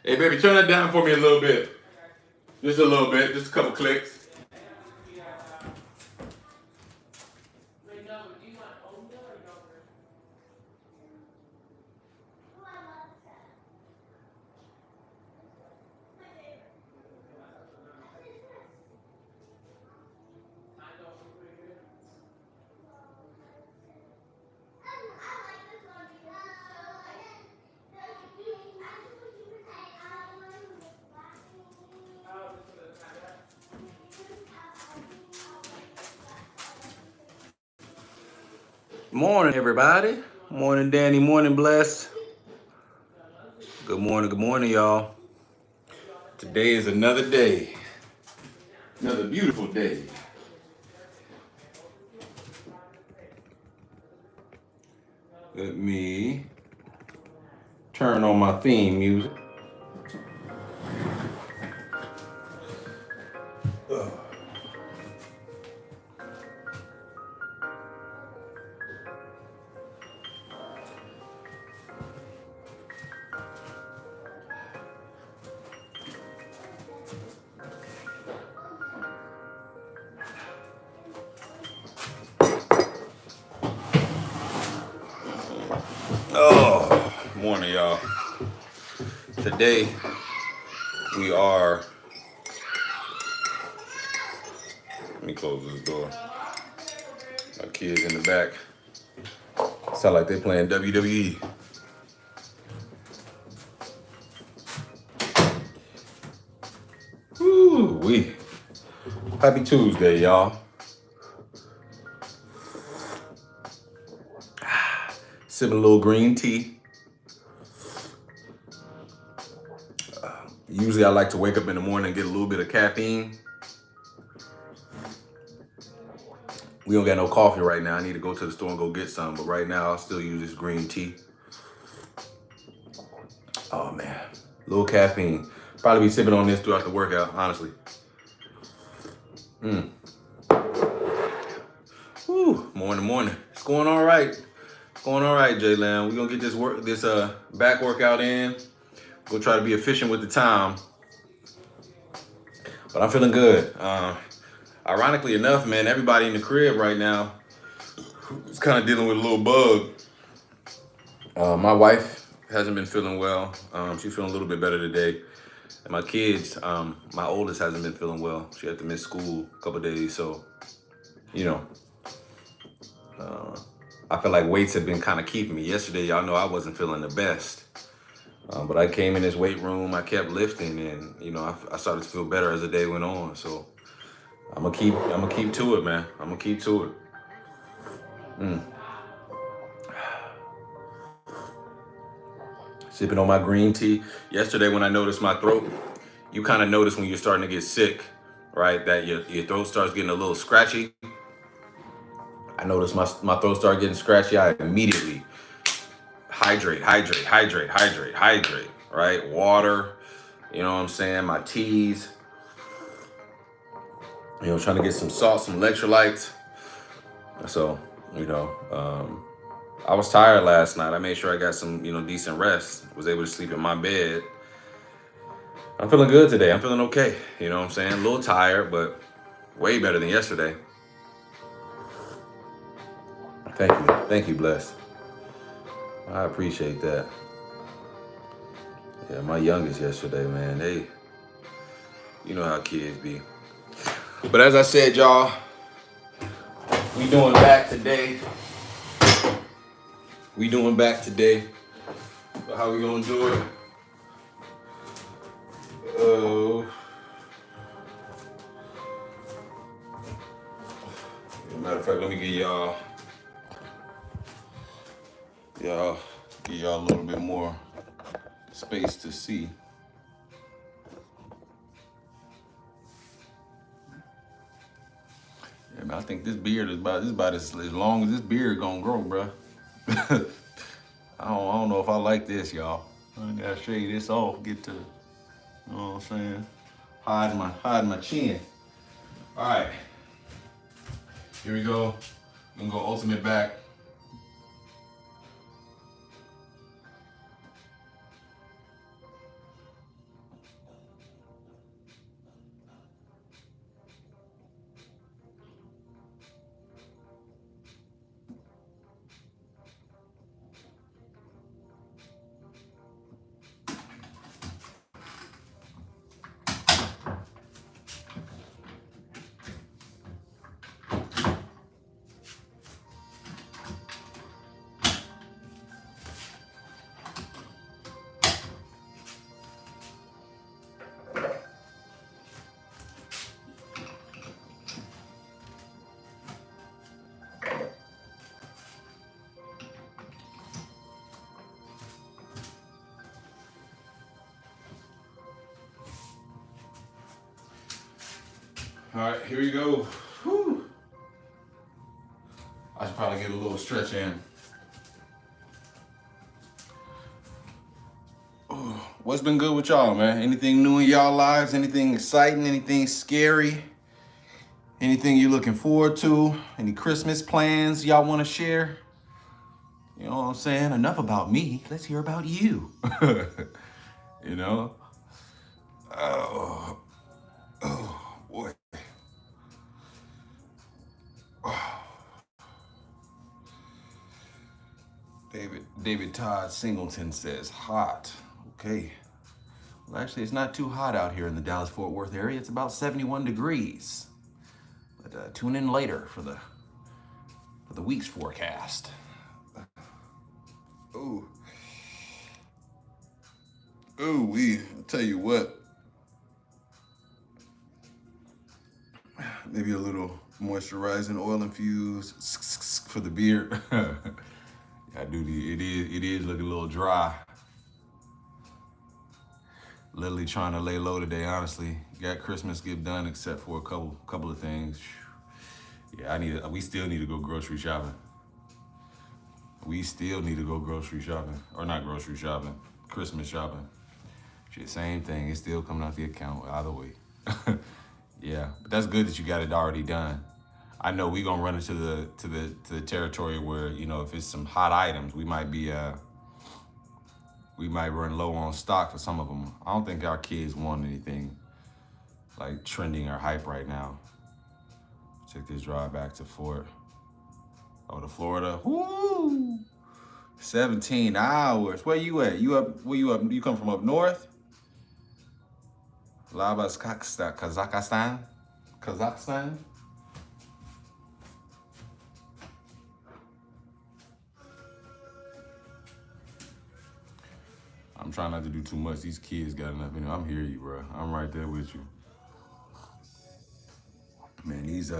Hey, baby, turn that down for me a little bit. Just a little bit, just a couple clicks. Morning, everybody. Morning, Danny. Morning, Bless. Good morning, y'all. Today is another day. Another beautiful day. Let me turn on my theme music. Oh, morning, y'all. Today we are. Let me close this door. My kids in the back sound like they playing WWE. Woo wee! Happy Tuesday, y'all. Sipping a little green tea. Usually I like to wake up in the morning and get a little bit of caffeine. We don't got no coffee right now. I need to go to the store and go get some. But right now I'll still use this green tea. Oh man, a little caffeine. Probably be sipping on this throughout the workout, honestly. Woo, morning. It's going all right. It's going all right, Jaylan. We're gonna get this back workout in. Go try to be efficient with the time. But I'm feeling good. Ironically enough, man, everybody in the crib right now is kind of dealing with a little bug. My wife hasn't been feeling well. She's feeling a little bit better today. And my kids, my oldest hasn't been feeling well. She had to miss school a couple of days. So, you know, I feel like weights have been kind of keeping me. Yesterday, y'all know I wasn't feeling the best. But I came in this weight room, I kept lifting, and I started to feel better as the day went on. So I'm gonna keep to it, man. I'm gonna keep to it. Sipping on my green tea. Yesterday, when I noticed my throat, you kind of notice when you're starting to get sick, right? That your throat starts getting a little scratchy. I noticed my throat started getting scratchy. I immediately hydrate, right? Water, you know what I'm saying? My teas, trying to get some salt, some electrolytes. So, I was tired last night. I made sure I got some, decent rest. Was able to sleep in my bed. I'm feeling good today. I'm feeling okay. You know what I'm saying? A little tired, but way better than yesterday. Thank you. Thank you, Bless. I appreciate that. Yeah, my youngest yesterday, man, you know how kids be. But as I said, y'all, we doing back today. So how we gonna do it? Matter of fact, let me give y'all a little bit more space to see. Yeah, man, I think this beard is about as long as this beard gonna grow, bro. I don't know if I like this, y'all. I gotta shave this off, get to, you know what I'm saying? Hide my chin. All right, here we go. I'm gonna go ultimate back. All right, here we go. Whew. I should probably get a little stretch in. What's been good with y'all, man? Anything new in y'all lives? Anything exciting? Anything scary? Anything you're looking forward to? Any Christmas plans y'all want to share? You know what I'm saying? Enough about me. Let's hear about you. You know? Oh, boy. David Todd Singleton says hot. Okay. Well, actually, it's not too hot out here in the Dallas-Fort Worth area. It's about 71 degrees. But tune in later for the week's forecast. Ooh. Ooh, I'll tell you what. Maybe a little moisturizing, oil infused for the beard. Yeah, dude, it is looking a little dry. Literally trying to lay low today, honestly. Got Christmas gift done except for a couple of things. Yeah, we still need to go grocery shopping. We still need to go grocery shopping. Or not grocery shopping, Christmas shopping. Shit, same thing. It's still coming out the account either way. Yeah, but that's good that you got it already done. I know we gonna run into the territory where, you know, if it's some hot items, we might run low on stock for some of them. I don't think our kids want anything like trending or hype right now. Take this drive back to to Florida. Woo! 17 hours. Where you at? Where you up? You come from up north? Labas, Kazakhstan? I'm trying not to do too much. These kids got enough. You know, I'm here, you, bro. I'm right there with you. Man, these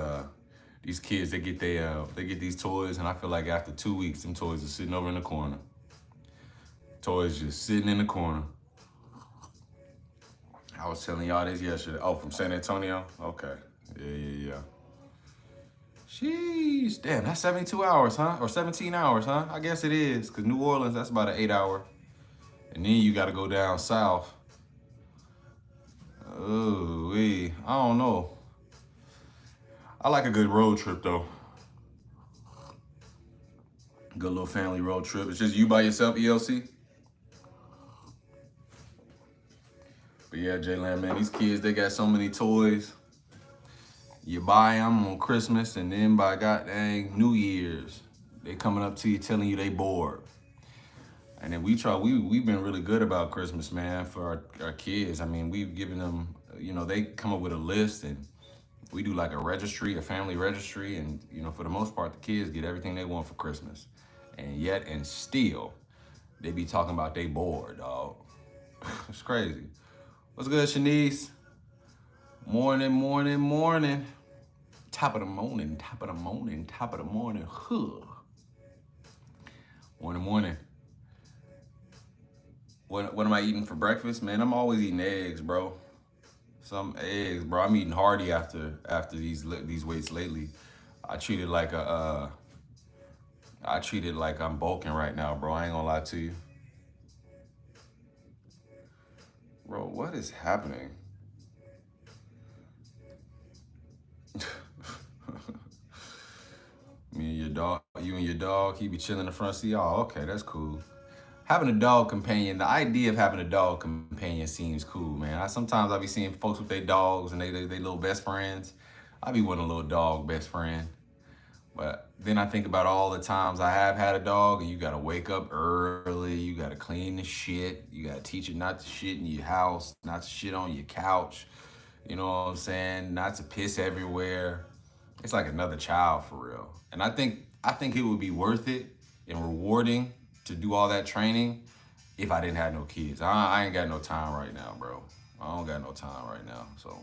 kids, they get these toys, and I feel like after 2 weeks, them toys are sitting over in the corner. Toys just sitting in the corner. I was telling y'all this yesterday. Oh, from San Antonio? Okay. Yeah. Sheesh. Damn, that's 72 hours, huh? Or 17 hours, huh? I guess it is, because New Orleans, that's about an 8-hour. And then you got to go down south. Oh, I don't know. I like a good road trip, though. Good little family road trip. It's just you by yourself, ELC? But yeah, Jaylan, man, these kids, they got so many toys. You buy them on Christmas, and then by God dang New Year's, they coming up to you telling you they bored. And then we've been really good about Christmas, man, for our kids. I mean, we've given them, you know, they come up with a list, and we do like a family registry, and, you know, for the most part, the kids get everything they want for Christmas. And still, they be talking about they bored, dog. It's crazy. What's good, Shanice? Morning. Top of the morning. Huh. Morning. What am I eating for breakfast? Man, I'm always eating eggs, bro. Some eggs, bro. I'm eating hearty after these weights lately. I treat it like I'm bulking right now, bro. I ain't gonna lie to you. Bro, what is happening? You and your dog, he be chilling in the front seat. Oh, okay, that's cool. Having a dog companion, the idea of having a dog companion seems cool, man. Sometimes I be seeing folks with their dogs and they little best friends. I be wanting a little dog best friend. But then I think about all the times I have had a dog, and you gotta wake up early, you gotta clean the shit, you gotta teach it not to shit in your house, not to shit on your couch, you know what I'm saying? Not to piss everywhere. It's like another child for real. And I think it would be worth it and rewarding to do all that training if I didn't have no kids. I ain't got no time right now, bro. I don't got no time right now. So,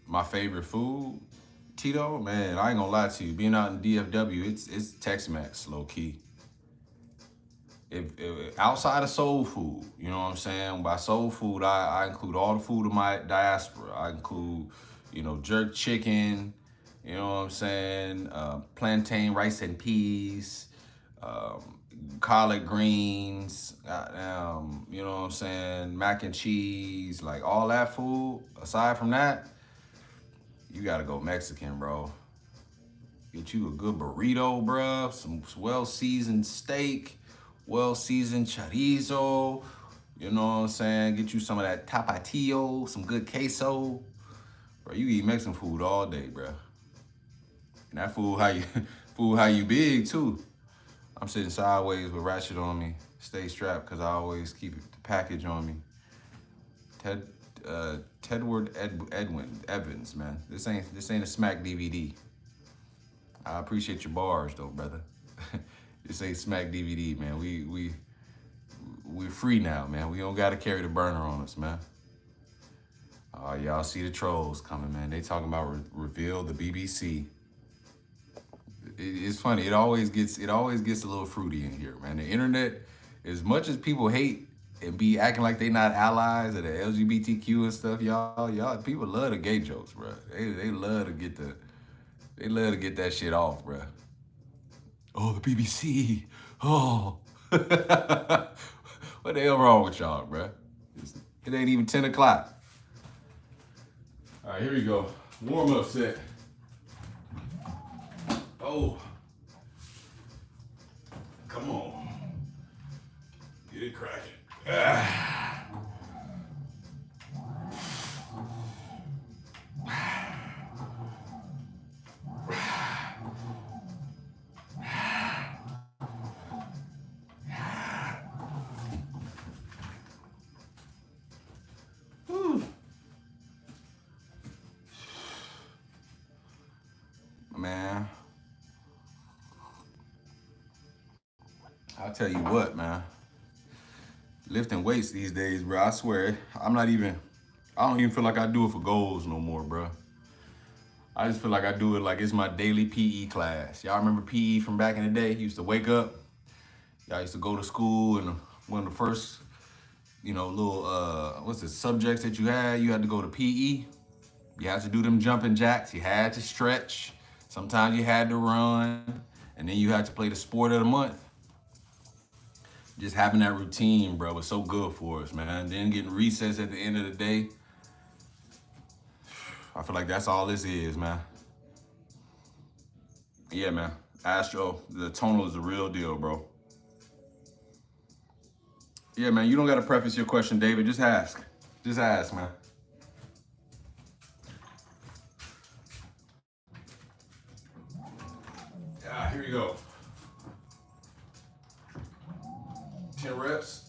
my favorite food, Tito, man, I ain't gonna lie to you. Being out in DFW, it's Tex-Mex, low key. if outside of soul food, you know what I'm saying? By soul food, I include all the food of my diaspora. I include, jerk chicken, you know what I'm saying? Plantain, rice and peas, um, collard greens, you know what I'm saying? Mac and cheese, like all that food. Aside from that, you gotta go Mexican, bro. Get you a good burrito, bruh. Some well-seasoned steak, well-seasoned chorizo. You know what I'm saying? Get you some of that tapatio, some good queso. Bro, you eat Mexican food all day, bruh. And that food how you food how you big too. I'm sitting sideways with ratchet on me. Stay strapped because I always keep the package on me. Tedward Evans, man. This ain't a smack DVD. I appreciate your bars though, brother. This ain't smack DVD, man. We're free now, man. We don't gotta carry the burner on us, man. Y'all see the trolls coming, man. They talking about reveal the BBC. It's funny. It always gets a little fruity in here, man. The internet, as much as people hate and be acting like they not allies of the LGBTQ and stuff, y'all people love the gay jokes, bro. They love to get that shit off, bro. Oh, the BBC. Oh. What the hell wrong with y'all, bro? It ain't even 10 o'clock. All right, here we go. Warm up set. Oh. Come on. Get it cracking. Man, I'll tell you what, man. Lifting weights these days, bro. I swear, I don't even feel like I do it for goals no more, bro. I just feel like I do it like it's my daily PE class. Y'all remember PE from back in the day? You used to wake up, y'all used to go to school, and one of the first, little, what's the subjects that you had to go to PE. You had to do them jumping jacks. You had to stretch. Sometimes you had to run. And then you had to play the sport of the month. Just having that routine, bro, was so good for us, man. Then getting recess at the end of the day. I feel like that's all this is, man. Yeah, man. Astro, the tonal is the real deal, bro. Yeah, man, you don't got to preface your question, David. Just ask. Just ask, man. Here we go. 10 reps.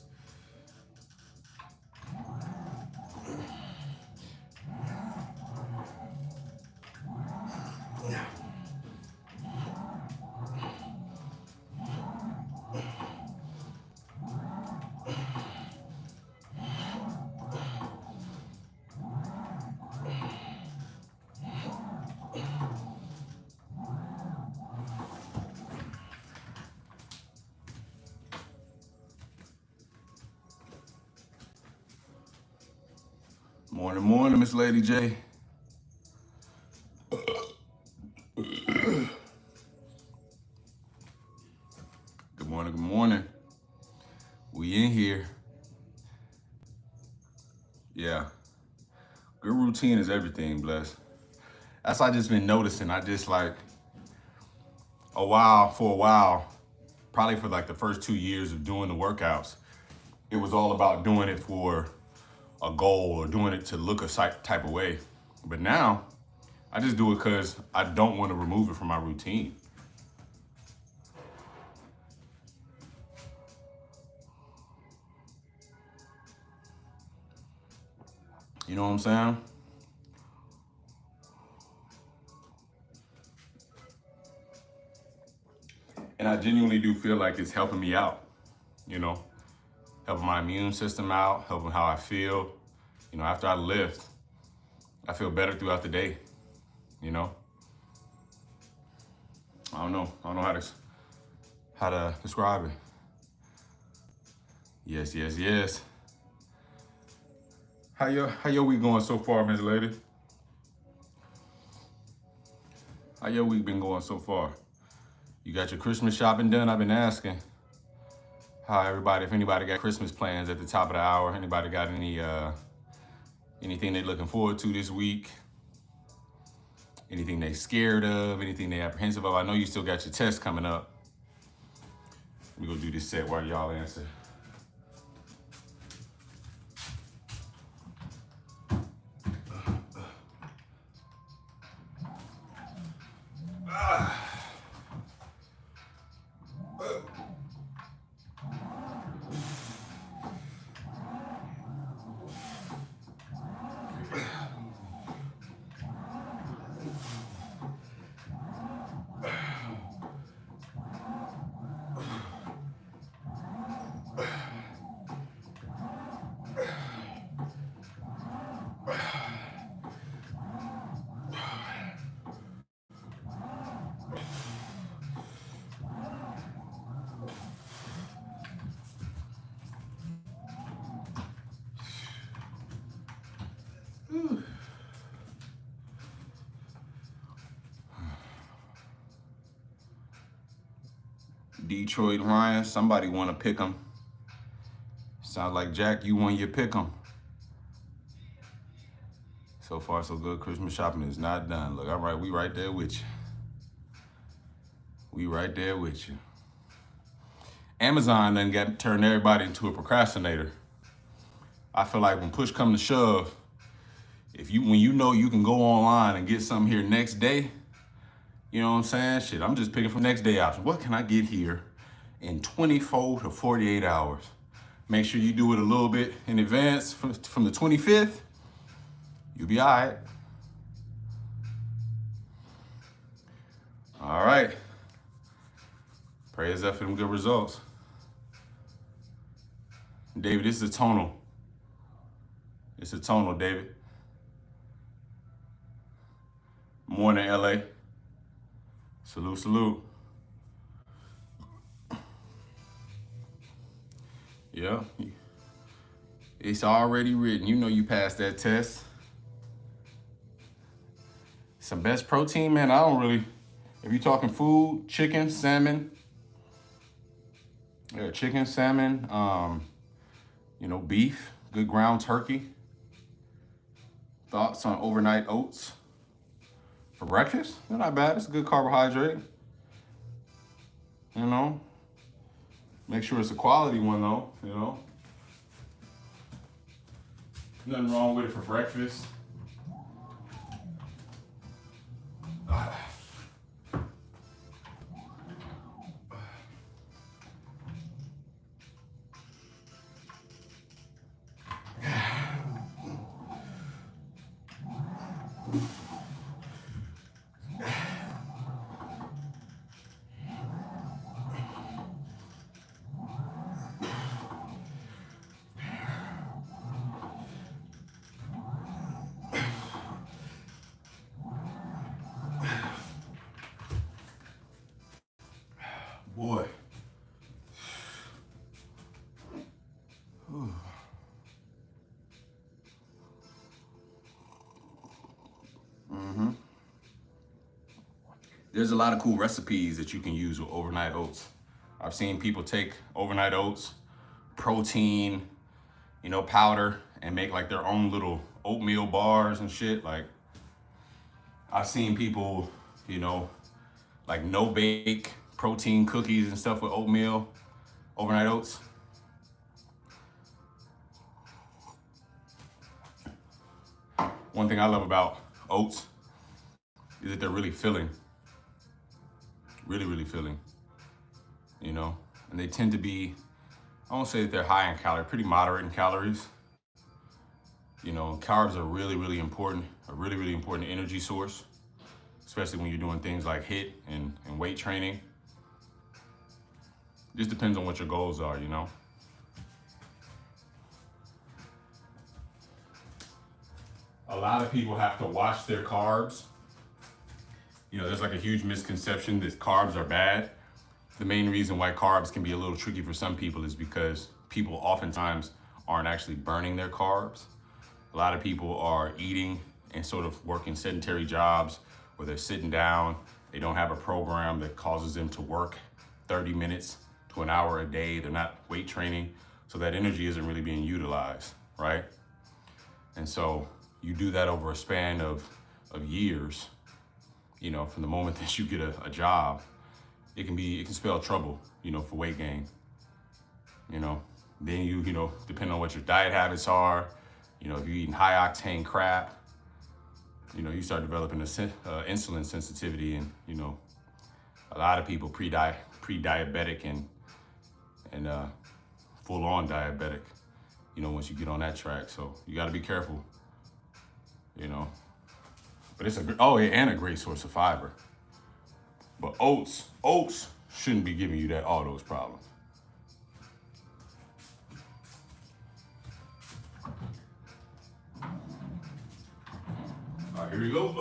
Morning, Miss Lady J. Good morning. We in here. Yeah. Good routine is everything, bless. That's I just been noticing. I just for a while, probably for like the first 2 years of doing the workouts, it was all about doing it for a goal or doing it to look a type of way. But now, I just do it because I don't want to remove it from my routine. You know what I'm saying? And I genuinely do feel like it's helping me out, helping my immune system out, helping how I feel. After I lift, I feel better throughout the day, I don't know. I don't know how to describe it. Yes, yes, yes. How your week going so far, Miss Lady? How your week been going so far? You got your Christmas shopping done? I've been asking. How everybody, if anybody got Christmas plans at the top of the hour, anybody got anything they looking forward to this week? Anything they scared of? Anything they apprehensive of? I know you still got your test coming up. Let me go do this set while y'all answer. Detroit Lions, somebody want to pick them. Sounds like Jack, you won your pick 'em. So far, so good. Christmas shopping is not done. Look, all right, we right there with you. We right there with you. Amazon done got turned everybody into a procrastinator. I feel like when push come to shove, when you know you can go online and get something here next day, you know what I'm saying? Shit, I'm just picking from next day options. What can I get here in 24 to 48 hours? Make sure you do it a little bit in advance from the 25th. You'll be all right. All right. Praise up for them good results. David, this is a tonal. It's a tonal, David. Morning, LA. Salute, salute. Yeah. It's already written. You know you passed that test. Some best protein, man. I don't really, if you're talking food, chicken, salmon. Yeah, chicken, salmon, beef, good ground turkey. Thoughts on overnight oats for breakfast? They're not bad. It's a good carbohydrate. Make sure it's a quality one though, Nothing wrong with it for breakfast. Boy. There's a lot of cool recipes that you can use with overnight oats. I've seen people take overnight oats, protein, powder, and make like their own little oatmeal bars and shit. Like, I've seen people, like no bake protein cookies and stuff with oatmeal, overnight oats. One thing I love about oats is that they're really filling. Really, really filling. And they tend to be, I won't say that they're high in calories, pretty moderate in calories. Carbs are really, really important, a really, really important energy source, especially when you're doing things like HIIT and weight training. Just depends on what your goals are, A lot of people have to watch their carbs. There's like a huge misconception that carbs are bad. The main reason why carbs can be a little tricky for some people is because people oftentimes aren't actually burning their carbs. A lot of people are eating and sort of working sedentary jobs where they're sitting down. They don't have a program that causes them to work 30 minutes to an hour a day. They're not weight training. So that energy isn't really being utilized, right? And so you do that over a span of years, you know, from the moment that you get a job, it can spell trouble, you know, for weight gain. You know, then you know, depending on what your diet habits are, you know, if you're eating high octane crap, you know, you start developing a insulin sensitivity, and you know, a lot of people pre-diabetic and full on diabetic, you know, once you get on that track. So you got to be careful, you know. But it's and a great source of fiber. But oats shouldn't be giving you all those problems. All right, here we go.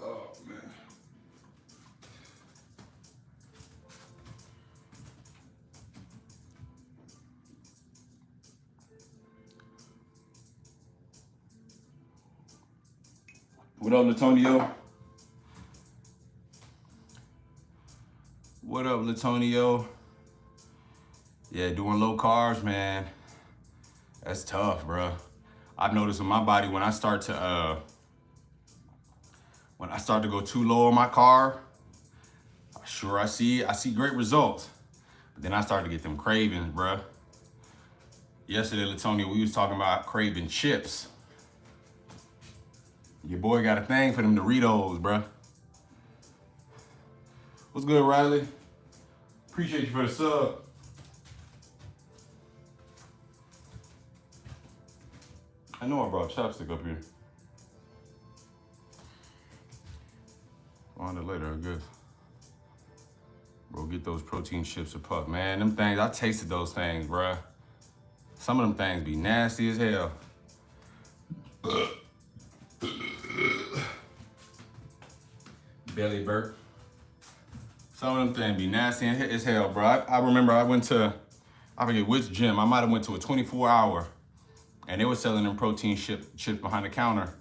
Oh, man. What up, Latonio? What up, Latonio? Yeah, doing low carbs, man. That's tough, bro. I've noticed in my body when I start to go too low on my carb, I see great results. But then I start to get them cravings, bro. Yesterday, Latonio, we was talking about craving chips. Your boy got a thing for them Doritos, bro. What's good, Riley? Appreciate you for the sub. I know I brought chopstick up here. On it later, I guess. Bro, get those protein chips or puff. Man, them things, I tasted those things, bruh. Some of them things be nasty as hell. Belly burp. Some of them things be nasty as hell, bro. I remember I went to, I forget which gym. I might have went to a 24-hour, and they were selling them protein chips behind the counter.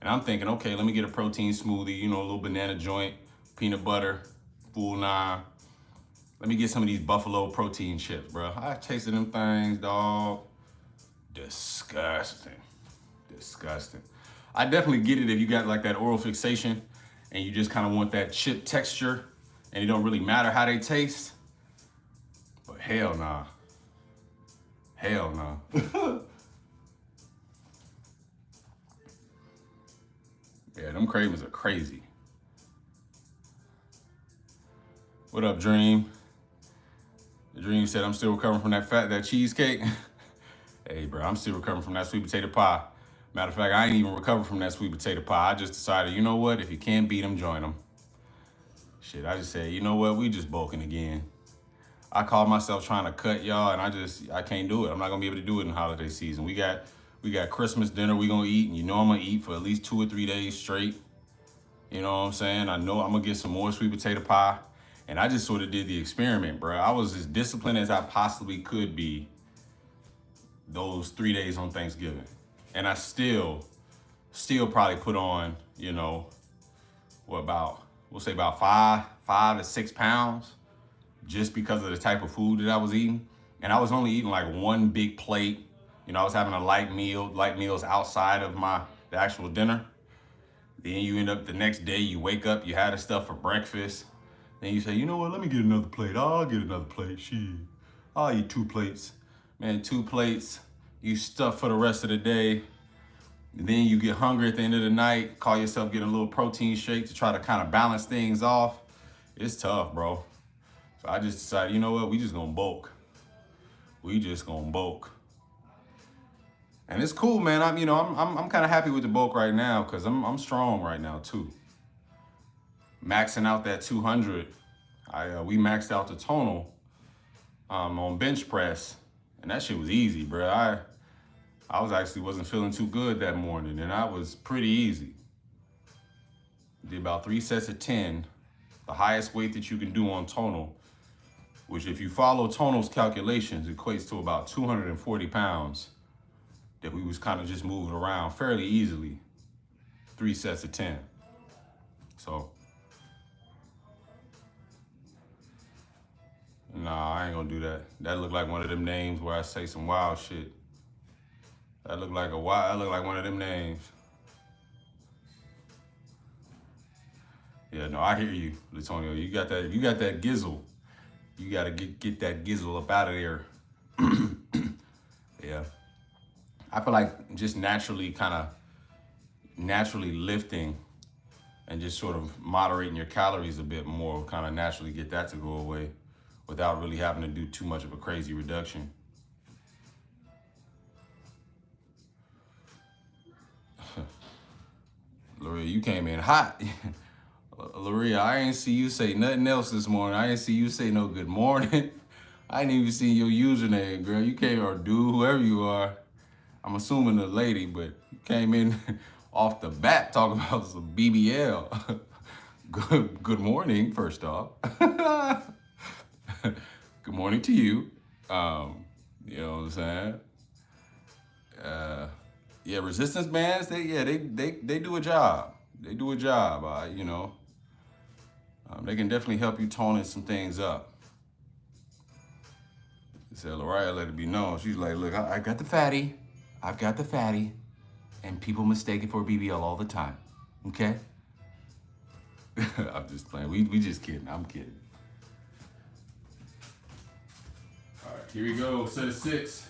And I'm thinking, okay, let me get a protein smoothie, you know, a little banana joint, peanut butter, full 9. Let me get some of these buffalo protein chips, bro. I tasted them things, dog. Disgusting. Disgusting. I definitely get it if you got like that oral fixation and you just kind of want that chip texture and it don't really matter how they taste. But hell nah. Hell nah. Yeah, them cravings are crazy. What up, Dream? The Dream said, I'm still recovering from that cheesecake. Hey, bro, I'm still recovering from that sweet potato pie. Matter of fact, I ain't even recovered from that sweet potato pie. I just decided, you know what? If you can't beat them, join them. Shit, I just said, you know what? We just bulking again. I called myself trying to cut y'all, and I can't do it. I'm not gonna be able to do it in holiday season. We got Christmas dinner we gonna eat, and you know I'm gonna eat for at least 2 or 3 days straight. You know what I'm saying? I know I'm gonna get some more sweet potato pie. And I just sort of did the experiment, bro. I was as disciplined as I possibly could be those 3 days on Thanksgiving. And I still probably put on, you know, we'll say about 5 to 6 pounds just because of the type of food that I was eating. And I was only eating like one big plate. You know, I was having a light meals outside of the actual dinner. Then you end up the next day, you wake up, you had the stuff for breakfast. Then you say, you know what, let me get another plate. I'll get another plate, shit. I'll eat 2 plates. Man, 2 plates, you stuff for the rest of the day. then you get hungry at the end of the night, call yourself getting a little protein shake to try to kind of balance things off. It's tough, bro. So I just decided, you know what? We just gonna bulk. We just gonna bulk. And it's cool, man. I'm kind of happy with the bulk right now because I'm strong right now too. Maxing out that 200. We maxed out the tonal on bench press, and that shit was easy, bro. I wasn't feeling too good that morning, and that was pretty easy. Did about 3 sets of 10, the highest weight that you can do on tonal, which if you follow tonal's calculations, equates to about 240 pounds that we was kind of just moving around fairly easily. 3 sets of 10. So, nah, I ain't gonna do that. That looked like one of them names where I say some wild shit. That looked like one of them names. Yeah, no, I hear you, Latonio. You got that gizzle. You gotta get that gizzle up out of there. Yeah. I feel like just naturally lifting and just sort of moderating your calories a bit more will kind of naturally get that to go away without really having to do too much of a crazy reduction. Loria, you came in hot. Loria, I ain't see you say nothing else this morning. I ain't see you say no good morning. I ain't even seen your username, girl. You came, or dude, whoever you are. I'm assuming a lady, but you came in off the bat talking about some BBL. Good morning, first off. Good morning to you. You know what I'm saying? Yeah, resistance bands, they do a job. They do a job, you know. They can definitely help you tone some things up. Said Loraya let it be known. She's like, look, I got the fatty. I've got the fatty. And people mistake it for BBL all the time. Okay? I'm just playing. We just kidding. I'm kidding. All right, here we go. Set of 6.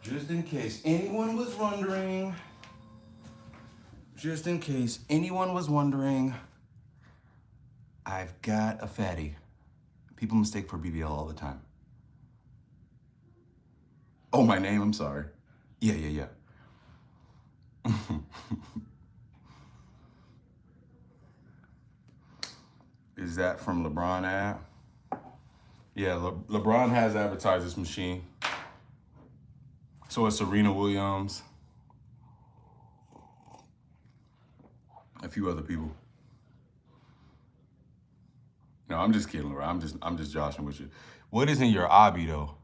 Just in case anyone was wondering, I've got a fatty. People mistake for BBL all the time. Oh, my name, I'm sorry. Yeah. Is that from LeBron ad? Yeah, LeBron has advertised this machine. So it's Serena Williams, a few other people. No, I'm just kidding, Laura. I'm just joshing with you. What is in your obby though?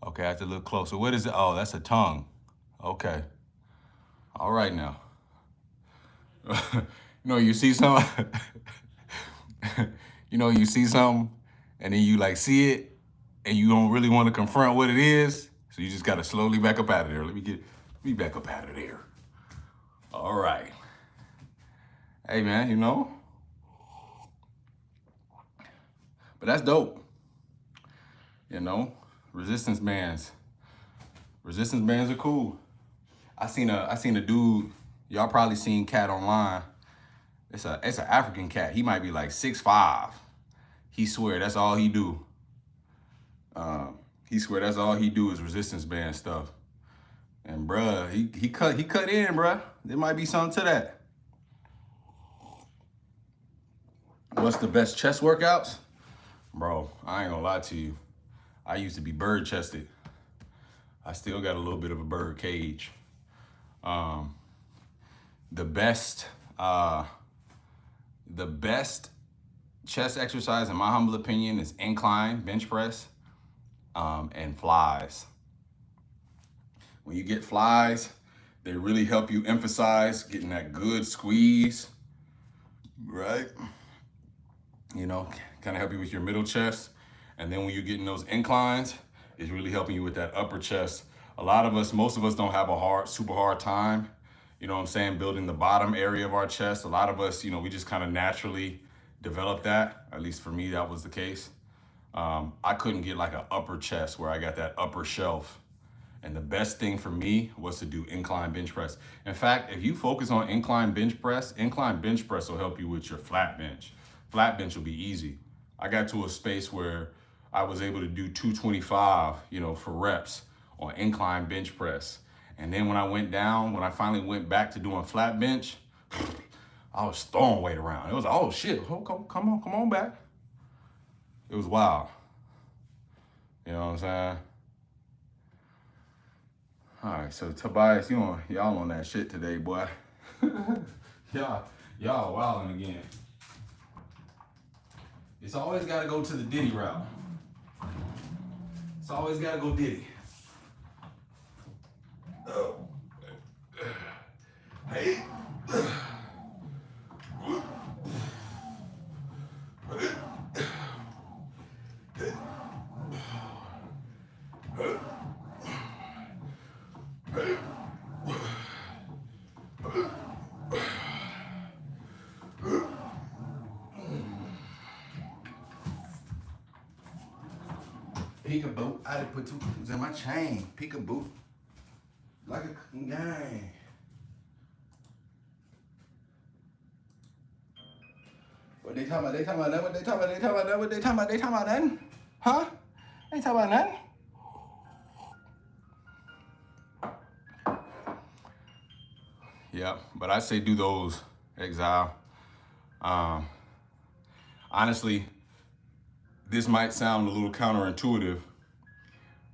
Okay, I have to look closer. What is it? Oh, that's a tongue. Okay. All right now. You see something. You see something, and then you like see it, and you don't really want to confront what it is. So you just gotta slowly back up out of there. Let me back up out of there. All right. Hey man, But that's dope. Resistance bands. Resistance bands are cool. I seen a dude, y'all probably seen cat online. It's an African cat. He might be like 6'5". He swear that's all he do. He swear that's all he do is resistance band stuff. And bruh, he cut in, bruh. There might be something to that. What's the best chest workouts? Bro, I ain't gonna lie to you. I used to be bird chested. I still got a little bit of a bird cage. The best chest exercise, in my humble opinion, is incline bench press and flies. When you get flies, they really help you emphasize getting that good squeeze, right? You know, kind of help you with your middle chest. And then when you're getting those inclines, it's really helping you with that upper chest. A lot of us, most of us don't have a super hard time, you know what I'm saying, building the bottom area of our chest. A lot of us, you know, we just kind of naturally develop that. At least for me, that was the case. I couldn't get like an upper chest where I got that upper shelf. And the best thing for me was to do incline bench press. In fact, if you focus on incline bench press will help you with your flat bench. Flat bench will be easy. I got to a space where I was able to do 225, you know, for reps on incline bench press. And then when I finally went back to doing flat bench, I was throwing weight around. It was, oh shit, oh, come on back. It was wild. You know what I'm saying? All right, so Tobias, y'all on that shit today, boy. y'all wilding again. It's always got to go to the Diddy route. It's always got to go Diddy. Oh. Hey. Peekaboo, I done put 2 cookies in my chain. Peekaboo, like a gang. What they talking about? They talking about that? What they talking about? They talking about that? What they talking about? They talking about that? Huh? They talking about that? Yeah, but I say do those, Exile. Honestly, this might sound a little counterintuitive,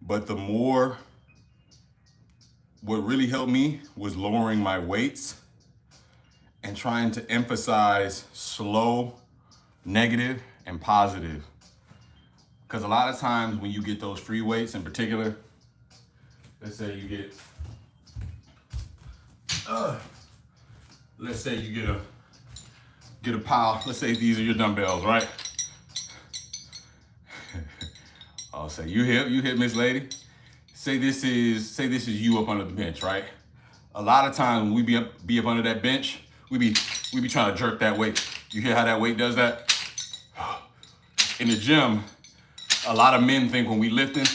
but what really helped me was lowering my weights and trying to emphasize slow, negative, and positive. Because a lot of times when you get those free weights in particular, let's say you get, get a pile, let's say these are your dumbbells, right? I'll say you hit Miss Lady. Say this is you up under the bench, right? A lot of times when we be up under that bench, we be trying to jerk that weight. You hear how that weight does that? In the gym, a lot of men think when we lifting,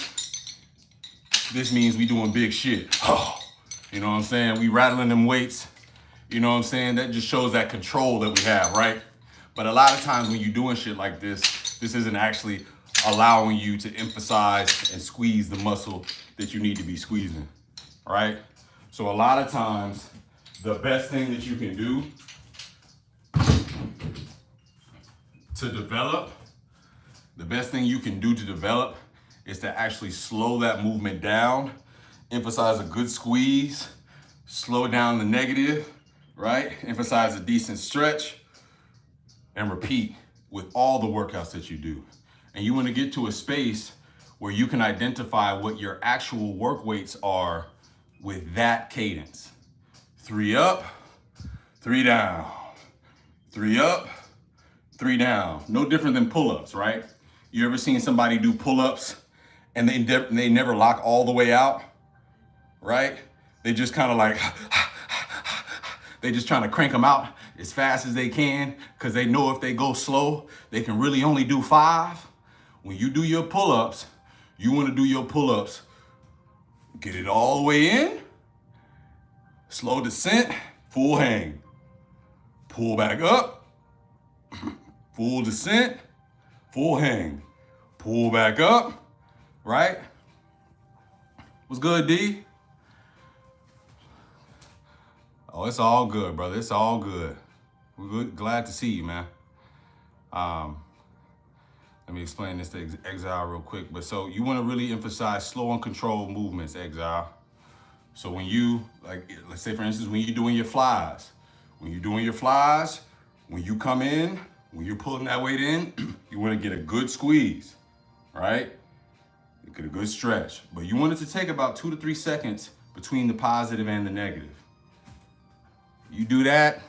this means we doing big shit. You know what I'm saying? We rattling them weights. You know what I'm saying? That just shows that control that we have, right? But a lot of times when you're doing shit like this isn't actually allowing you to emphasize and squeeze the muscle that you need to be squeezing, right? So a lot of times, the best thing that you can do to develop is to actually slow that movement down, emphasize a good squeeze, slow down the negative, right? Emphasize a decent stretch, and repeat with all the workouts that you do. And you want to get to a space where you can identify what your actual work weights are with that cadence. 3 up, 3 down, 3 up, 3 down. No different than pull-ups, right? You ever seen somebody do pull-ups and they never lock all the way out, right? They just kind of like, they just trying to crank them out as fast as they can because they know if they go slow, they can really only do 5. When you do your pull-ups, you want to do your pull-ups, get it all the way in, slow descent, full hang, pull back up, full descent, full hang, pull back up, right? What's good, D? Oh, it's all good, brother. It's all good. We're glad to see you, man. Let me explain this to Exile real quick. But so you want to really emphasize slow and controlled movements, Exile. So when you, like, let's say for instance, when you're doing your flies, when you come in, when you're pulling that weight in, you want to get a good squeeze, right? Get a good stretch. But you want it to take about 2 to 3 seconds between the positive and the negative. You do that,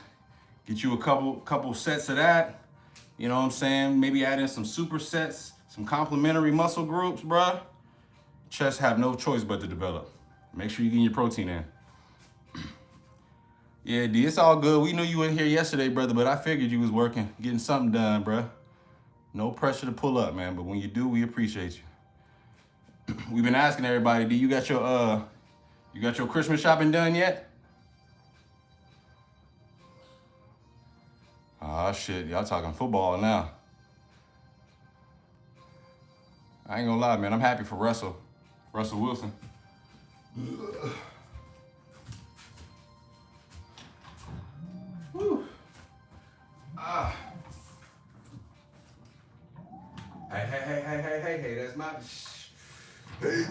get you a couple sets of that. You know what I'm saying? Maybe add in some supersets, some complementary muscle groups, bruh. Chest have no choice but to develop. Make sure you get your protein in. Yeah, D, it's all good. We knew you were here yesterday, brother, but I figured you was working, getting something done, bruh. No pressure to pull up, man, but when you do, we appreciate you. We've been asking everybody, D, you got your Christmas shopping done yet? Oh shit, y'all talking football now. I ain't gonna lie, man. I'm happy for Russell Wilson. Whew. Ah. Hey, that's my... Hey.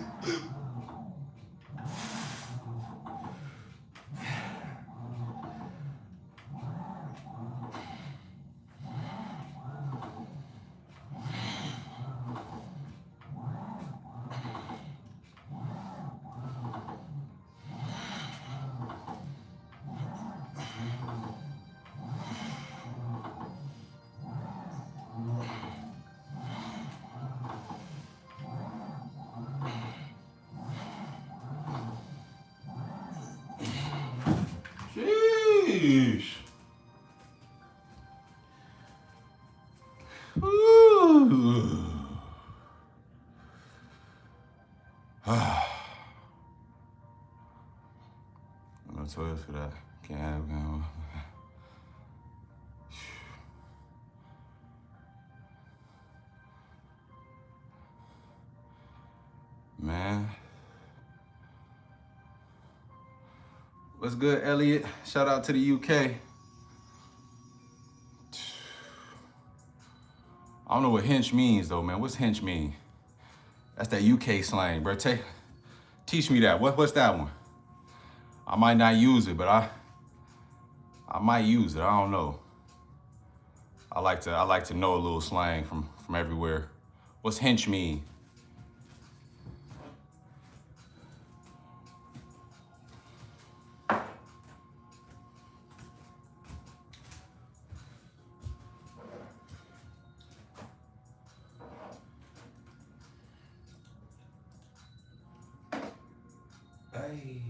Sheesh. Ooh. No toilet for that. Can't have him. Man. What's good, Elliot? Shout out to the UK. I don't know what hench means though, man. What's hench mean? That's that UK slang, bro. Teach me that. What's that one? I might not use it, but I might use it. I don't know. I like to know a little slang from everywhere. What's hench mean? Hey,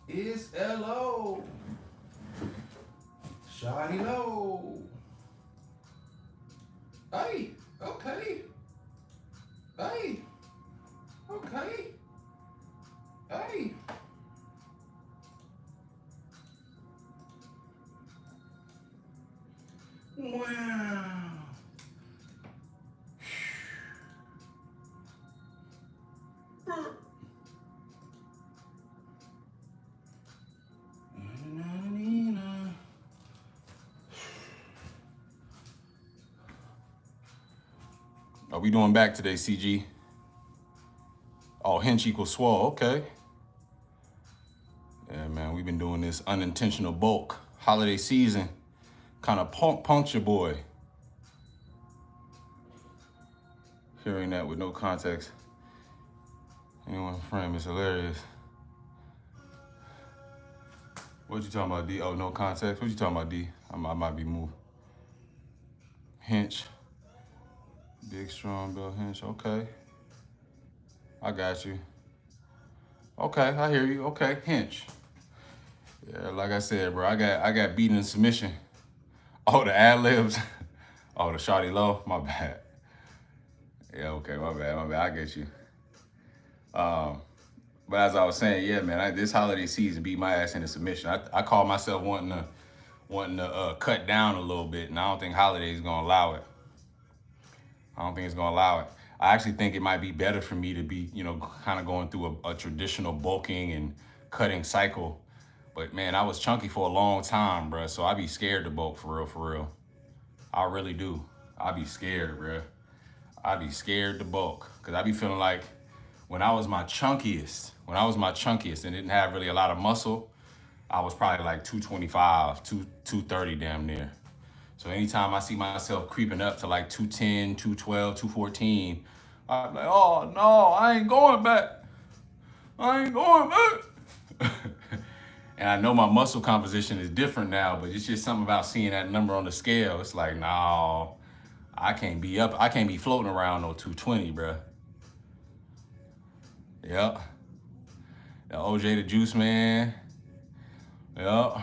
it's L.O. Shawty low. Hey, okay. Hey, okay. Hey. Wow. Are we doing back today, CG? Oh, hench equals swole, okay. Yeah, man, we've been doing this unintentional bulk. Holiday season, kind of punked your boy. Hearing that with no context. Anyone frame is hilarious. What you talking about, D? Oh, no context? What you talking about, D? I might be moved. Hench. Big, strong, Bill Hench. Okay. I got you. Okay, I hear you. Okay, hench. Yeah, like I said, bro, I got beaten in submission. Oh, the ad-libs. Oh, the shawty low. My bad. Yeah, okay, my bad. I get you. But as I was saying, yeah, man, this holiday season beat my ass into submission. I call myself wanting to cut down a little bit, and I don't think holiday is gonna allow it. I don't think it's gonna allow it. I actually think it might be better for me to be, kind of going through a traditional bulking and cutting cycle. But man, I was chunky for a long time, bro. So I be scared to bulk for real. I really do. I be scared, bro. I be scared to bulk because I be feeling like when I was my chunkiest and didn't have really a lot of muscle, I was probably like 225, 230 damn near. So anytime I see myself creeping up to like 210, 212, 214, I'm like, oh no, I ain't going back. I ain't going, man. And I know my muscle composition is different now, but it's just something about seeing that number on the scale. It's like, no, I can't be up. I can't be floating around no 220, bro. Yep. The OJ the Juice Man. Yep.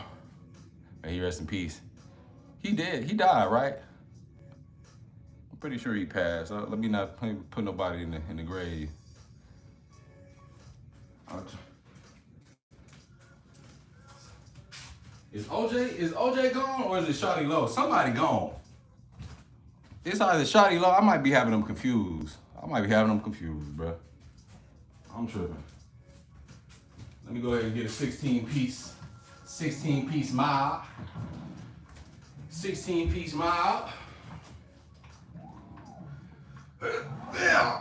May he rest in peace. He did. He died, right? I'm pretty sure he passed. Let me not put nobody in the grave. Is OJ gone or is it Shawty Low? Somebody gone. It's either Shawty Low. I might be having them confused. Bro. I'm tripping. Let me go ahead and get a 16-piece mob. 16-piece mob. Yeah.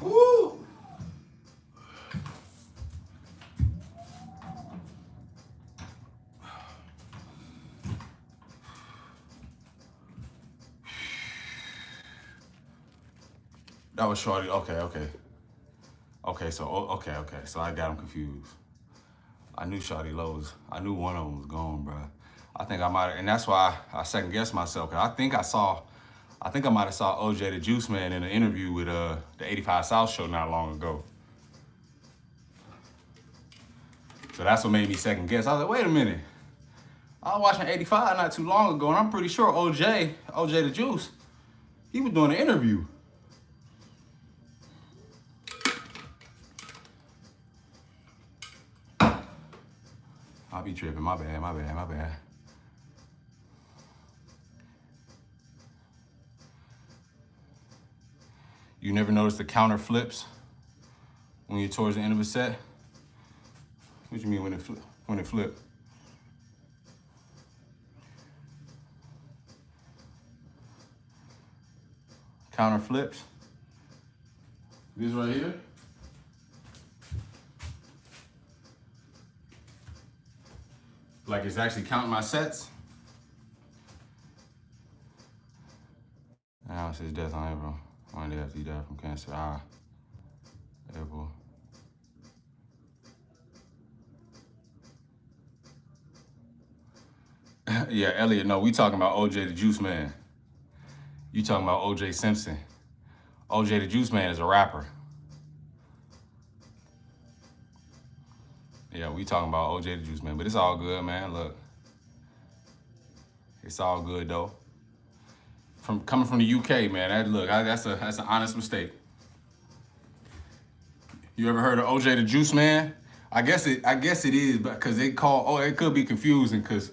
Woo! That was Shorty. Okay. So I got him confused. I knew Shawty Lowe's. I knew one of them was gone, bro. I think I might, and that's why I second guessed myself. Cause I think I might have saw OJ the Juice Man in an interview with the 85 South show not long ago. So that's what made me second guess. I was like, wait a minute. I was watching 85 not too long ago, and I'm pretty sure OJ the Juice, he was doing an interview. I'll be tripping. My bad. You never notice the counter flips when you're towards the end of a set? What do you mean when it flip? Counter flips. This right here. Like it's actually counting my sets. Now it says death on April. One day after he died from cancer. April. Yeah, Elliot, no, we talking about OJ the Juice Man. You talking about OJ Simpson. OJ the Juice Man is a rapper. Yeah, we talking about OJ the Juice Man, but it's all good, man. Look, it's all good though. Coming from the UK, man. That's an honest mistake. You ever heard of OJ the Juice Man? I guess it is, because they call it could be confusing because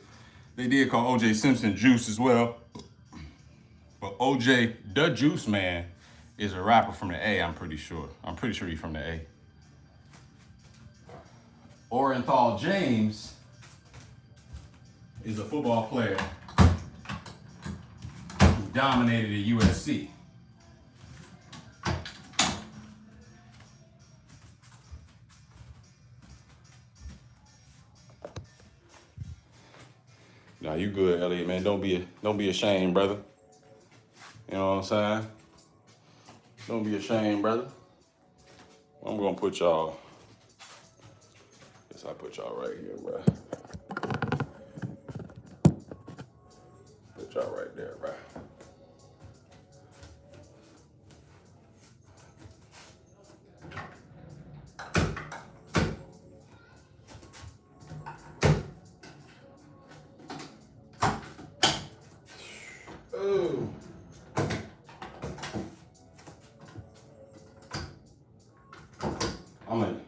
they did call OJ Simpson Juice as well. But OJ the Juice Man is a rapper from the A. I'm pretty sure he's from the A. Orenthal James is a football player who dominated at USC. Nah, you good, Elliot, man. Don't be ashamed, brother. You know what I'm saying? Don't be ashamed, brother. I'm gonna put y'all. Guess I put y'all right here, bro. Put y'all right there, bro. Ooh. I'm in.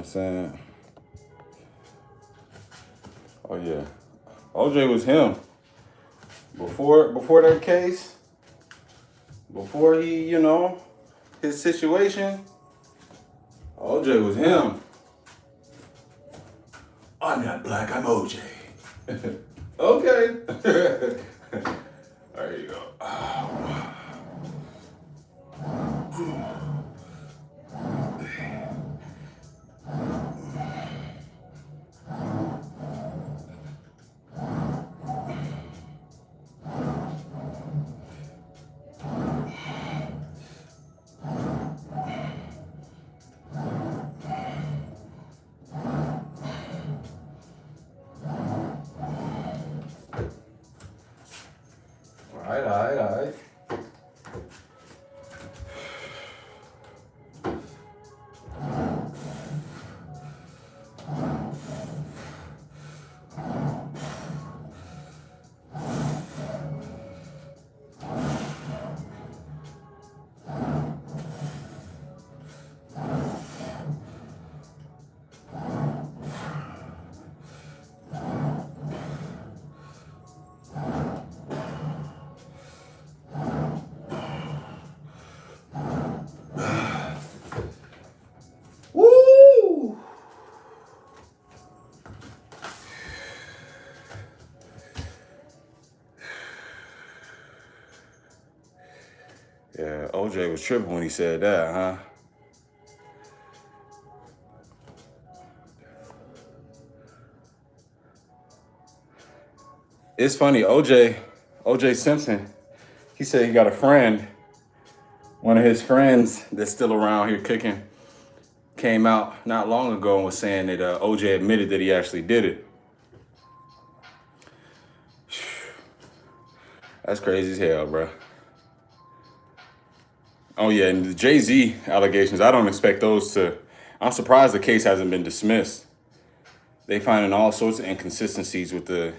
I'm saying? Oh yeah. OJ was him. Before that case, before he, his situation, OJ was him. I'm not black, I'm OJ. Okay. There you go. All right. Woo! Yeah, OJ was tripping when he said that, huh? It's funny, OJ Simpson, he said he got a friend, one of his friends that's still around here kicking, came out not long ago and was saying that OJ admitted that he actually did it. That's crazy as hell, bro. Oh yeah, and the Jay-Z allegations, I don't expect those to. I'm surprised the case hasn't been dismissed. They finding all sorts of inconsistencies with the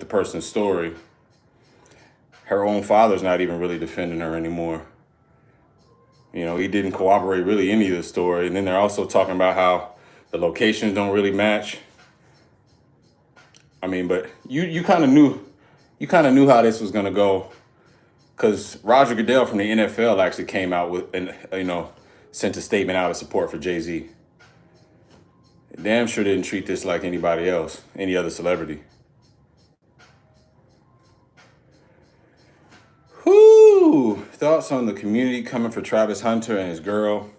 person's story. Her own father's not even really defending her anymore. He didn't corroborate really any of the story. And then they're also talking about how the locations don't really match. I mean, but you kind of knew how this was gonna go, because Roger Goodell from the NFL actually came out with and sent a statement out of support for Jay-Z. Damn sure didn't treat this like anybody else, any other celebrity. Whoo! Thoughts on the community coming for Travis Hunter and his girl?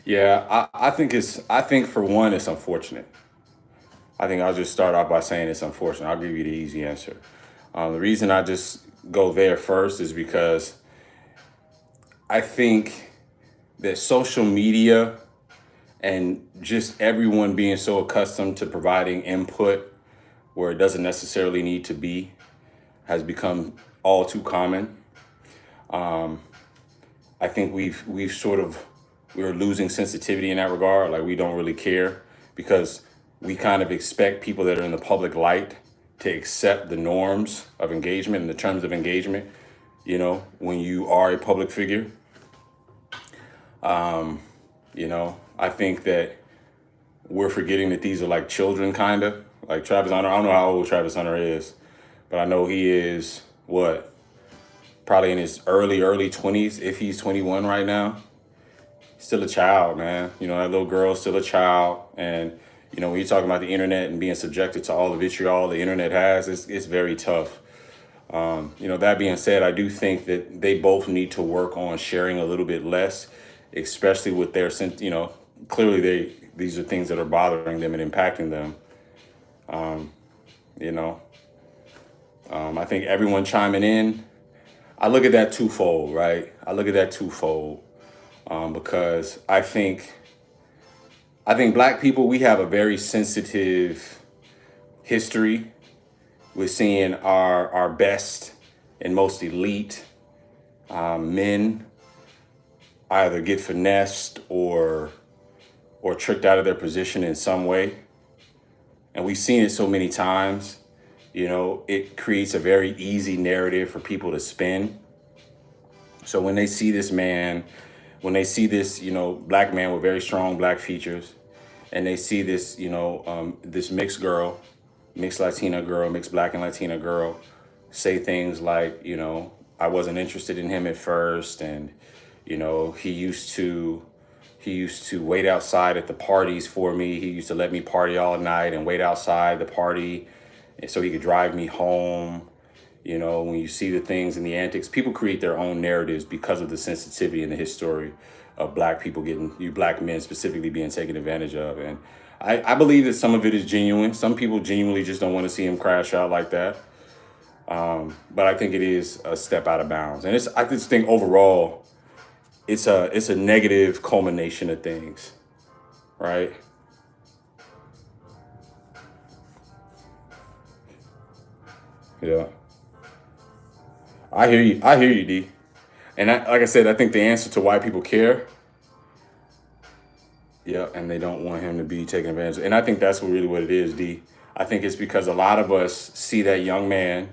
Yeah, I think for one, it's unfortunate. I think I'll just start off by saying it's unfortunate. I'll give you the easy answer. The reason I just go there first is because I think that social media and just everyone being so accustomed to providing input where it doesn't necessarily need to be has become all too common. I think we're losing sensitivity in that regard. Like, we don't really care because we kind of expect people that are in the public light to accept the norms of engagement and the terms of engagement, when you are a public figure. I think that we're forgetting that these are like children, kind of. Like Travis Hunter, I don't know how old Travis Hunter is, but I know he is, probably in his early 20s, if he's 21 right now. Still a child, man. That little girl's still a child. And, when you're talking about the internet and being subjected to all the vitriol the internet has, it's very tough. That being said, I do think that they both need to work on sharing a little bit less, especially with their, clearly these are things that are bothering them and impacting them. I think everyone chiming in, I look at that twofold, right? Because I think Black people, we have a very sensitive history with seeing our best and most elite men either get finessed or tricked out of their position in some way. And we've seen it so many times. It creates a very easy narrative for people to spin. So when they see this man when they see this, black man with very strong black features, and they see this, this mixed girl, mixed Latina girl, mixed black and Latina girl, say things like, I wasn't interested in him at first, and he used to wait outside at the parties for me. He used to let me party all night and wait outside the party, and so he could drive me home. When you see the things and the antics, people create their own narratives because of the sensitivity and the history of black people black men specifically being taken advantage of. And I believe that some of it is genuine. Some people genuinely just don't want to see him crash out like that. But I think it is a step out of bounds. And I just think overall, it's a negative culmination of things, right? Yeah. I hear you. I hear you, D. And like I said, I think the answer to why people care, yeah, and they don't want him to be taken advantage of. And I think that's really what it is, D. I think it's because a lot of us see that young man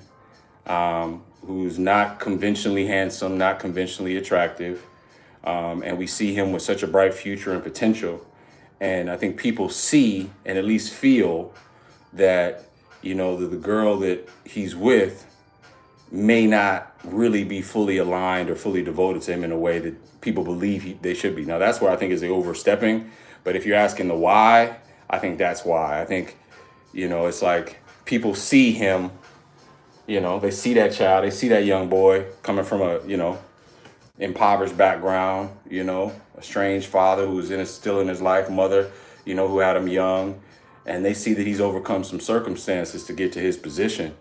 who's not conventionally handsome, not conventionally attractive, and we see him with such a bright future and potential. And I think people see and at least feel that, the girl that he's with may not really be fully aligned or fully devoted to him in a way that people believe they should be. Now, that's where I think is the overstepping. But if you're asking the why, I think that's why. I think, it's like people see him, they see that child, they see that young boy coming from a, impoverished background, a strange father who was still in his life, mother, who had him young. And they see that he's overcome some circumstances to get to his position.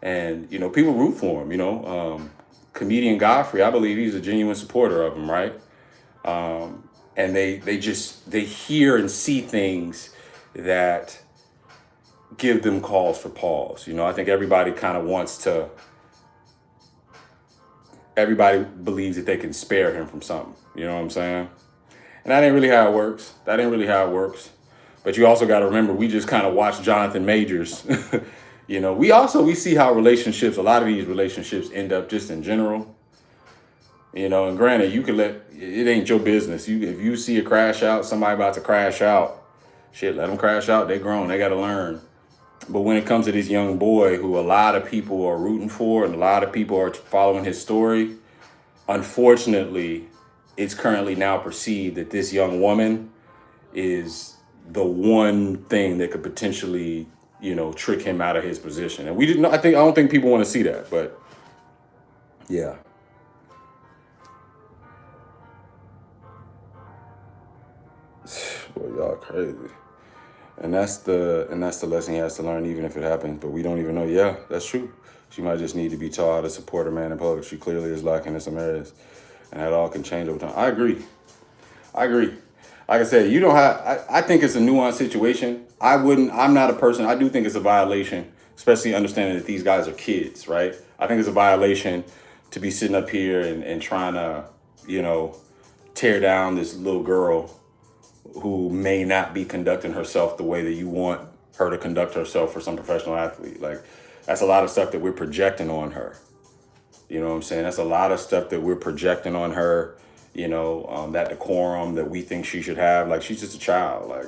And, people root for him, comedian Godfrey, I believe he's a genuine supporter of him, right? And they hear and see things that give them cause for pause. I think everybody kind of everybody believes that they can spare him from something. You know what I'm saying? And that ain't really how it works. But you also got to remember, we just kind of watched Jonathan Majors. We see how a lot of these relationships end up just in general. And granted, it ain't your business. If you see a crash out, somebody about to crash out, shit, let them crash out. They grown, they got to learn. But when it comes to this young boy who a lot of people are rooting for and a lot of people are following his story, unfortunately, it's currently now perceived that this young woman is the one thing that could potentially, trick him out of his position. And I don't think people want to see that, but yeah. Boy, y'all crazy. And that's the lesson he has to learn, even if it happens. But we don't even know. Yeah, that's true. She might just need to be taught how to support a man in public. She clearly is lacking in some areas, and that all can change over time. I agree. Like I said, you don't have. I think it's a nuanced situation. I'm not a person. I do think it's a violation, especially understanding that these guys are kids, right? I think it's a violation to be sitting up here and trying to, tear down this little girl who may not be conducting herself the way that you want her to conduct herself for some professional athlete. Like, that's a lot of stuff that we're projecting on her. You know what I'm saying? That's a lot of stuff that we're projecting on her, that decorum that we think she should have. Like, she's just a child. Like,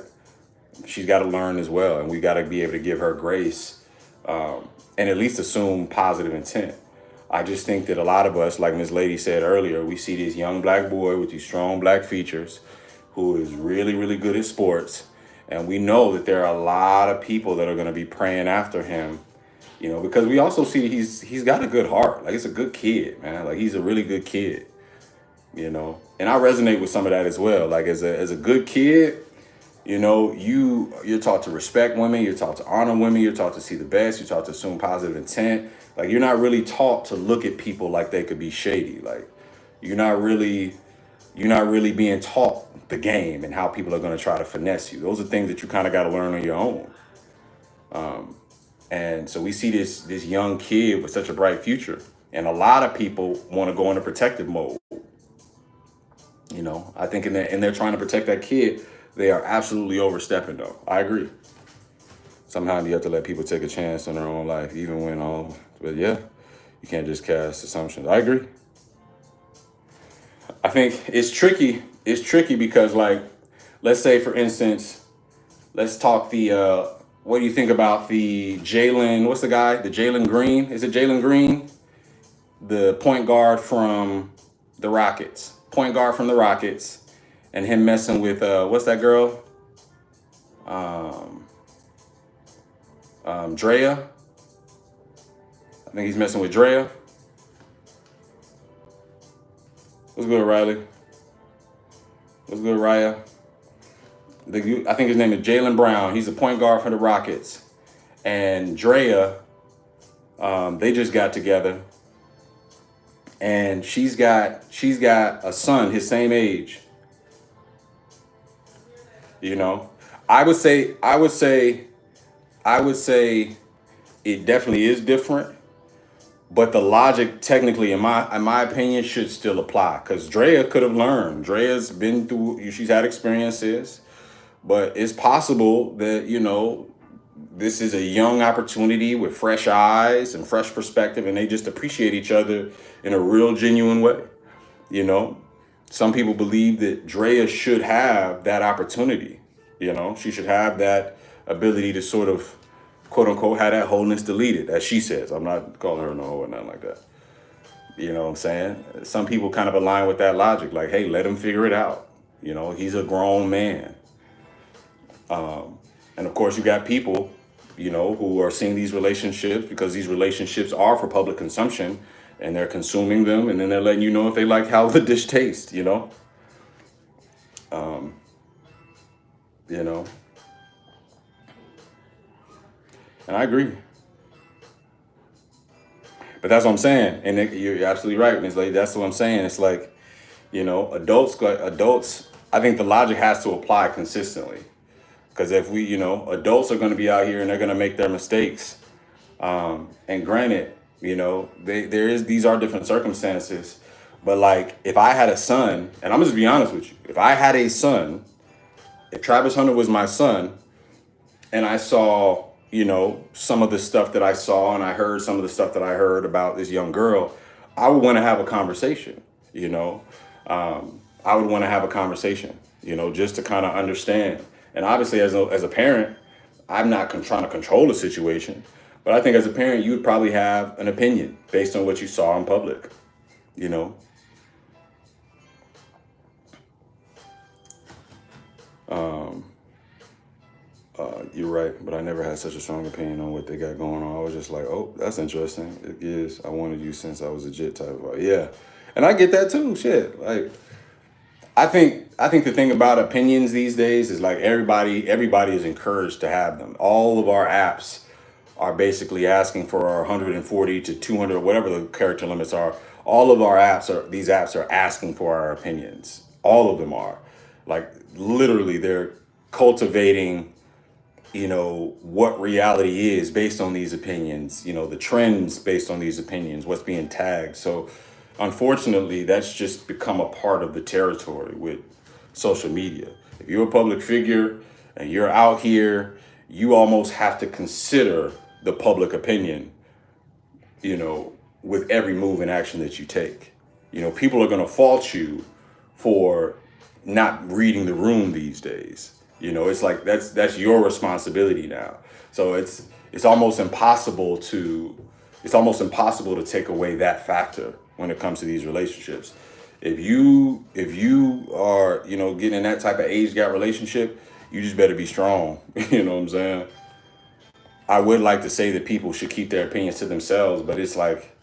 she's got to learn as well. And we got to be able to give her grace and at least assume positive intent. I just think that a lot of us, like Ms. Lady said earlier, we see this young black boy with these strong black features who is really, really good at sports. And we know that there are a lot of people that are going to be praying after him, because we also see that he's got a good heart. Like, it's a good kid, man. Like, he's a really good kid, And I resonate with some of that as well. Like, as a good kid, you're taught to respect women. You're taught to honor women. You're taught to see the best. You're taught to assume positive intent. Like, you're not really taught to look at people like they could be shady. Like, you're not really being taught the game and how people are going to try to finesse you. Those are things that you kind of got to learn on your own. And so we see this young kid with such a bright future, and a lot of people want to go into protective mode. I think in they're trying to protect that kid, they are absolutely overstepping, though. I agree. Sometimes you have to let people take a chance on their own life, even when but yeah, you can't just cast assumptions. I agree. I think it's tricky. It's tricky because, like, let's say for instance, let's talk the. What do you think about the Jalen? What's the guy? The Jalen Green? Is it Jalen Green? The point guard from the Rockets. Point guard from the Rockets, and him messing with what's that girl? Um, Drea. I think he's messing with Drea. What's good, Riley? What's good, Raya? I think his name is Jalen Brown. He's a point guard for the Rockets. And Drea, they just got together, and she's got a son his same age. You know, I would say I would say I would say it definitely is different, but the logic technically, in my opinion, should still apply because Drea could have learned. Drea's been through. She's had experiences, but it's possible that this is a young opportunity with fresh eyes and fresh perspective, and they just appreciate each other in a real, genuine way. You know, some people believe that Drea should have that opportunity. She should have that ability to sort of, quote unquote, have that wholeness deleted, as she says. I'm not calling her no hoe or nothing like that. You know what I'm saying? Some people kind of align with that logic, like, hey, let him figure it out. He's a grown man. And of course, you got people, who are seeing these relationships because these relationships are for public consumption, and they're consuming them, and then they're letting you know if they like how the dish tastes. Um, you know, and I agree. But that's what I'm saying, and you're absolutely right, Ms. Lady. That's what I'm saying. It's like, adults. I think the logic has to apply consistently. Because if adults are going to be out here and they're going to make their mistakes. And granted, these are different circumstances. But like, if I had a son, and I'm just be honest with you, if I had a son, if Travis Hunter was my son, and I saw, some of the stuff that I saw, and I heard some of the stuff that I heard about this young girl, I would want to have a conversation. I would want to have a conversation. Just to kind of understand. And obviously, as a parent, I'm not trying to control the situation, but I think as a parent, you would probably have an opinion based on what you saw in public. You know, um, you're right, but I never had such a strong opinion on what they got going on. I was just like, oh, that's interesting. It is. I wanted you since I was a jit type of, yeah, and I get that too. Shit, like. I think the thing about opinions these days is like everybody is encouraged to have them. All of our apps are basically asking for our 140 to 200, whatever the character limits are. All of our these apps are asking for our opinions. All of them are. Like literally they're cultivating, what reality is based on these opinions, the trends based on these opinions, what's being tagged. So unfortunately, that's just become a part of the territory with social media. If you're a public figure and you're out here, you almost have to consider the public opinion, with every move and action that you take. People are going to fault you for not reading the room these days. It's like that's your responsibility now. So it's almost impossible to take away that factor when it comes to these relationships. If you are, getting in that type of age gap relationship, you just better be strong. You know what I'm saying? I would like to say that people should keep their opinions to themselves, but it's like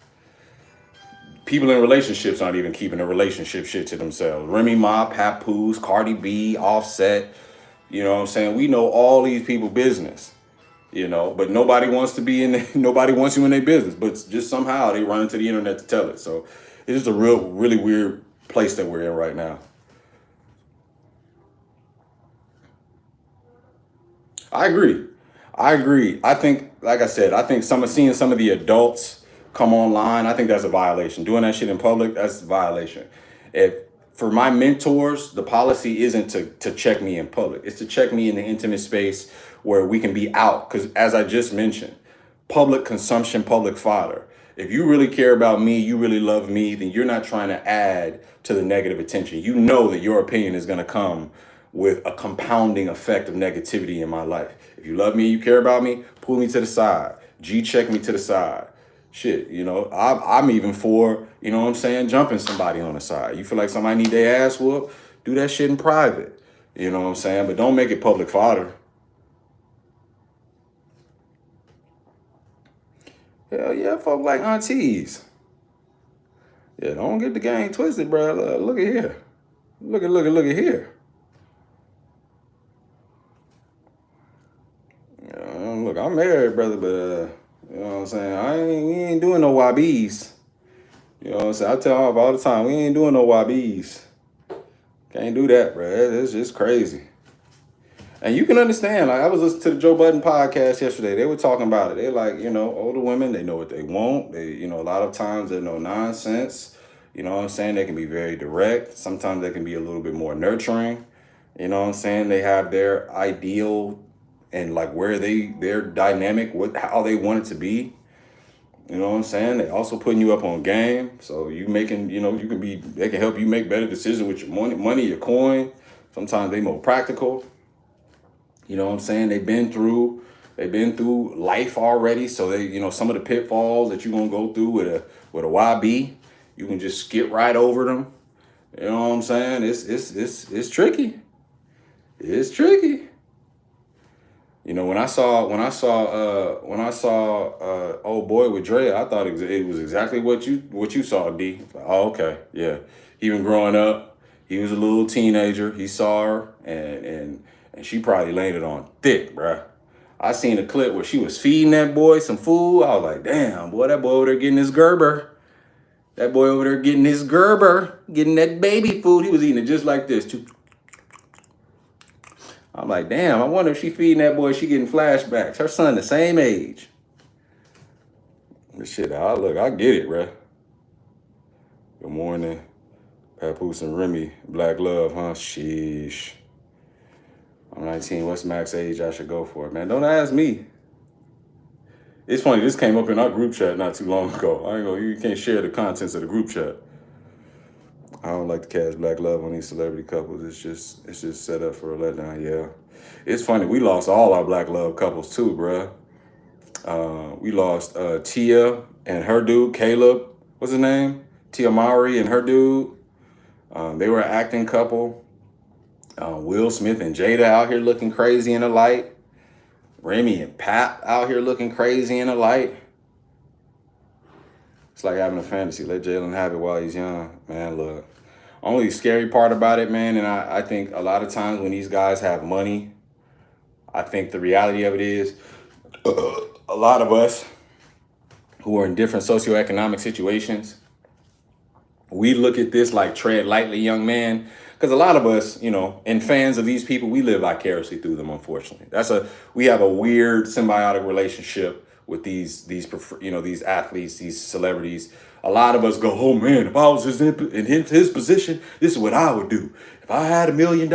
people in relationships aren't even keeping the relationship shit to themselves. Remy Ma, Papoose, Cardi B, Offset, you know what I'm saying? We know all these people business. But nobody wants to be nobody wants you in their business, but just somehow they run into the internet to tell it. So it's just a really weird place that we're in right now. I agree. I agree. I think, like I said, I think seeing some of the adults come online, I think that's a violation. Doing that shit in public, that's a violation. If For my mentors, the policy isn't to check me in public. It's to check me in the intimate space where we can be out. Because as I just mentioned, public consumption, public fodder. If you really care about me, you really love me, then you're not trying to add to the negative attention. You know that your opinion is going to come with a compounding effect of negativity in my life. If you love me, you care about me, pull me to the side. G-check me to the side. Shit, I'm even for, what I'm saying, jumping somebody on the side. You feel like somebody need their ass whooped, do that shit in private. You know what I'm saying? But don't make it public fodder. Hell yeah, folk like aunties. Yeah, don't get the game twisted, bro. Look at here. Look at here. Look, I'm married, brother, but you know what I'm saying? We ain't doing no YBs. You know what I'm saying? I tell all the time, we ain't doing no YBs. Can't do that, bro. It's just crazy. And you can understand, like I was listening to the Joe Budden podcast yesterday. They were talking about it. They're like, older women, they know what they want. They, a lot of times they're no nonsense. You know what I'm saying? They can be very direct. Sometimes they can be a little bit more nurturing. You know what I'm saying? They have their ideal and like where their dynamic, how they want it to be. You know what I'm saying? They also putting you up on game. So you making, they can help you make better decisions with your money, your coin. Sometimes they more practical. You know what I'm saying? They've been through life already. So they, some of the pitfalls that you're gonna go through with a YB, you can just skip right over them. You know what I'm saying? It's tricky. It's tricky. When I saw old boy with Dre, I thought it was exactly what you saw, D. Oh, okay, yeah. He been growing up. He was a little teenager. He saw her, and she probably landed on thick, bruh. I seen a clip where she was feeding that boy some food. I was like, damn, boy, that boy over there getting his Gerber. That boy over there getting his Gerber, getting that baby food. He was eating it just like this, too. I'm like, damn, I wonder if she feeding that boy, she getting flashbacks. Her son the same age. But shit, I get it, bruh. Good morning. Papoose and Remy, Black Love, huh? Sheesh. I'm 19, what's max age I should go for? Man, don't ask me. It's funny, this came up in our group chat not too long ago. You can't share the contents of the group chat. I don't like to cast black love on these celebrity couples. It's just set up for a letdown. Yeah, it's funny. We lost all our black love couples too, bruh. We lost Tia and her dude Caleb. What's his name? Tia Mowry and her dude. They were an acting couple. Will Smith and Jada out here looking crazy in the light. Remy and Pat out here looking crazy in the light. It's like having a fantasy. Let Jalen have it while he's young. Man, look. Only scary part about it, man, and I think a lot of times when these guys have money, I think the reality of it is a lot of us who are in different socioeconomic situations, we look at this like tread lightly, young man, because a lot of us, and fans of these people, we live vicariously through them, unfortunately. We have a weird symbiotic relationship with these athletes, these celebrities. A lot of us go, oh man, if I was in his position, this is what I would do. If I had $1 million,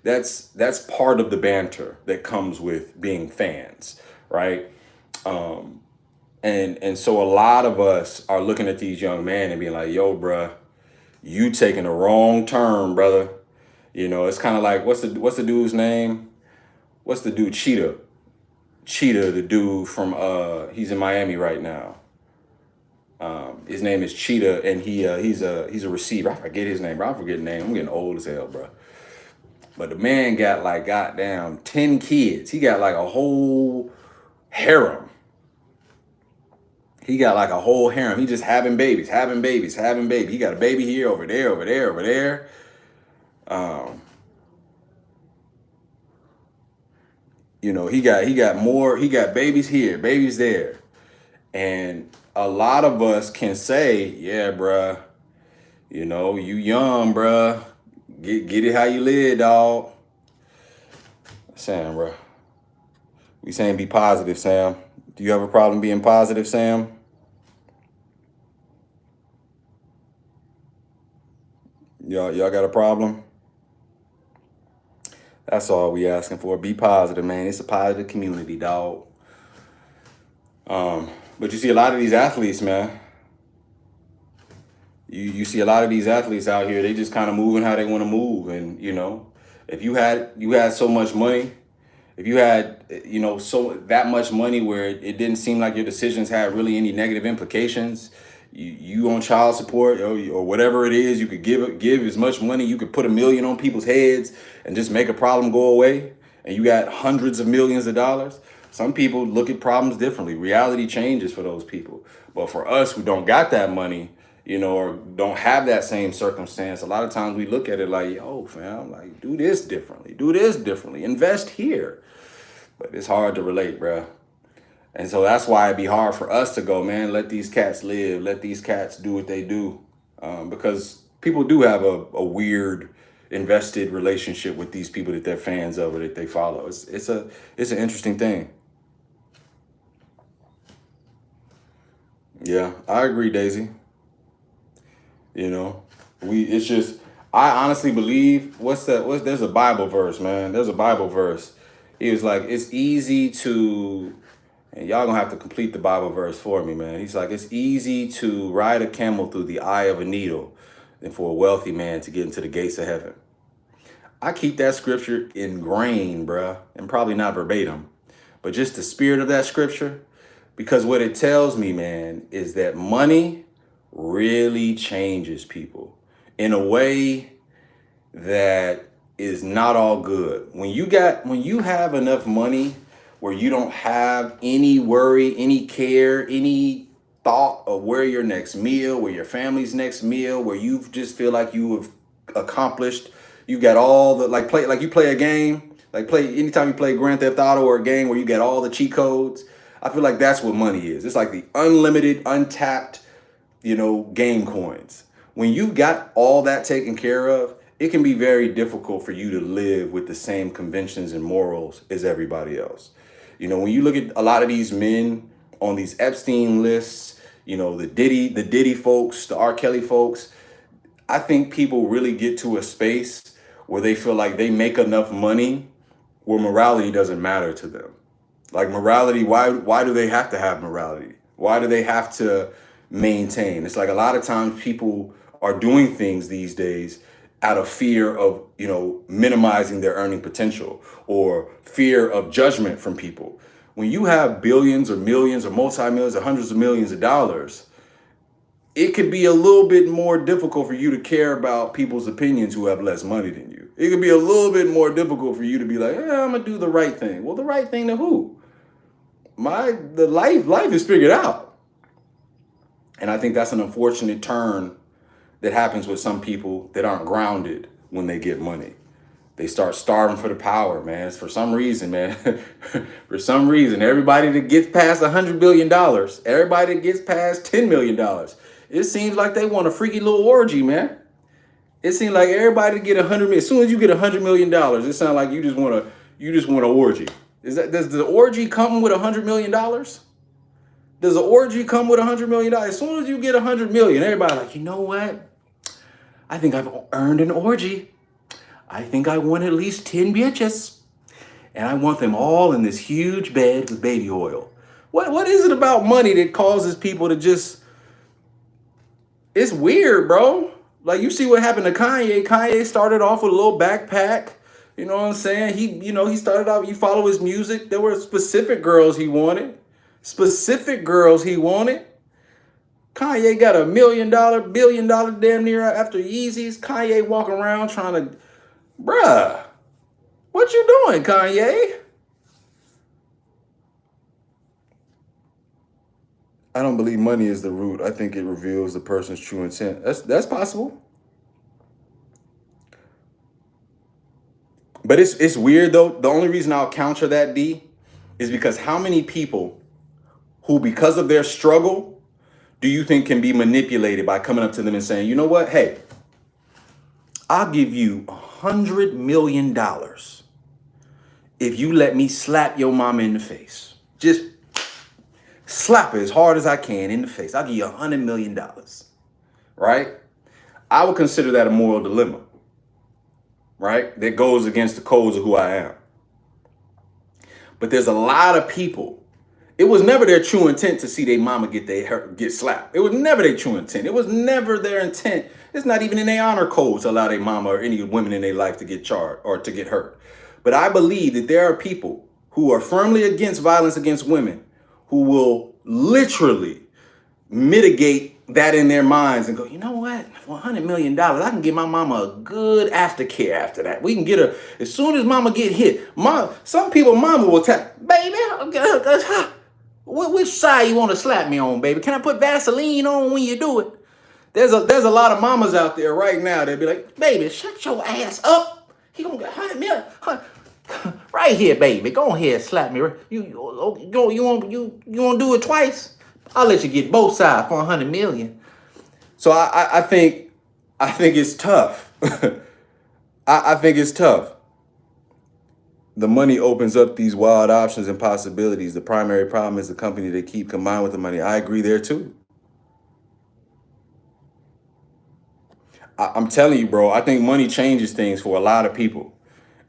that's part of the banter that comes with being fans, right? And so a lot of us are looking at these young men and being like, yo, bruh, you taking the wrong turn, brother. It's kind of like, what's the dude's name? What's the dude? Cheetah, the dude from he's in Miami right now. His name is Cheetah, and he's a receiver. I forget his name, bro. I'm forgetting name. I'm getting old as hell, bro. But the man got like goddamn 10 kids. He got like a whole harem. He got like a whole harem. He just having babies. He got a baby here, over there. He got babies here, babies there. And a lot of us can say, yeah, bruh, you young, bruh. Get it how you live, dog. Sam, bruh. We saying be positive, Sam. Do you have a problem being positive, Sam? Y'all got a problem? That's all we asking for. Be positive, man. It's a positive community, dog. But you see a lot of these athletes, man. You see a lot of these athletes out here. They just kind of moving how they want to move, and if you had so much money, if you had so that much money where it didn't seem like your decisions had really any negative implications, you on child support or whatever it is, you could give as much money. You could put 1 million on people's heads and just make a problem go away, and you got hundreds of millions of dollars. Some people look at problems differently. Reality changes for those people, but for us who don't got that money, or don't have that same circumstance, a lot of times we look at it like, yo, fam, like, do this differently, invest here. But it's hard to relate, bruh. And so that's why it'd be hard for us to go, man, let these cats live, let these cats do what they do. Because people do have a weird invested relationship with these people that they're fans of or that they follow. It's an interesting thing. Yeah, I agree, Daisy. You know, it's just, I honestly believe, there's a Bible verse, man. There's a Bible verse. He was like, it's easy to, and y'all gonna have to complete the Bible verse for me, man. He's like, it's easy to ride a camel through the eye of a needle than for a wealthy man to get into the gates of heaven. I keep that scripture ingrained, bruh, and probably not verbatim, but just the spirit of that scripture, because what it tells me, man, is that money really changes people in a way that is not all good. When you have enough money where you don't have any worry, any care, any thought of where your next meal, where your family's next meal, where you just feel like you have accomplished, you got all the, like you play a game, anytime you play Grand Theft Auto or a game where you get all the cheat codes. I feel like that's what money is. It's like the unlimited, untapped, game coins. When you've got all that taken care of, it can be very difficult for you to live with the same conventions and morals as everybody else. When you look at a lot of these men on these Epstein lists, the Diddy folks, the R. Kelly folks, I think people really get to a space where they feel like they make enough money where morality doesn't matter to them. Like morality, why do they have to have morality? Why do they have to maintain? It's like a lot of times people are doing things these days out of fear of, minimizing their earning potential or fear of judgment from people. When you have billions or millions or multi-millions or hundreds of millions of dollars, it could be a little bit more difficult for you to care about people's opinions who have less money than you. It could be a little bit more difficult for you to be like, I'm gonna do the right thing. Well, the right thing to who? The life is figured out. And I think that's an unfortunate turn that happens with some people that aren't grounded when they get money. They start starving for the power, man. It's for some reason, man. For some reason, everybody that gets past $100 billion, everybody that gets past $10 million, it seems like they want a freaky little orgy, man. It seems like everybody get 100 million. As soon as you get $100 million, it sounds like you just want an orgy. Does the orgy come with $100 million? Does the orgy come with $100 million? As soon as you get 100 million, everybody like, you know what? I think I've earned an orgy. I think I want at least 10 bitches. And I want them all in this huge bed with baby oil. What is it about money that causes people to just... It's weird, bro. Like, you see what happened to Kanye. Kanye started off with a little backpack. You know what I'm saying? He started out, you follow his music. There were specific girls he wanted. Kanye got $1 million, $1 billion damn near after Yeezys. Kanye walking around trying to, bruh, what you doing, Kanye? I don't believe money is the root. I think it reveals the person's true intent. That's possible. But it's weird though. The only reason I'll counter that, D, is because how many people who, because of their struggle, do you think can be manipulated by coming up to them and saying, you know what? Hey, I'll give you $100 million if you let me slap your mama in the face. Just slap her as hard as I can in the face. I'll give you $100 million, right? I would consider that a moral dilemma, right? That goes against the codes of who I am. But there's a lot of people. It was never their true intent to see their mama get slapped. It was never their true intent. It was never their intent. It's not even in their honor code to allow their mama or any women in their life to get charged or to get hurt. But I believe that there are people who are firmly against violence against women who will literally mitigate that in their minds and go, you know what? For $100 million, I can give my mama a good aftercare after that. We can get her, as soon as mama get hit, some people mama will tell, baby, which side you want to slap me on, baby? Can I put Vaseline on when you do it? There's a lot of mamas out there right now that be like, baby, shut your ass up. He gonna get $100 million. Right here, baby. Go ahead, slap me. You want to do it twice? I'll let you get both sides for $100 million. So I think it's tough. I think it's tough. The money opens up these wild options and possibilities. The primary problem is the company they keep combined with the money. I agree there too. I'm telling you, bro, I think money changes things for a lot of people.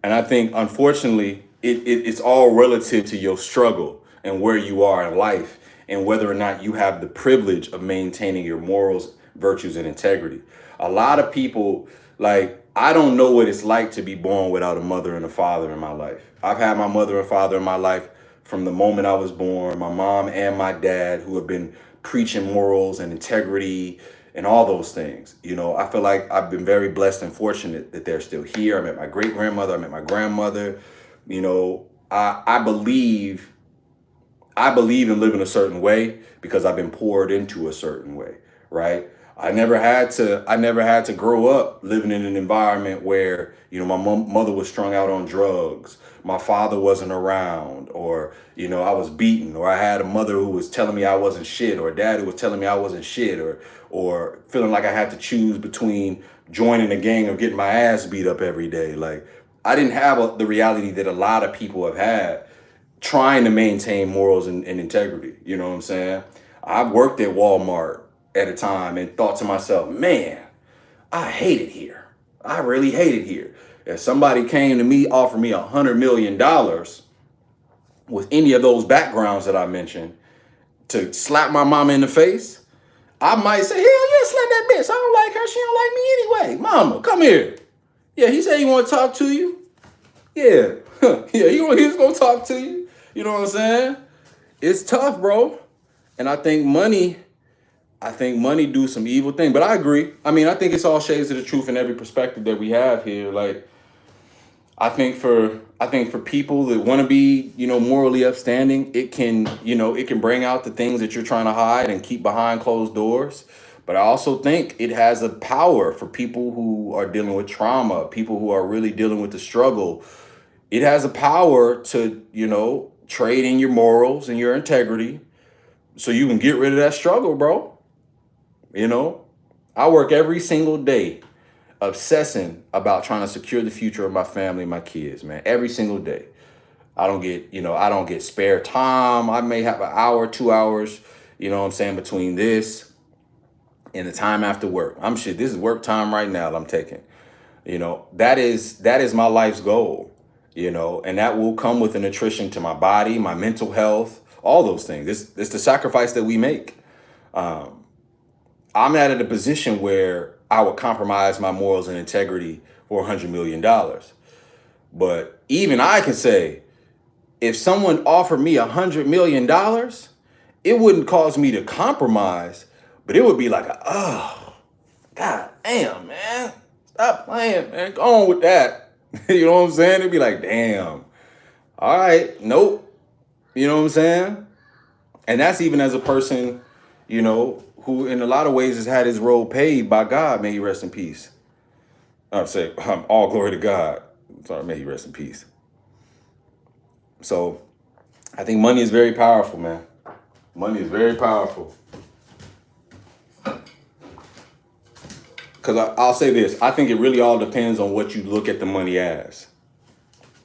And I think, unfortunately, it's all relative to your struggle and where you are in life and whether or not you have the privilege of maintaining your morals, virtues, and integrity. A lot of people, like, I don't know what it's like to be born without a mother and a father in my life. I've had my mother and father in my life from the moment I was born, my mom and my dad, who have been preaching morals and integrity and all those things. You know, I feel like I've been very blessed and fortunate that they're still here. I met my great grandmother, I met my grandmother. You know, I believe in living a certain way because I've been poured into a certain way, right? I never had to grow up living in an environment where, you know, my mother was strung out on drugs, my father wasn't around, or, you know, I was beaten, or I had a mother who was telling me I wasn't shit, or a dad who was telling me I wasn't shit, or feeling like I had to choose between joining a gang or getting my ass beat up every day. Like, I didn't have the reality that a lot of people have had trying to maintain morals and integrity. You know what I'm saying? I worked at Walmart at a time and thought to myself, man, I hate it here. I really hate it here. If somebody came to me, offered me $100 million with any of those backgrounds that I mentioned to slap my mama in the face, I might say, hell yeah, slap that bitch. I don't like her. She don't like me anyway. Mama, come here. Yeah, he said he want to talk to you. Yeah. Yeah, he's going to talk to you. You know what I'm saying? It's tough, bro. And I think money do some evil thing. But I agree. I mean, I think it's all shades of the truth in every perspective that we have here. Like, I think for people that want to be, you know, morally upstanding, it can bring out the things that you're trying to hide and keep behind closed doors. But I also think it has a power for people who are dealing with trauma, people who are really dealing with the struggle. It has a power to, you know, trade in your morals and your integrity so you can get rid of that struggle, bro. You know, I work every single day obsessing about trying to secure the future of my family and my kids, man. Every single day. I don't get spare time. I may have an hour, 2 hours, you know what I'm saying, between this and the time after work. This is work time right now that I'm taking. You know, that is my life's goal, you know, and that will come with an attrition to my body, my mental health, all those things. It's the sacrifice that we make. I'm not at a position where I would compromise my morals and integrity for $100 million. But even I can say, if someone offered me $100 million, it wouldn't cause me to compromise, but it would be like, oh, God damn, man. Stop playing, man. Go on with that. You know what I'm saying? It'd be like, damn. All right, nope. You know what I'm saying? And that's even as a person, you know, who in a lot of ways has had his role paid by God. May he rest in peace. I'd say, all glory to God. Sorry, may he rest in peace. So I think money is very powerful, man. Money is very powerful. Because I'll say this, I think it really all depends on what you look at the money as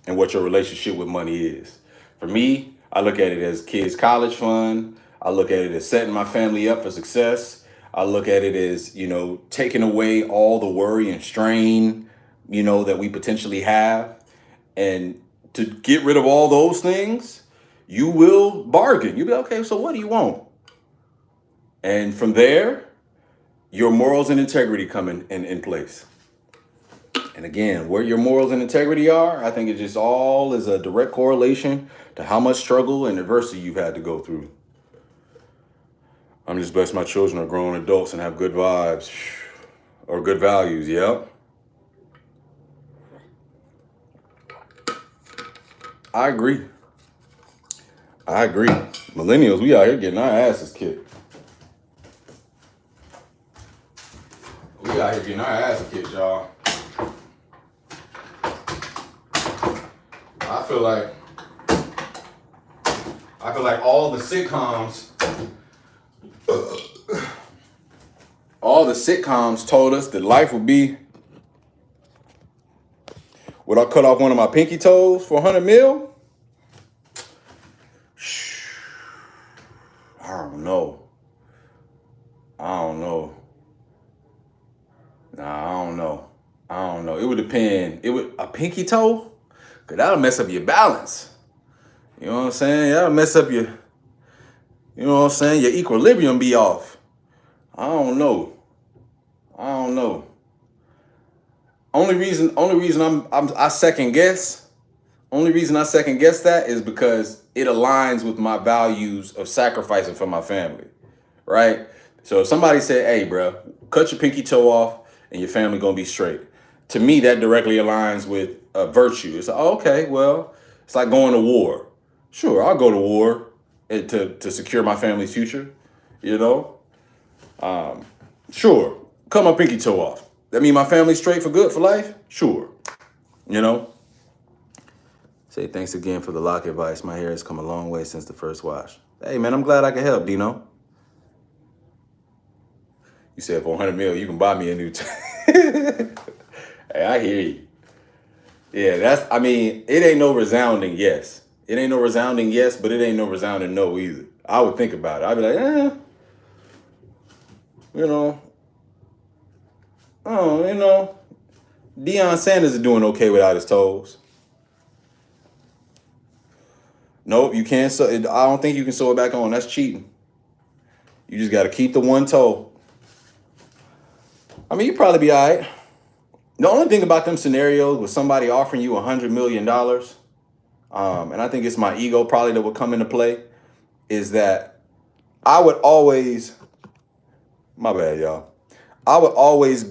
and what your relationship with money is. For me, I look at it as kids' college fund. I look at it as setting my family up for success. I look at it as, you know, taking away all the worry and strain, you know, that we potentially have. And to get rid of all those things, you will bargain. You'll be okay, so what do you want? And from there, your morals and integrity come in place. And again, where your morals and integrity are, I think it just all is a direct correlation to how much struggle and adversity you've had to go through. I'm just blessed my children are grown adults and have good vibes or good values. Yep. I agree. Millennials, we out here getting our asses kicked. We out here getting our asses kicked, y'all. I feel like all the sitcoms told us that life would be, would I cut off one of my pinky toes for 100 mil? I don't know. I don't know. It would depend. A pinky toe? Cause that'll mess up your balance. You know what I'm saying? That'll mess up your, you know what I'm saying? Your equilibrium be off. I don't know. Only reason I second guess. Only reason I second guess that is because it aligns with my values of sacrificing for my family, right? So if somebody said, "Hey, bro, cut your pinky toe off and your family gonna be straight," to me that directly aligns with a virtue. It's like, oh, okay, well, it's like going to war. Sure, I'll go to war to secure my family's future. You know, sure, cut my pinky toe off. That mean my family's straight for good for life? Sure, you know. Say thanks again for the lock advice. My hair has come a long way since the first wash. Hey, man, I'm glad I could help, Dino. You said for 100 mil, you can buy me a new Hey, I hear you. Yeah, it ain't no resounding yes. It ain't no resounding yes, but it ain't no resounding no either. I would think about it. I'd be like, you know, Deion Sanders is doing okay without his toes. Nope, you can't sew it. I don't think you can sew it back on. That's cheating. You just got to keep the one toe. I mean, you probably be all right. The only thing about them scenarios with somebody offering you $100 million, and I think it's my ego probably that would come into play, is that I would always, my bad, y'all. I would always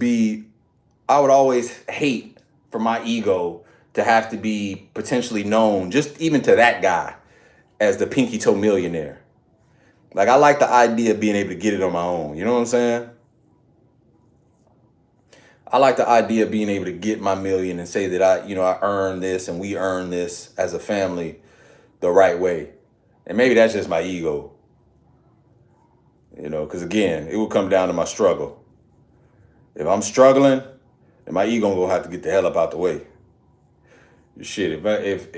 hate for my ego to have to be potentially known, just even to that guy, as the pinky toe millionaire. Like, I like the idea of being able to get it on my own. You know what I'm saying? I like the idea of being able to get my million and say that I earned this and we earned this as a family the right way. And maybe that's just my ego. You know, because again, it will come down to my struggle. If I'm struggling, then my ego gonna have to get the hell up out the way. Shit, if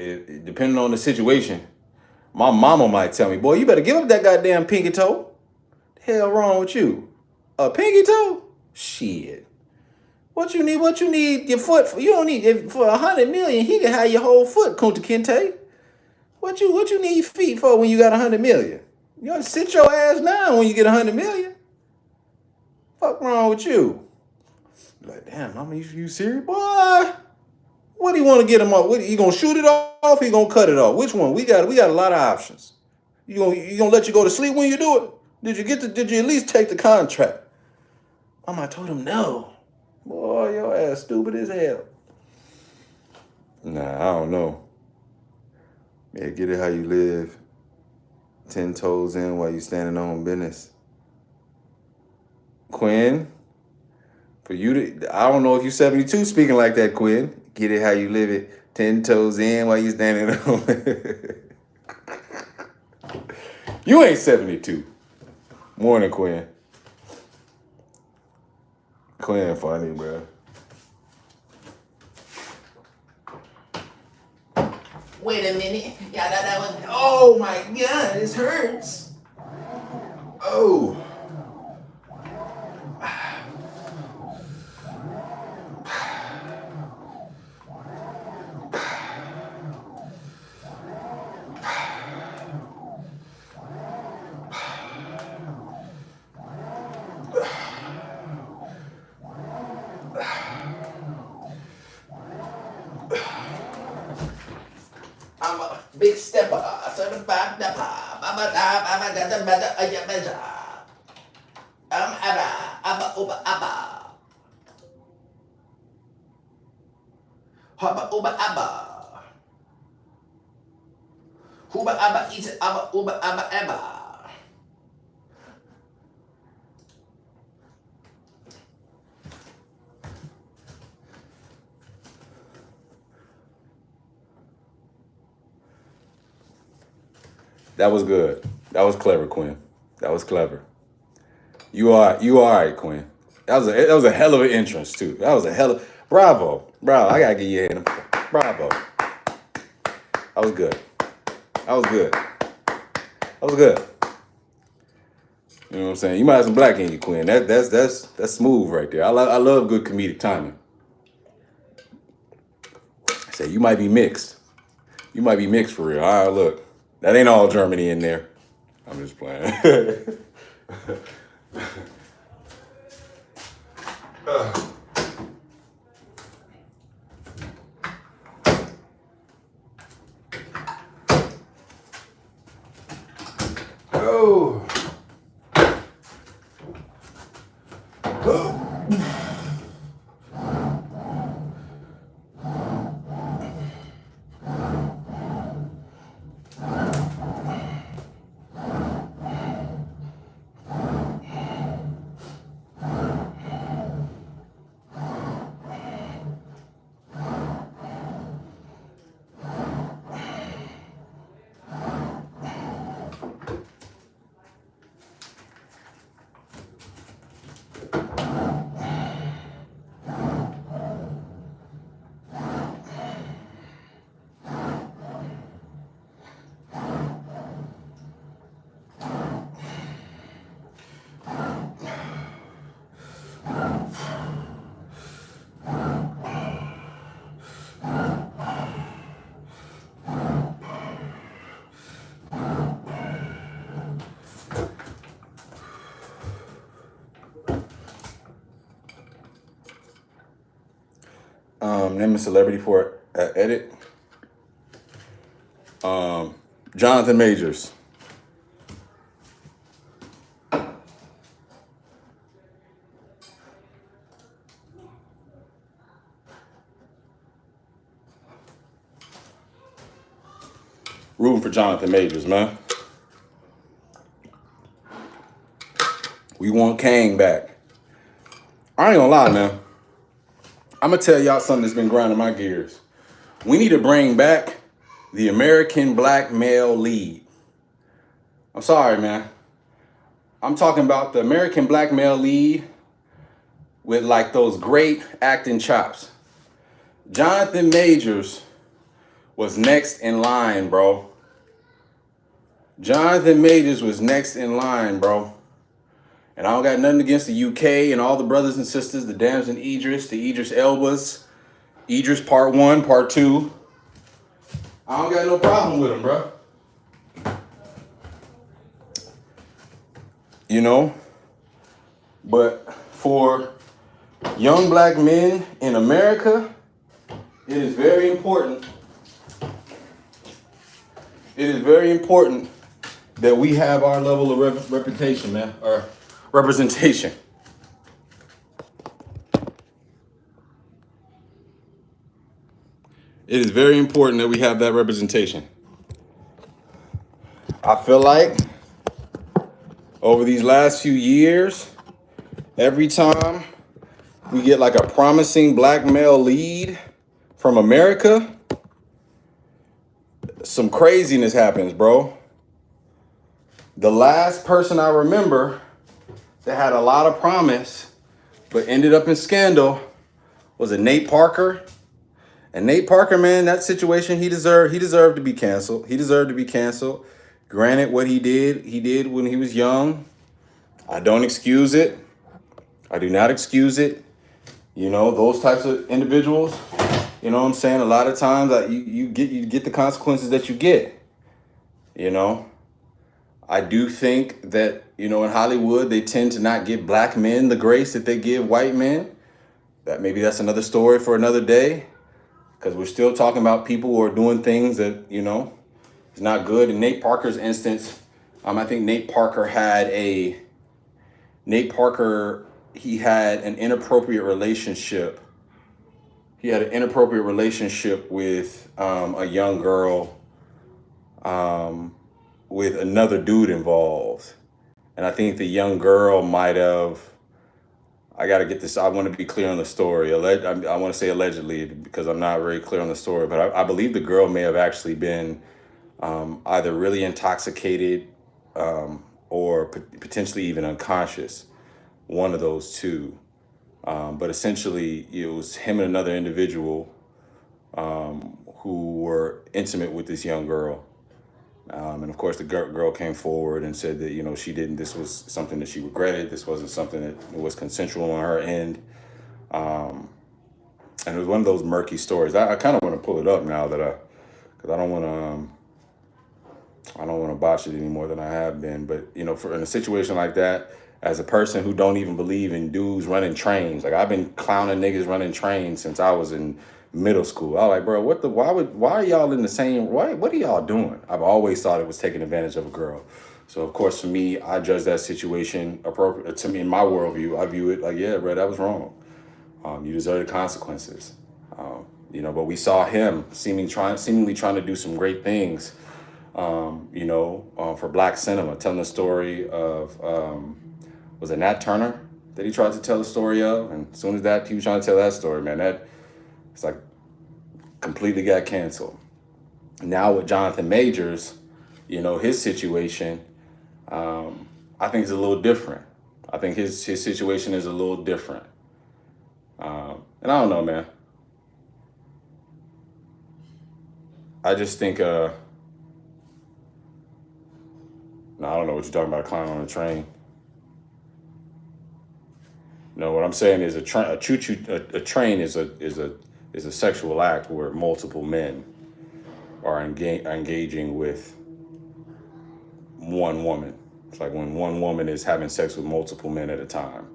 depending on the situation, my mama might tell me, "Boy, you better give up that goddamn pinky toe. The hell wrong with you? A pinky toe? Shit. What you need your foot for? You don't need it for 100 million. He can have your whole foot, Kunta Kinte. What you need feet for when you got 100 million? You gotta sit your ass down when you get 100 million. Fuck wrong with you? Like, damn, mama, you serious, boy? What do you want to get him off? What, you gonna shoot it off? Or you gonna cut it off? Which one? We got a lot of options. You gonna let you go to sleep when you do it? Did you at least take the contract? Mama, I told him no. Boy, your ass stupid as hell. Nah, I don't know. Yeah, get it how you live. 10 toes in while you standing on business. Quinn, for you to, I don't know if you 72 speaking like that, Quinn. Get it how you live it. 10 toes in while you standing on. You ain't 72. Morning, Quinn. Quinn funny, bro. Wait a minute. Yeah, that was. Oh my God, this hurts. Oh. I'm a big stepper, certified stepper. I'm a uber abba. Hubba uber abba. Huba abba eat it abba uber abba abba. That was good. That was clever, Quinn. That was clever. You are all right, Quinn. That was a hell of an entrance too. That was a hell of bravo. I gotta give you a hand. Bravo. That was good. That was good. That was good. You know what I'm saying? You might have some black in you, Quinn. That's smooth right there. I love good comedic timing. I say you might be mixed. You might be mixed for real. All right, look. That ain't all Germany in there. I'm just playing. Oh. Name a celebrity for edit. Jonathan Majors. Rooting for Jonathan Majors, man. We want Kang back. I ain't gonna lie, man. I'm gonna tell y'all something that's been grinding my gears. We need to bring back the American black male lead. I'm sorry, man. I'm talking about the American black male lead with like those great acting chops. Jonathan Majors was next in line, bro. Jonathan Majors was next in line, bro. And I don't got nothing against the UK and all the brothers and sisters, the Dams and Idris, the Idris Elbas, Idris Part 1, Part 2. I don't got no problem with them, bro. You know? But for young black men in America, it is very important. It is very important that we have our level of reputation, man, or representation. It is very important that we have that representation. I feel like over these last few years, every time we get like a promising black male lead from America, some craziness happens, bro. The last person I remember that had a lot of promise but ended up in scandal was a Nate Parker. And Nate Parker, man, that situation, he deserved to be canceled. He deserved to be canceled. Granted, what he did when he was young. I don't excuse it. I do not excuse it. You know, those types of individuals, you know what I'm saying? A lot of times you get the consequences that you get. You know? I do think that, you know, in Hollywood, they tend to not give black men the grace that they give white men. That maybe that's another story for another day. because we're still talking about people who are doing things that, is not good. In Nate Parker's instance, I think Nate Parker, he had an inappropriate relationship. He had an inappropriate relationship with a young girl, with another dude involved. And I think the young girl might have, I got to get this, I want to be clear on the story. I want to say allegedly because I'm not very clear on the story, but I believe the girl may have actually been either really intoxicated or potentially even unconscious, one of those two. But essentially, it was him and another individual who were intimate with this young girl. And of course, the girl came forward and said that, she didn't, this was something that she regretted. This wasn't something that was consensual on her end. And it was one of those murky stories. I kind of want to pull it up now because I don't want to botch it any more than I have been. But, for in a situation like that, as a person who don't even believe in dudes running trains, like I've been clowning niggas running trains since I was in middle school. I was like, bro, why are y'all in the same, what are y'all doing? I've always thought it was taking advantage of a girl. So of course, for me, I judge that situation appropriate to me in my worldview. I view it like, yeah, bro, that was wrong. You deserve the consequences. But we saw him seemingly trying to do some great things, for Black cinema, telling the story of, was it Nat Turner that he tried to tell the story of? And as soon as he was trying to tell that story, man, it's like completely got canceled. Now with Jonathan Majors, his situation, I think is a little different. I think his situation is a little different. And I don't know, man. I just think, no, I don't know what you're talking about, a clown on a train. No, what I'm saying is a train is a sexual act where multiple men are engaging with one woman. It's like when one woman is having sex with multiple men at a time.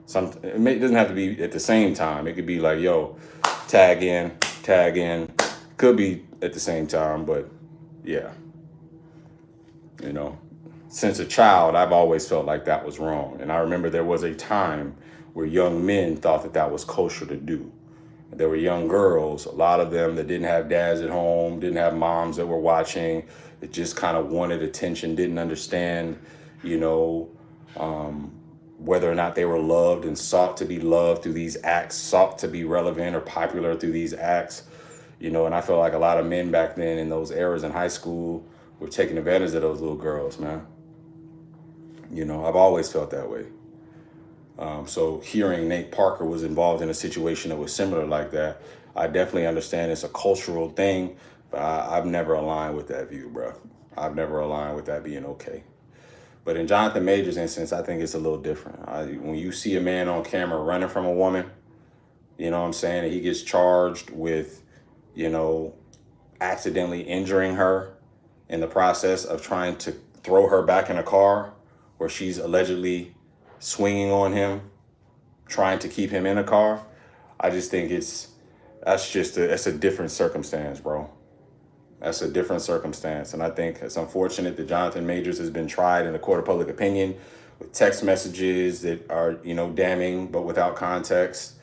It doesn't have to be at the same time. It could be like, yo, tag in. Could be at the same time, but yeah. Since a child, I've always felt like that was wrong. And I remember there was a time where young men thought that was kosher to do. There were young girls, a lot of them that didn't have dads at home, didn't have moms that were watching, that just kind of wanted attention, didn't understand, whether or not they were loved and sought to be loved through these acts, sought to be relevant or popular through these acts. And I felt like a lot of men back then in those eras in high school were taking advantage of those little girls, man. I've always felt that way. So hearing Nate Parker was involved in a situation that was similar like that, I definitely understand it's a cultural thing, but I've never aligned with that view, bro. I've never aligned with that being okay. But in Jonathan Major's instance, I think it's a little different. When you see a man on camera running from a woman, you know what I'm saying, and he gets charged with, accidentally injuring her in the process of trying to throw her back in a car where she's allegedly swinging on him, trying to keep him in a car. I just think that's a different circumstance, bro. That's a different circumstance. And I think it's unfortunate that Jonathan Majors has been tried in a court of public opinion with text messages that are, damning, but without context.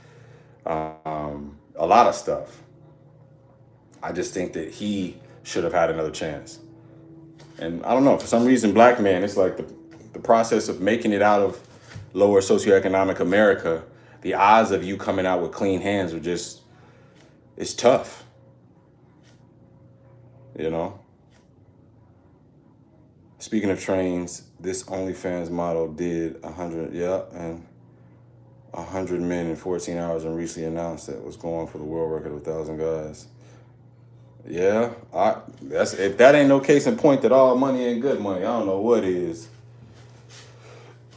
A lot of stuff. I just think that he should have had another chance. And I don't know, for some reason, Black men, it's like the process of making it out of lower socioeconomic America, the odds of you coming out with clean hands are just, it's tough. Speaking of trains, this OnlyFans model did 100 men in 14 hours and recently announced that it was going for the world record of 1,000 guys. Yeah, if that ain't no case in point that all money ain't good money, I don't know what is.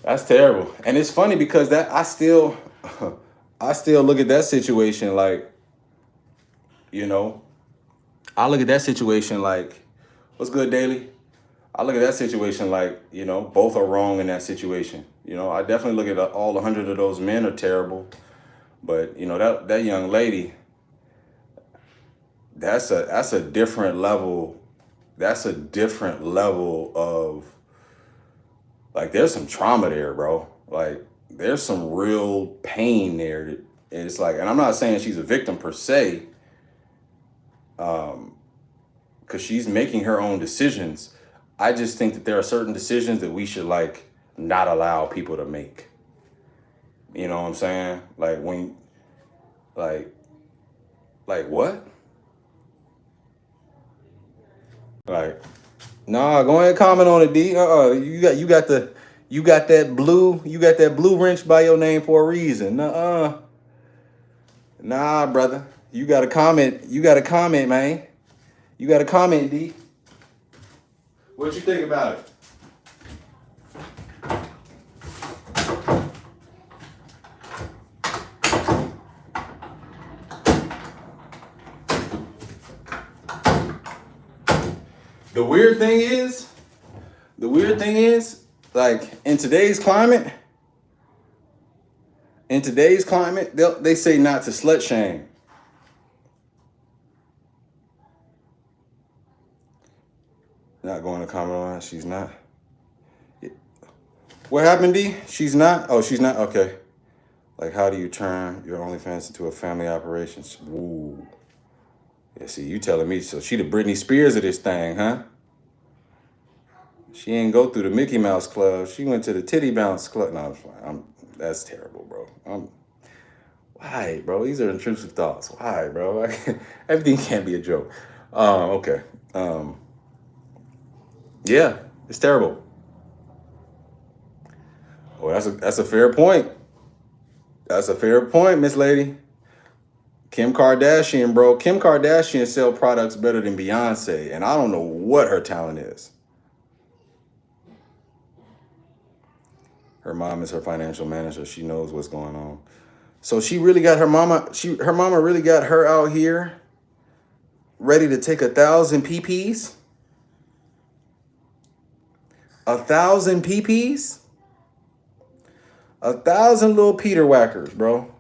That's terrible. And it's funny because I still look at that situation like, I look at that situation like, what's good, Daily? I look at that situation like, both are wrong in that situation. I definitely look at all 100 of those men are terrible. But, that young lady, that's a different level. That's a different level of, like, there's some trauma there, bro. Like, there's some real pain there. And it's like, and I'm not saying she's a victim per se, because she's making her own decisions. I just think that there are certain decisions that we should, like, not allow people to make. You know what I'm saying? Like, when, like, what? Like, nah, go ahead and comment on it, D. You got that blue wrench by your name for a reason. Nah, brother. You got to comment. You got to comment, man. You got to comment, D. What you think about it? The weird thing is, like, in today's climate, they say not to slut shame. Not going to comment on it. She's not. What happened, D? She's not? Oh, she's not? Okay. Like, how do you turn your OnlyFans into a family operation? Ooh. Yeah, see, you telling me. So she the Britney Spears of this thing, huh? She ain't go through the Mickey Mouse Club. She went to the Titty Bounce Club. No, that's terrible, bro. Why, bro? These are intrusive thoughts. Why, bro? Everything can't be a joke. Okay. Yeah, it's terrible. Well, that's a fair point. That's a fair point, Miss Lady. Kim Kardashian, bro. Kim Kardashian sell products better than Beyonce, and I don't know what her talent is. Her mom is her financial manager. She knows what's going on. So she really got her mama. Her mama really got her out here, ready to take 1,000 PPs. 1,000 PPs. 1,000 little Peter whackers, bro.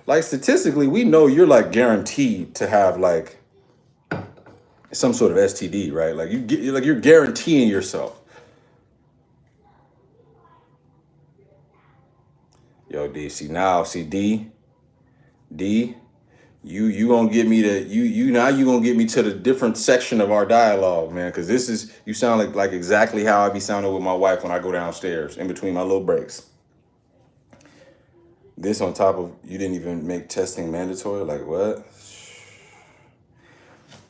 Like, statistically, we know you're, like, guaranteed to have, like, some sort of STD, right? Like, you're guaranteeing yourself. Yo, D, D, you gonna get me to you gonna get me to the different section of our dialogue, man. Cause you sound like exactly how I be sounding with my wife when I go downstairs in between my little breaks. This on top of, you didn't even make testing mandatory. Like, what?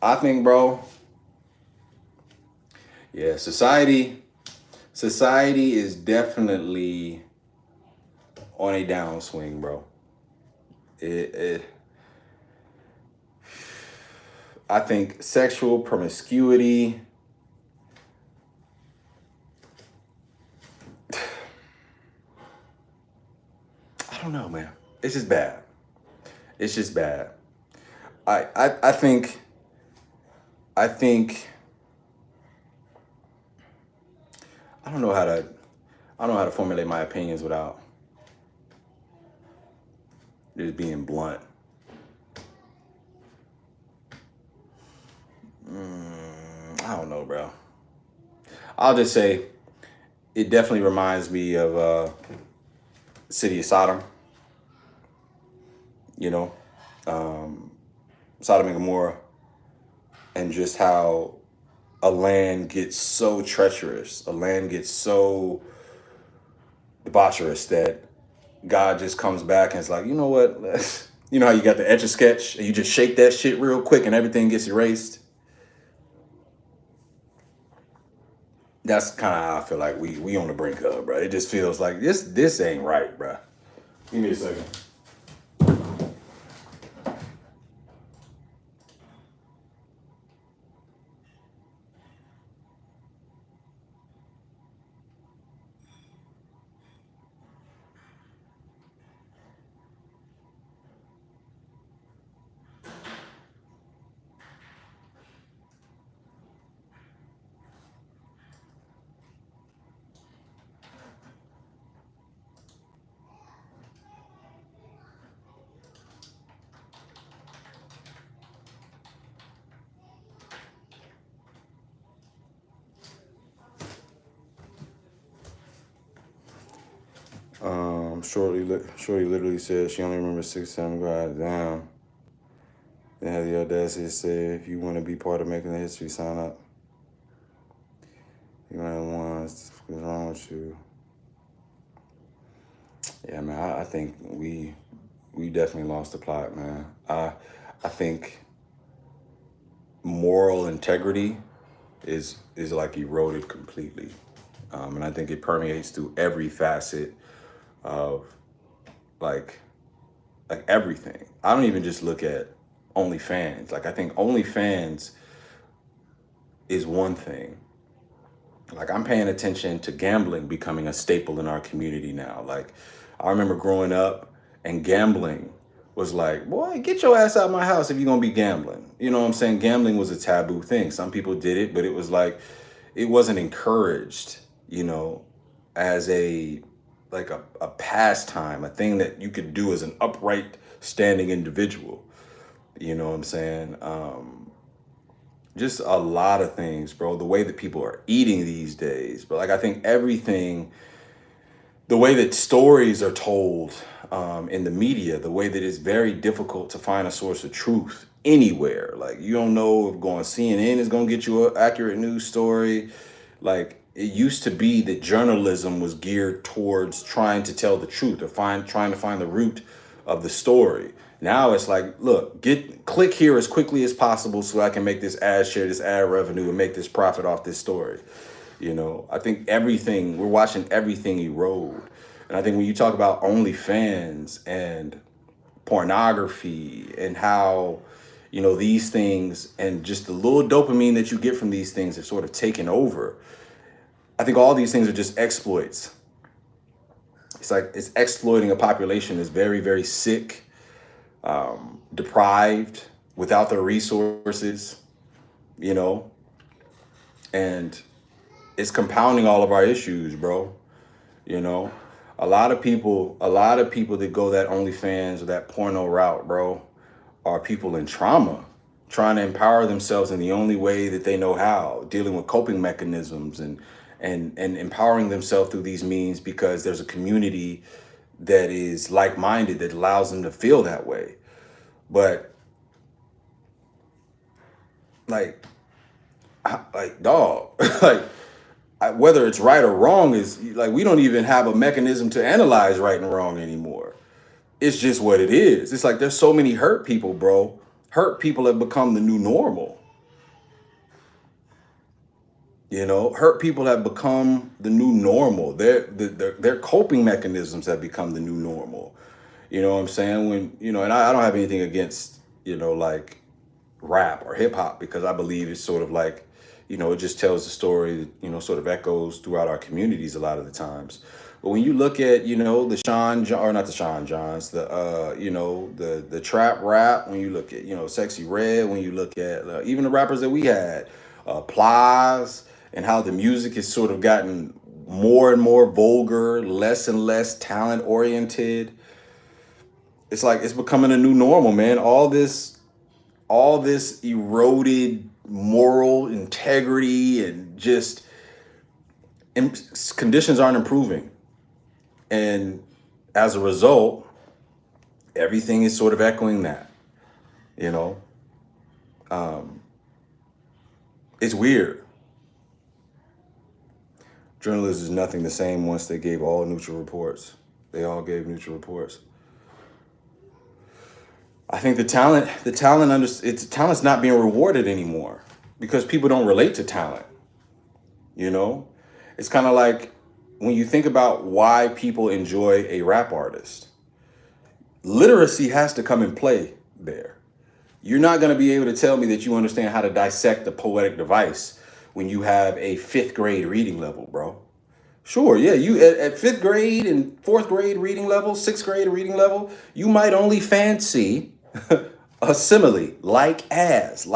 I think, bro. Yeah, society is definitely on a downswing, bro. I think sexual promiscuity, I don't know, man. It's just bad. It's just bad. I think I don't know how to formulate my opinions without just being blunt. I don't know, bro. I'll just say it definitely reminds me of city of Sodom. You know, Sodom and Gomorrah, and just how a land gets so treacherous, a land gets so debaucherous that God just comes back and is like, you know what? You know how you got the Etch-a-Sketch and you just shake that shit real quick and everything gets erased? That's kind of how I feel like we on the brink of, bro. It just feels like this ain't right, bro. Give me a second. Shorty literally said she only remembers 6 times God down. Then had the audacity to say, if you want to be part of making the history, sign up. You ain't the ones. What's wrong with you? Yeah, man. I think we definitely lost the plot, man. I think moral integrity is like eroded completely, and I think it permeates through every facet of like everything. I don't even just look at OnlyFans. Like I think OnlyFans is one thing. Like I'm paying attention to gambling becoming a staple in our community now. Like I remember growing up and gambling was like, boy, get your ass out of my house if you're gonna be gambling. You know what I'm saying? Gambling was a taboo thing. Some people did it, but it was like it wasn't encouraged, you know, as a pastime, a thing that you could do as an upright standing individual. You know what I'm saying? Just a lot of things, bro. The way that people are eating these days, but like I think everything, the way that stories are told in the media, the way that it's very difficult to find a source of truth anywhere. Like you don't know if going CNN is going to get you an accurate news story. Like it used to be that journalism was geared towards trying to tell the truth or trying to find the root of the story. Now it's like, look, click here as quickly as possible so I can make this ad share, this ad revenue, and make this profit off this story. You know, I think we're watching everything erode. And I think when you talk about OnlyFans and pornography and how, you know, these things and just the little dopamine that you get from these things have sort of taken over, I think all these things are just exploits. It's like it's exploiting a population that's very, very sick, deprived, without the resources, you know, and it's compounding all of our issues, bro. You know, a lot of people that go that OnlyFans or that porno route, bro, are people in trauma, trying to empower themselves in the only way that they know how, dealing with coping mechanisms and empowering themselves through these means because there's a community that is like-minded that allows them to feel that way. But like, dog, like whether it's right or wrong is like we don't even have a mechanism to analyze right and wrong anymore. It's just what it is. It's like there's so many hurt people, bro. Hurt people have become the new normal. You know, hurt people have become the new normal. Their coping mechanisms have become the new normal. You know what I'm saying? When you know, and I don't have anything against like rap or hip hop because I believe it's sort of like, it just tells the story that, sort of echoes throughout our communities a lot of the times. But when you look at, the or not the Sean Johns, the trap rap, when you look at, Sexy Red, when you look at even the rappers that we had, Plies, and how the music has sort of gotten more and more vulgar, less and less talent oriented. It's like it's becoming a new normal, man. All this eroded moral integrity and just conditions aren't improving. And as a result, everything is sort of echoing that, you know? It's weird. Journalism is nothing the same once they gave all neutral reports. They all gave neutral reports. I think talent's not being rewarded anymore because people don't relate to talent. You know, it's kind of like when you think about why people enjoy a rap artist, literacy has to come in play there. You're not going to be able to tell me that you understand how to dissect the poetic device when you have a fifth grade reading level, bro. Sure, yeah, you at fifth grade and fourth grade reading level, sixth grade reading level, you might only fancy a simile, like as.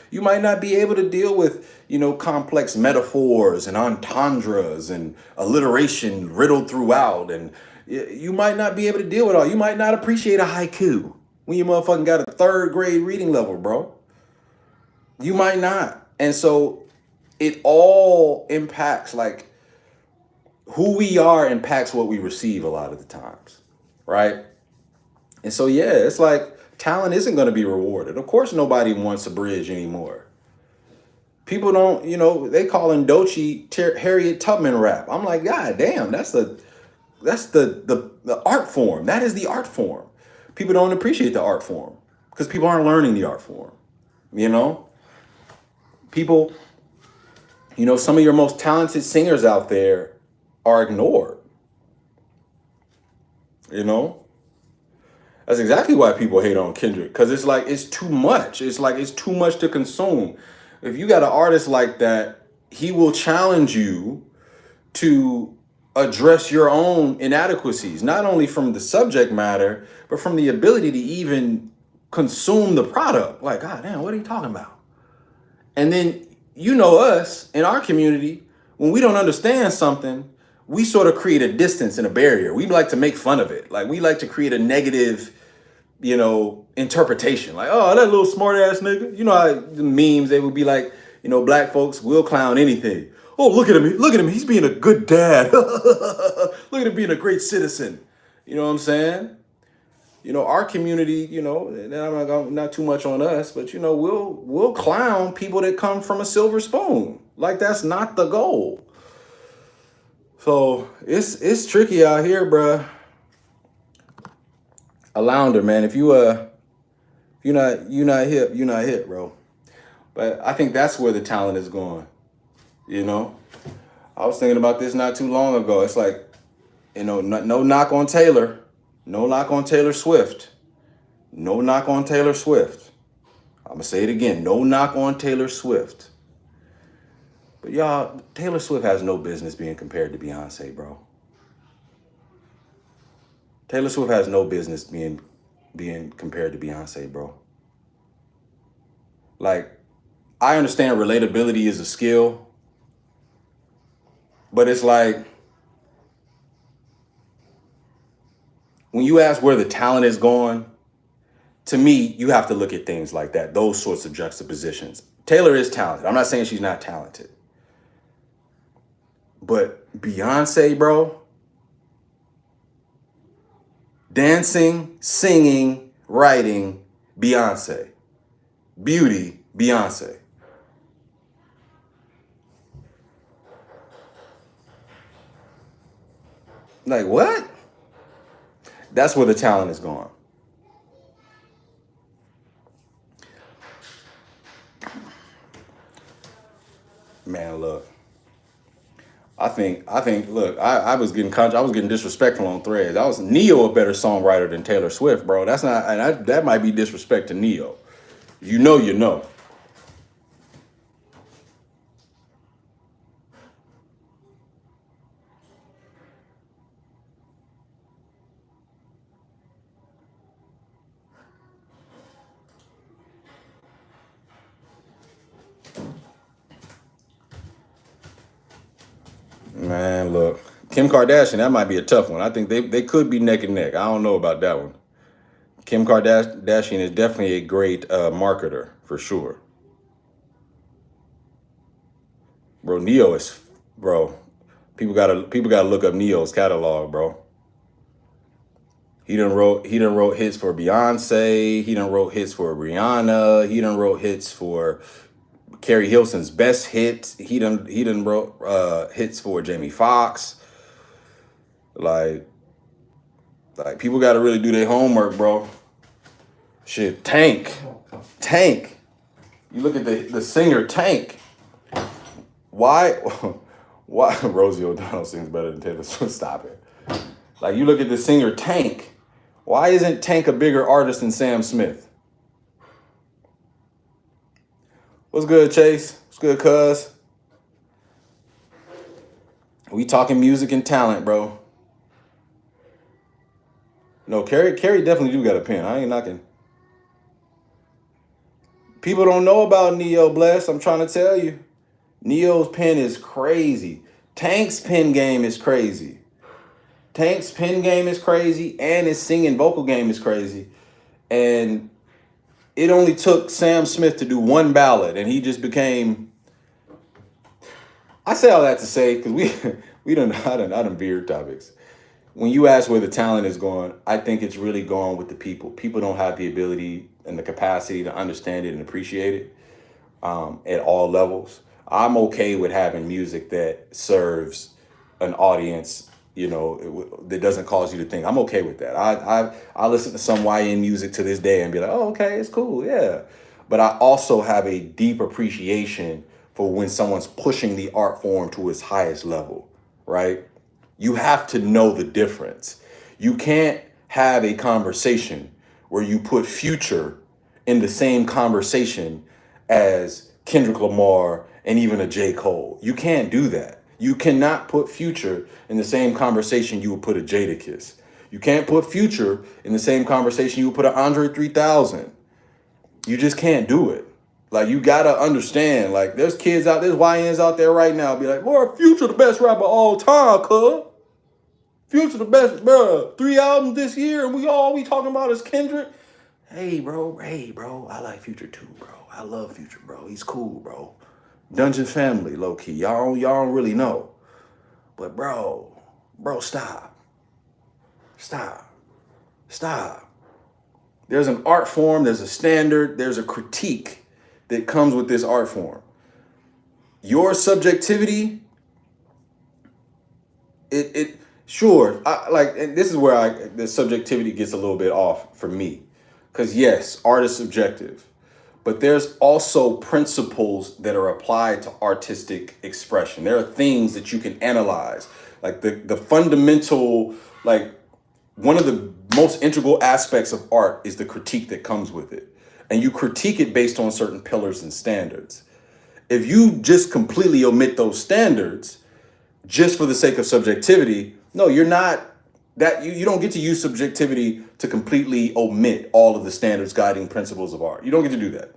You might not be able to deal with, complex metaphors and entendres and alliteration riddled throughout. And you might not be able to deal with all. You might not appreciate a haiku when you motherfucking got a third grade reading level, bro. You might not. And so it all impacts, like, who we are impacts what we receive a lot of the times, right? And so yeah, it's like talent isn't going to be rewarded. Of course, nobody wants a bridge anymore. People don't, they call in Doechii Harriet Tubman rap. I'm like, God damn, that's the art form. That is the art form. People don't appreciate the art form because people aren't learning the art form. You know, people, some of your most talented singers out there are ignored. You know, that's exactly why people hate on Kendrick because it's like it's too much. It's like it's too much to consume. If you got an artist like that, he will challenge you to address your own inadequacies, not only from the subject matter, but from the ability to even consume the product. Like, God damn, what are you talking about? And then, us in our community, when we don't understand something, we sort of create a distance and a barrier. We like to make fun of it. Like, we like to create a negative, interpretation. Like, oh, that little smart ass nigga. You know how the memes, they would be like, black folks will clown anything. Oh, look at him. Look at him. He's being a good dad. Look at him being a great citizen. You know what I'm saying? Our community, and I'm not too much on us, but we'll clown people that come from a silver spoon. Like that's not the goal. So it's tricky out here, bruh. A lounder, man. If you're not hip, bro. But I think that's where the talent is going. You know, I was thinking about this not too long ago. It's like, no knock on Taylor, no knock on Taylor Swift, no knock on Taylor Swift. I'm gonna say it again, no knock on Taylor Swift. But y'all, Taylor Swift has no business being compared to Beyonce, bro. Taylor Swift has no business being compared to Beyonce, bro. Like, I understand relatability is a skill, but it's like when you ask where the talent is going, to me, you have to look at things like that, those sorts of juxtapositions. Taylor is talented. I'm not saying she's not talented. But Beyonce, bro, dancing, singing, writing, Beyonce. Beauty, Beyonce. Like, what? That's where the talent is going. Man, look. Look, I was getting disrespectful on Threads. I was Neo a better songwriter than Taylor Swift, bro. That's not, that might be disrespect to Neo. You know, you know. Man, look, Kim Kardashian, that might be a tough one. I think they could be neck and neck. I don't know about that one. Kim Kardashian is definitely a great marketer for sure. Bro, Neo is, bro. People gotta look up Neo's catalog, bro. He done wrote hits for Beyonce. He done wrote hits for Rihanna. He done wrote hits for Carrie Hilson's best hits. He done wrote hits for Jamie Foxx. Like like people got to really do their homework, bro. Shit, Tank. You look at the singer Tank. Why why Rosie O'Donnell sings better than Taylor Swift? Stop it. Like you look at the singer Tank. Why isn't Tank a bigger artist than Sam Smith? What's good, Chase? What's good, cuz? We talking music and talent, bro. No, Carrie definitely do got a pen. I ain't knocking. People don't know about Neo Bless. I'm trying to tell you. Neo's pen is crazy. Tank's pen game is crazy. Tank's pen game is crazy, and his singing vocal game is crazy. And it only took Sam Smith to do one ballad, and he just became. I say all that to say because I done veered topics. When you ask where the talent is going, I think it's really going with the people. People don't have the ability and the capacity to understand it and appreciate it at all levels. I'm okay with having music that serves an audience, that doesn't cause you to think. I'm okay with that. I listen to some YN music to this day and be like, oh, okay, it's cool, yeah. But I also have a deep appreciation for when someone's pushing the art form to its highest level, right? You have to know the difference. You can't have a conversation where you put Future in the same conversation as Kendrick Lamar and even a J. Cole. You can't do that. You cannot put Future in the same conversation you would put a Jadakiss. You can't put Future in the same conversation you would put an Andre 3000. You just can't do it. Like, you gotta understand, like, there's YNs out there right now be like, boy, Future the best rapper of all time, cuz. Future the best, bro. 3 albums this year, and all we talking about is Kendrick. Hey, bro, I like Future too, bro. I love Future, bro. He's cool, bro. Dungeon Family, low key. Y'all don't really know. But bro, stop. Stop. There's an art form, there's a standard, there's a critique that comes with this art form. Your subjectivity, sure, and this is where the subjectivity gets a little bit off for me. Because yes, art is subjective, but there's also principles that are applied to artistic expression. There are things that you can analyze, like the fundamental, like one of the most integral aspects of art is the critique that comes with it. And you critique it based on certain pillars and standards. If you just completely omit those standards just for the sake of subjectivity, no, you're not that you don't get to use subjectivity to completely omit all of the standards guiding principles of art. You don't get to do that.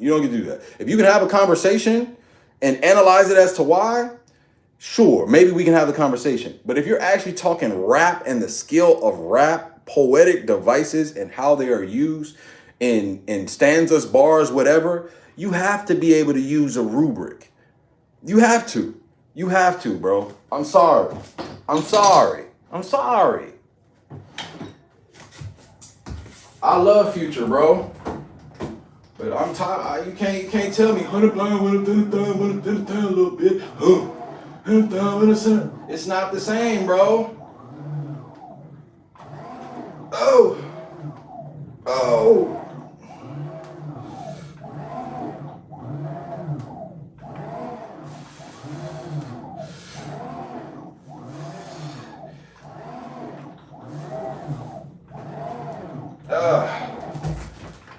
If you can have a conversation and analyze it as to why, sure, maybe we can have the conversation. But if you're actually talking rap and the skill of rap, poetic devices and how they are used in stanzas, bars, whatever, you have to be able to use a rubric. You have to, bro. I'm sorry. I love Future, bro. But I'm tired. You can't tell me 100 blind with a little bit. It's not the same, bro. Oh.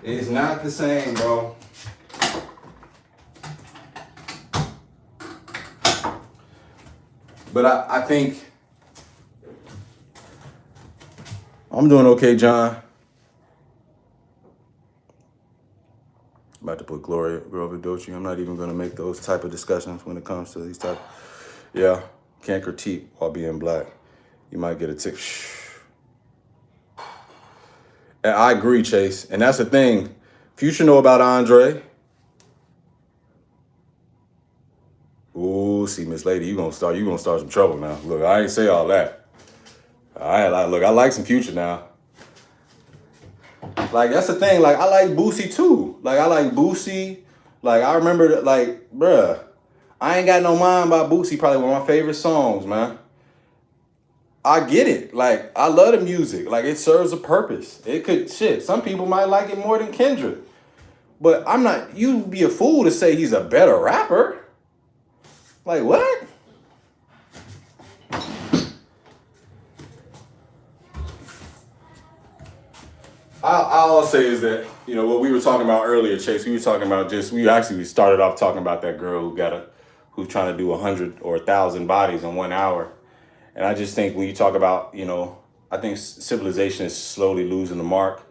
It's not the same, bro. But I think I'm doing okay, John. I'm about to put Gloria Grover Dochi. I'm not even going to make those type of discussions when it comes to these type. Yeah, can't critique while being black. You might get a tick. And I agree, Chase. And that's the thing. Future know about Andre. Ooh, see, Miss Lady, you gonna start some trouble now. Look, I ain't say all that. I like some Future now. Like, that's the thing. Like, I like Boosie too. Like, I like Boosie. Like, I remember that, like, bruh, I Ain't Got No Mind by Boosie, probably one of my favorite songs, man. I get it. Like, I love the music. Like, it serves a purpose. Some people might like it more than Kendrick. But you'd be a fool to say he's a better rapper. Like, what? All I'll say is that, what we were talking about earlier, Chase, we started off talking about that girl who's trying to do 100 or 1,000 bodies in 1 hour. And I just think when you talk about, I think civilization is slowly losing the mark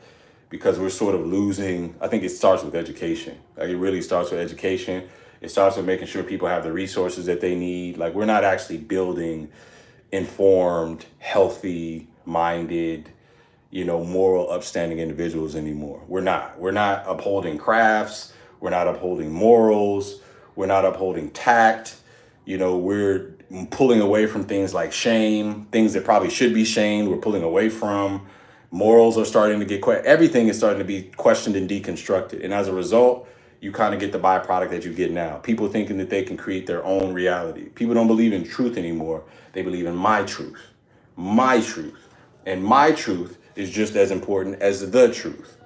because we're sort of losing. I think it starts with education. Like, it really starts with education. It starts with making sure people have the resources that they need. Like, we're not actually building informed, healthy, minded, moral, upstanding individuals anymore. We're not. We're not upholding crafts. We're not upholding morals. We're not upholding tact. You know, we're pulling away from things like shame, things that probably should be shamed. We're pulling away from morals are starting to get everything is starting to be questioned and deconstructed. And as a result, you kind of get the byproduct that you get now. People thinking that they can create their own reality. People don't believe in truth anymore. They believe in my truth. My truth. And my truth is just as important as the truth.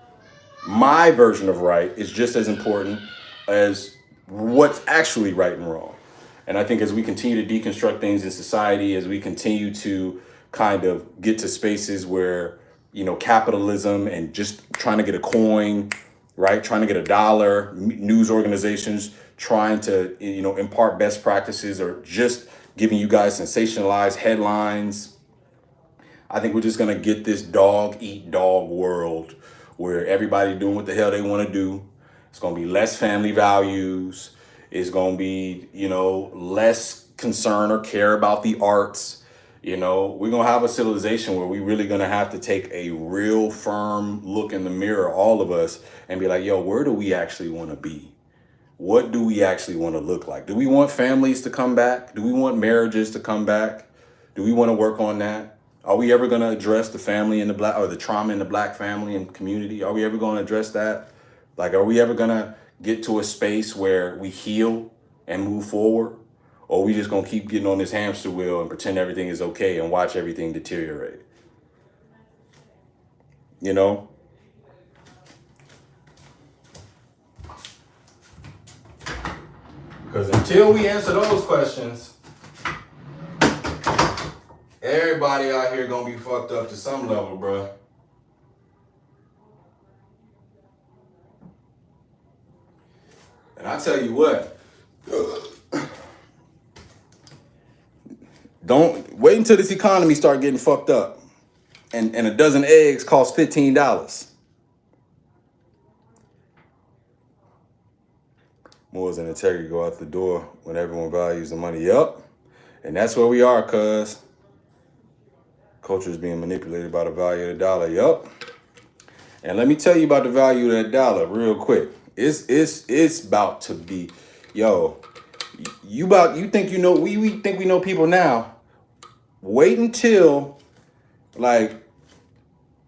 My version of right is just as important as what's actually right and wrong. And I think as we continue to deconstruct things in society, as we continue to kind of get to spaces where, you know, capitalism and just trying to get a coin, right? Trying to get a dollar, news organizations trying to, you know, impart best practices or just giving you guys sensationalized headlines. I think we're just going to get this dog eat dog world where everybody doing what the hell they want to do. It's going to be less family values. It's going to be, you know, less concern or care about the arts. You know, we're going to have a civilization where we're really going to have to take a real firm look in the mirror, all of us, and be like, yo, where do we actually want to be? What do we actually want to look like? Do we want families to come back? Do we want marriages to come back? Do we want to work on that? Are we ever going to address the family in the black or the trauma in the black family and community? Are we ever going to address that? Like, are we ever going to get to a space where we heal and move forward? Or are we just going to keep getting on this hamster wheel and pretend everything is okay and watch everything deteriorate? You know? Because until we answer those questions, everybody out here gonna be fucked up to some level, bro. And I tell you what, don't wait until this economy start getting fucked up, and a dozen eggs cost $15. Morals and integrity go out the door when everyone values the money. Yup, and that's where we are, cuz. Culture is being manipulated by the value of the dollar. Yup. And let me tell you about the value of that dollar real quick. It's about to be, yo, you think you know, we think we know people now. Wait until, like,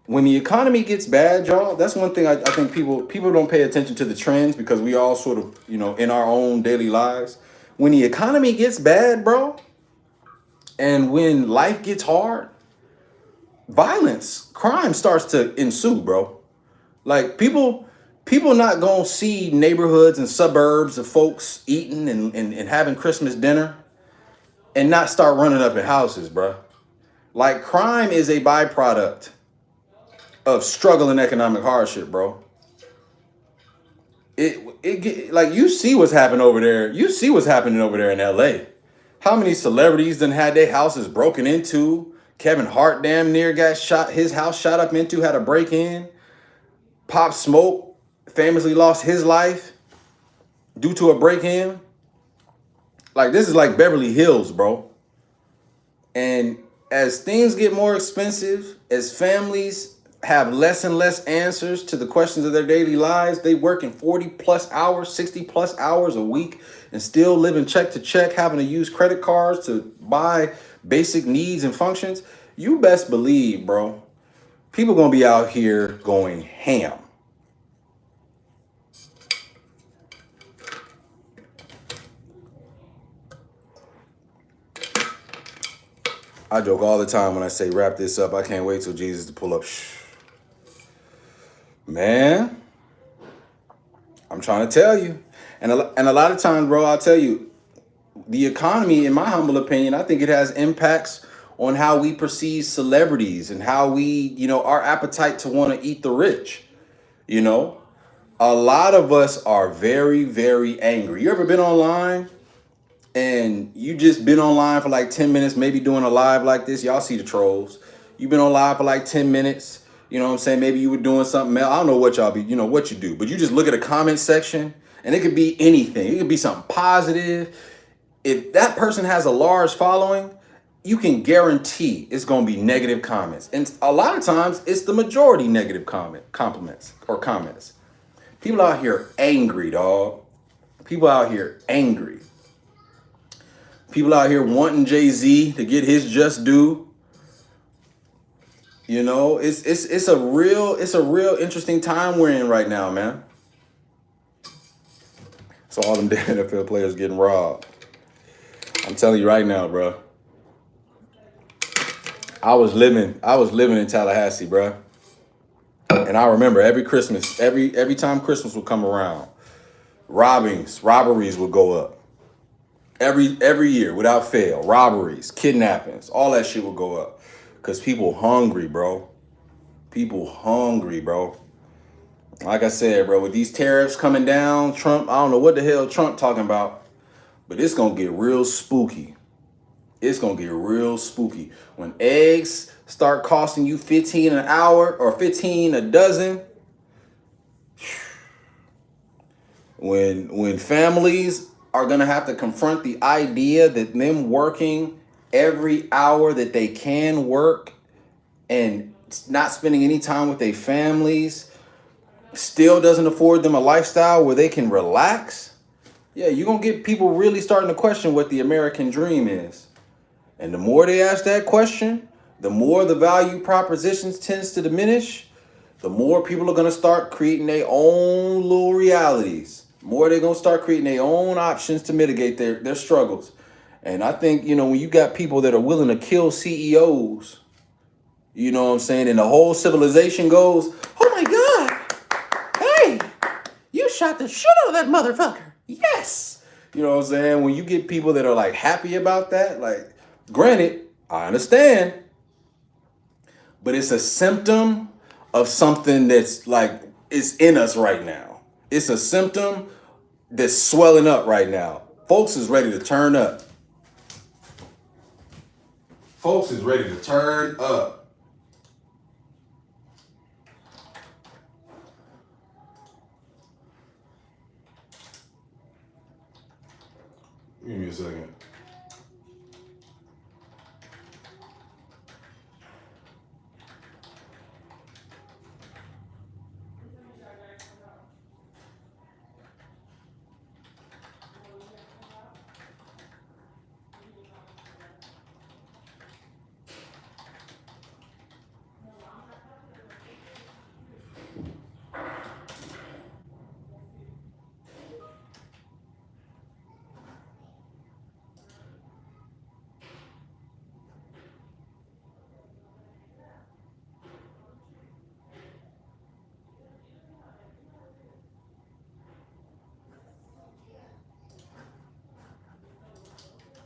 when the economy gets bad, y'all, that's one thing I think people don't pay attention to the trends because we all sort of, you know, in our own daily lives. When the economy gets bad, bro, and when life gets hard, violence, crime starts to ensue, bro. Like, people not gonna see neighborhoods and suburbs of folks eating and having Christmas dinner and not start running up in houses, bro. Like, crime is a byproduct of struggle and economic hardship, bro. Like, you see what's happening over there. You see what's happening over there in LA. How many celebrities done had their houses broken into? Kevin Hart damn near got shot, his house shot up into, had a break in. Pop Smoke famously lost his life due to a break in. Like, this is like Beverly Hills, bro. And as things get more expensive, as families have less and less answers to the questions of their daily lives, they working 40 plus hours, 60 plus hours a week and still living check to check, having to use credit cards to buy basic needs and functions. You best believe, bro, people gonna be out here going ham. I joke all the time when I say wrap this up. I can't wait till Jesus to pull up. Man, I'm trying to tell you. And a lot of times, bro, I'll tell you, the economy, in my humble opinion, I think it has impacts on how we perceive celebrities and how we, you know, our appetite to want to eat the rich. You know, a lot of us are very, very angry. You ever been online and you just been online for like 10 minutes, maybe doing a live like this? Y'all see the trolls. You've been on live for like 10 minutes. You know what I'm saying? Maybe you were doing something else. I don't know what y'all be, you know, what you do. But you just look at a comment section and it could be anything. It could be something positive. If that person has a large following, you can guarantee it's going to be negative comments. And a lot of times it's the majority negative compliments or comments. People out here angry, dog. People out here angry. People out here wanting Jay-Z to get his just due. You know, it's a real interesting time we're in right now, man. So all them damn NFL players getting robbed. I'm telling you right now, bro. I was living in Tallahassee, bro. And I remember every Christmas, every time Christmas would come around, robberies would go up. Every year without fail, robberies, kidnappings, all that shit would go up. Cause people hungry, bro. People hungry, bro. Like I said, bro, with these tariffs coming down, Trump, I don't know what the hell Trump talking about, but it's gonna get real spooky. It's gonna get real spooky. When eggs start costing you 15 an hour or 15 a dozen, when families are gonna have to confront the idea that them working every hour that they can work and not spending any time with their families still doesn't afford them a lifestyle where they can relax. Yeah, you're gonna get people really starting to question what the American dream is. And the more they ask that question, the more the value propositions tends to diminish, the more people are gonna start creating their own little realities. The more they're gonna start creating their own options to mitigate their struggles. And I think, you know, when you got people that are willing to kill CEOs, you know what I'm saying, and the whole civilization goes, oh my God, hey, you shot the shit out of that motherfucker. Yes. You know what I'm saying? When you get people that are like happy about that, like, granted, I understand, but it's a symptom of something that's like, it's in us right now. It's a symptom that's swelling up right now. Folks is ready to turn up. Folks is ready to turn up. Give me a second.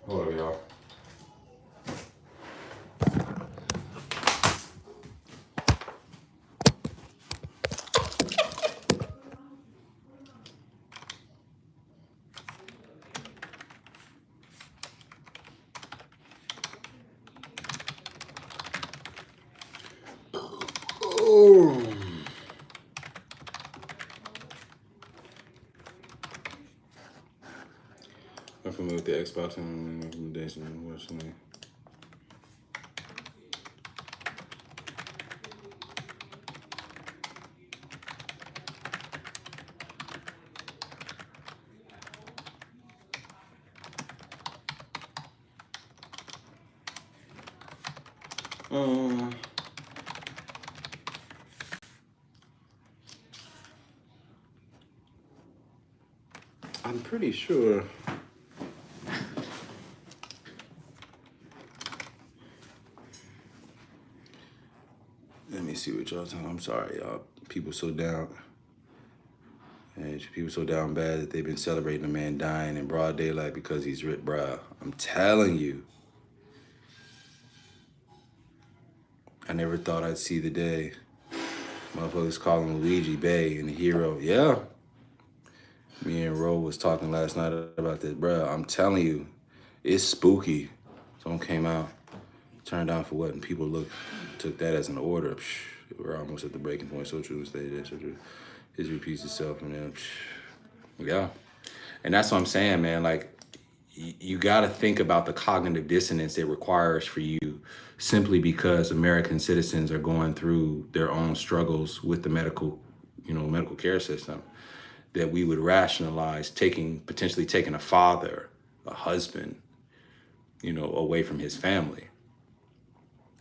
Hold up, y'all. Oh. I'm familiar with the Xbox and recommendation. What's the name? I'm pretty sure. Let me see what y'all talking. I'm sorry, y'all. People so down. And people so down bad that they've been celebrating a man dying in broad daylight because he's rich, bruh. I'm telling you. I never thought I'd see the day. Motherfuckers calling Luigi Bay and the hero. Yeah. Me and Ro was talking last night about this, bruh. I'm telling you, it's spooky. Someone came out, turned down for what, and people took that as an order. Psh, we're almost at the breaking point. So true, stay there, so true. It repeats itself, and then, yeah. And that's what I'm saying, man. Like, you got to think about the cognitive dissonance it requires for you, simply because American citizens are going through their own struggles with the medical care system, that we would rationalize potentially taking a father, a husband, away from his family,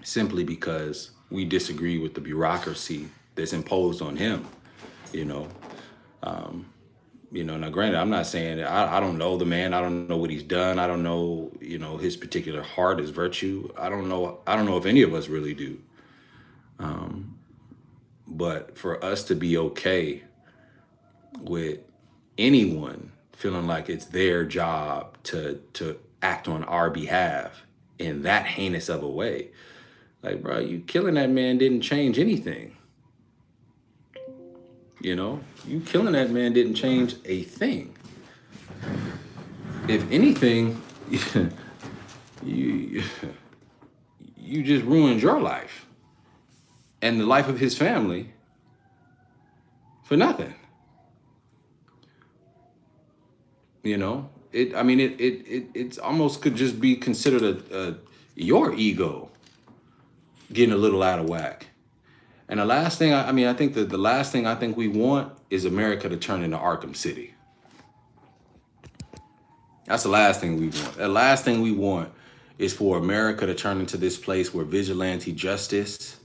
simply because we disagree with the bureaucracy that's imposed on him. You know, now granted, I'm not saying that I don't know the man. I don't know what he's done. I don't know, his particular heart, his virtue. I don't know. I don't know if any of us really do. But for us to be okay with anyone feeling like it's their job to act on our behalf in that heinous of a way, like, bro, you killing that man didn't change anything. You killing that man didn't change a thing. If anything, you you just ruined your life and the life of his family for nothing. It's almost could just be considered your ego getting a little out of whack. And the last thing I think that the last thing I think we want is America to turn into Arkham City. That's the last thing we want. The last thing we want is for America to turn into this place where vigilante justice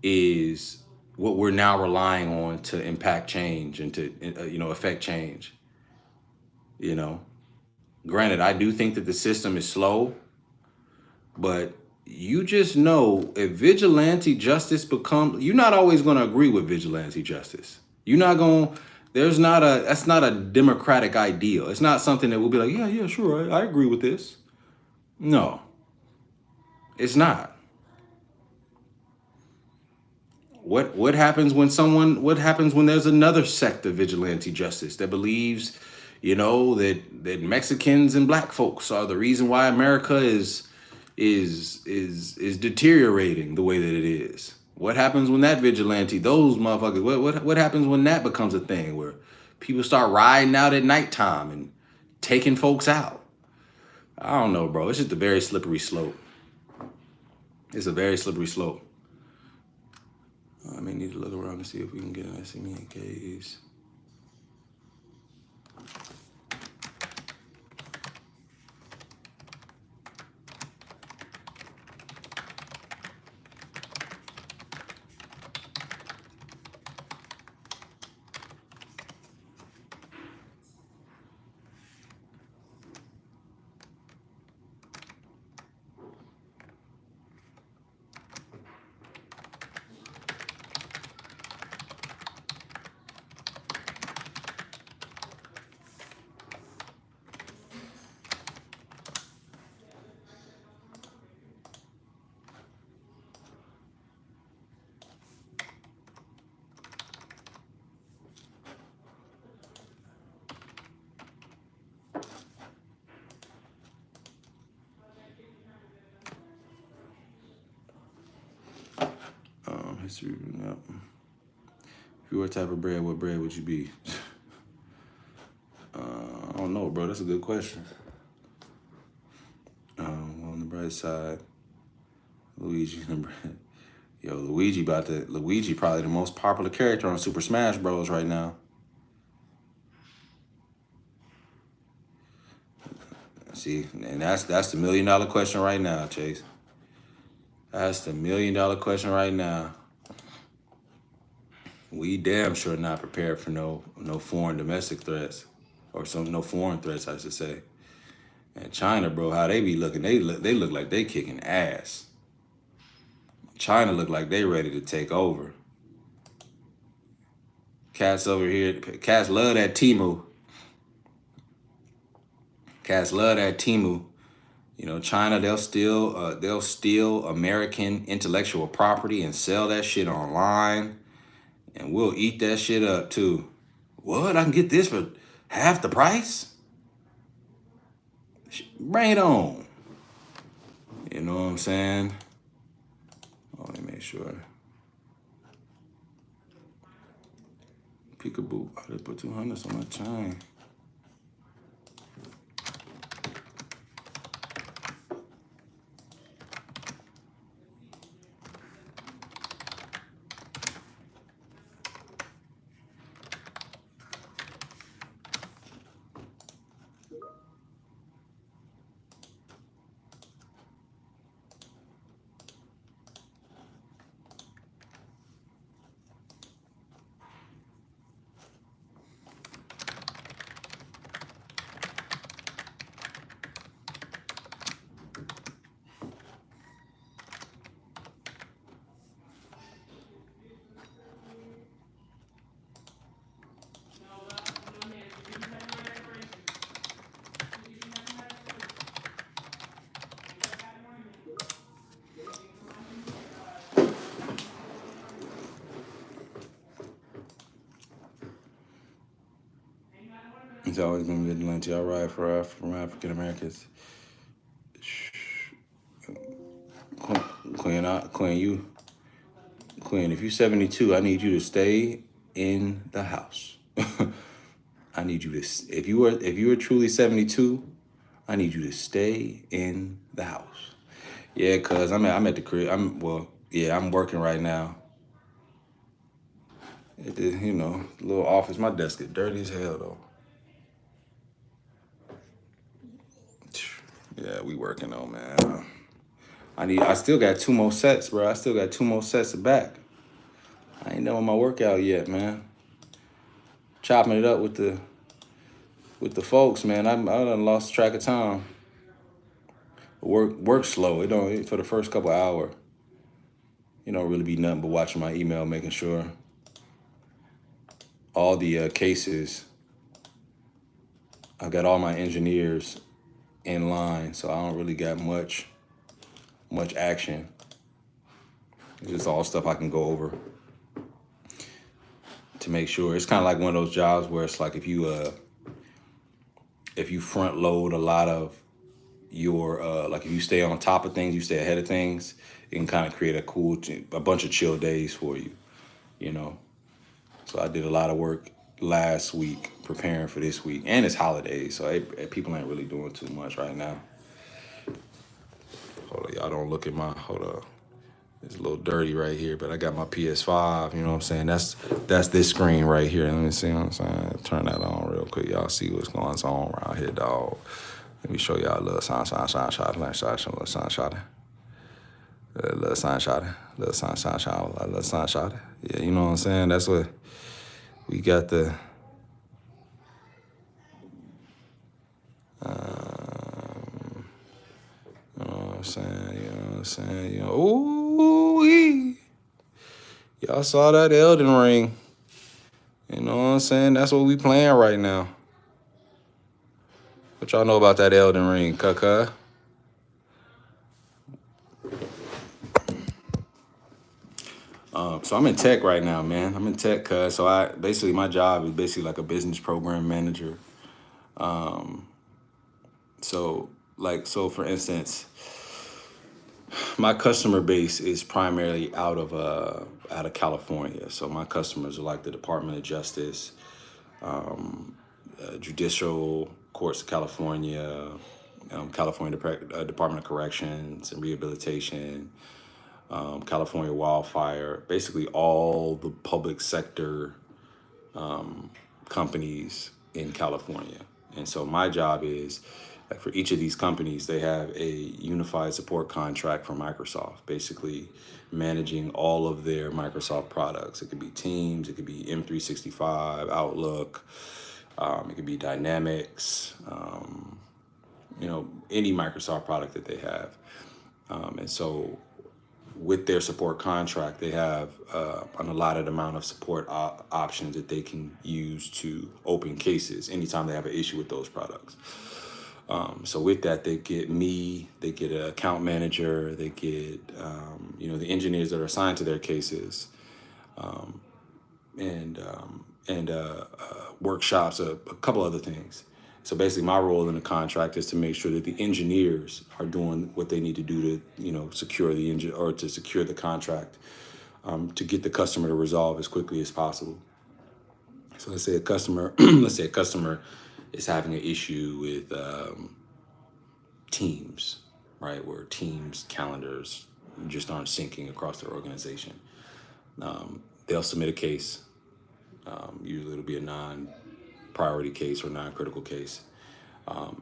is what we're now relying on to impact change and to affect change. Granted, I do think that the system is slow, but you just know if vigilante justice you're not always going to agree with vigilante justice. You're not going, that's not a democratic ideal. It's not something that we'll be like, yeah, sure, I agree with this. No, it's not. What happens when there's another sect of vigilante justice that believes, that Mexicans and black folks are the reason why America is deteriorating the way that it is? What happens when that vigilante, those motherfuckers, what happens when that becomes a thing where people start riding out at nighttime and taking folks out? I don't know, bro. It's just a very slippery slope. It's a very slippery slope. I may need to look around to see if we can get an SME case. History, yep. If you were a type of bread, what bread would you be? I don't know, bro. That's a good question. On the bright side, Luigi. Yo, Luigi probably the most popular character on Super Smash Bros. Right now. See, and that's the $1 million question right now, Chase. That's the $1 million question right now. We damn sure not prepared for no foreign domestic threats, or no foreign threats, I should say. And China, bro, how they be looking? They look like they kicking ass. China look like they ready to take over. Cats over here, cats love that Temu. Cats love that Temu. China, they'll steal American intellectual property and sell that shit online. And we'll eat that shit up too. What? I can get this for half the price? Bring it on. You know what I'm saying? Oh, let me make sure. Peekaboo. I did put 200s on my chain. He's always been vigilante. All right, for African Americans. Queen, Queen, if you're 72, I need you to stay in the house. I need you to, if you are truly 72, I need you to stay in the house. Yeah, cuz I'm at the crib. I'm working right now. At the, little office. My desk is dirty as hell though. Yeah, we working on, man. I still got 2 more sets, bro. I still got 2 more sets of back. I ain't done with my workout yet, man. Chopping it up with the folks, man. I done lost track of time. Work slow. It don't for the first couple hours. You don't really be nothing but watching my email, making sure all the cases. I got all my engineers in line, so I don't really got much action. It's just all stuff I can go over to make sure. It's kind of like one of those jobs where it's like if you front load a lot of your like if you stay on top of things, you stay ahead of things, it can kind of create a bunch of chill days for you, you know. So I did a lot of work last week preparing for this week, and it's holidays, so people ain't really doing too much right now. Hold on, y'all don't look at my, hold up. It's a little dirty right here, but I got my PS5, you know what I'm saying? That's this screen right here. Let me see what I'm saying. Turn that on real quick. Y'all see what's going on around here, dog. Let me show y'all a little sunshine, a little sunshine, a little sunshine. A little sunshine, a little sunshine, a little sunshine. Yeah, you know what I'm saying? That's what we got the you know what I'm saying, you know what I'm saying, ooh, y'all saw that Elden Ring. You know what I'm saying? That's what we playing right now. What y'all know about that Elden Ring, Kaka? So I'm in tech right now, man. I'm in tech, cuz. So my job is basically like a business program manager. So for instance, my customer base is primarily out of California. So my customers are like the Department of Justice, Judicial Courts of California, California Department of Corrections and Rehabilitation, California Wildfire, basically all the public sector companies in California. And so my job is, like, for each of these companies, they have a unified support contract from Microsoft, basically managing all of their Microsoft products. It could be Teams, it could be M365, Outlook, it could be Dynamics, any Microsoft product that they have. And so with their support contract, they have an allotted amount of support options that they can use to open cases anytime they have an issue with those products. So with that, they get me, they get an account manager, they get the engineers that are assigned to their cases, and workshops, a couple other things. So basically, my role in the contract is to make sure that the engineers are doing what they need to do to, secure the engine or to secure the contract, to get the customer to resolve as quickly as possible. So let's say a customer, is having an issue with Teams, right? Where Teams calendars just aren't syncing across their organization. They'll submit a case. Usually it'll be a non-priority case or non-critical case.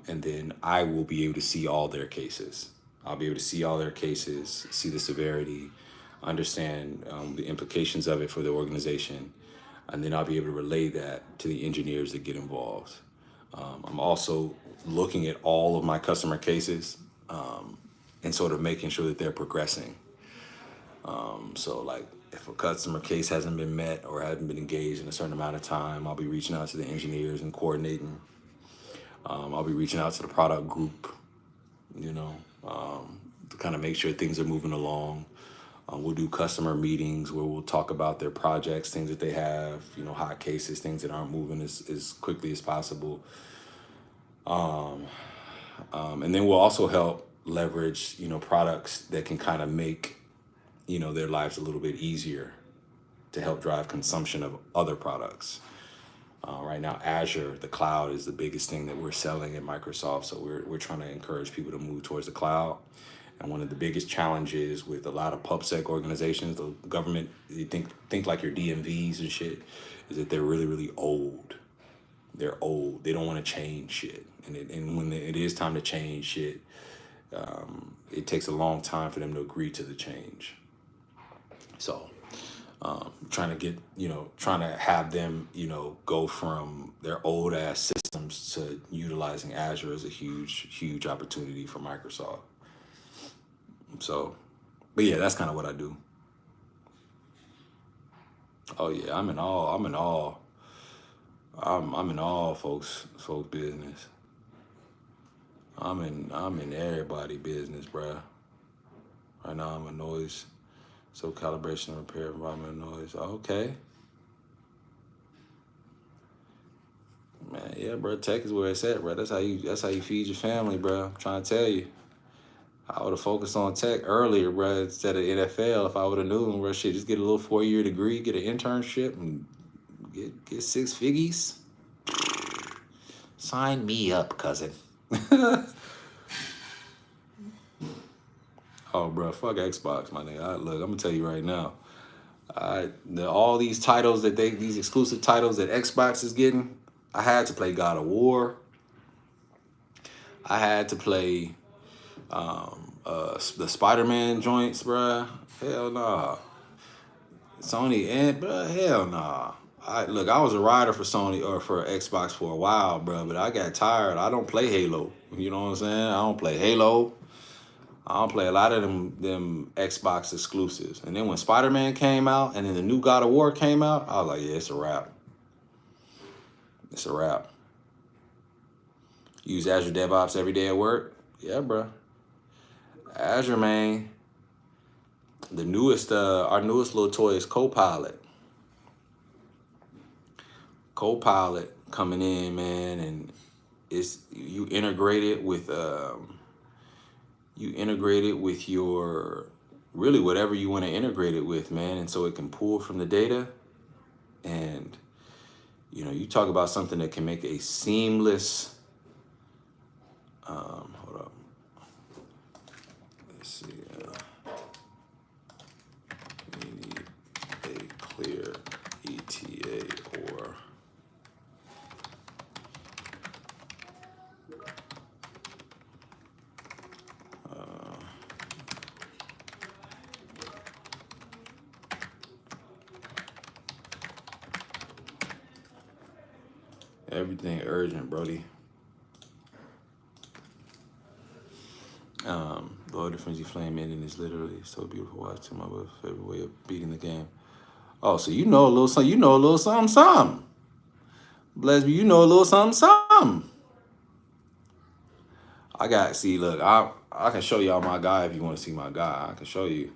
And then I will be able to see all their cases. I'll be able to see all their cases, see the severity, understand the implications of it for the organization, and then I'll be able to relay that to the engineers that get involved. I'm also looking at all of my customer cases and sort of making sure that they're progressing. So like if a customer case hasn't been met or hasn't been engaged in a certain amount of time, I'll be reaching out to the engineers and coordinating. I'll be reaching out to the product group, to kind of make sure things are moving along. We'll do customer meetings where we'll talk about their projects, things that they have, hot cases, things that aren't moving as quickly as possible. And then we'll also help leverage, products that can kind of make, their lives a little bit easier to help drive consumption of other products. Right now, Azure, the cloud, is the biggest thing that we're selling at Microsoft. So we're trying to encourage people to move towards the cloud. And one of the biggest challenges with a lot of PubSec organizations, the government, you think like your DMVs and shit, is that they're really, really old. They're old. They don't want to change shit. And when it is time to change shit, it takes a long time for them to agree to the change. So trying to have them, go from their old ass systems to utilizing Azure is a huge, huge opportunity for Microsoft. So, but yeah, that's kind of what I do. Oh yeah, I'm in all. I'm in all. I'm in all folks business. I'm in everybody business, bruh. Right now I'm a noise, so calibration and repair environmental noise. Okay. Man, yeah, bro. Tech is where it's at, bro. That's how you feed your family, bro. I'm trying to tell you. I would have focused on tech earlier, bro, instead of NFL. If I would have known, bro, shit, just get a little 4-year degree, get an internship, and get 6 figures. Sign me up, cousin. Oh, bro, fuck Xbox, my nigga. Look, I'm gonna tell you right now. All these titles these exclusive titles that Xbox is getting, I had to play God of War. I had to play the Spider-Man joints, bruh. Hell nah. Sony and bruh, hell nah. I was a rider for Sony or for Xbox for a while, bruh, but I got tired. I don't play Halo. You know what I'm saying? I don't play Halo. I don't play a lot of them Xbox exclusives. And then when Spider-Man came out and then the new God of War came out, I was like, yeah, it's a wrap. It's a wrap. Use Azure DevOps every day at work? Yeah, bro. Azure, man. The newest, our newest little toy is Copilot. Copilot coming in, man, and you integrate it with your really whatever you want to integrate it with, man, and so it can pull from the data. And you talk about something that can make a seamless. Hold up. Let's see. We need a clear ETA or everything urgent, Brody. Lord, the frenzy flame ending is literally so beautiful. Watch my favorite way of beating the game. Oh, so you know a little something. You know a little something, something. Bless me, you know a little something, something. Look, I can show y'all my guy if you want to see my guy. I can show you.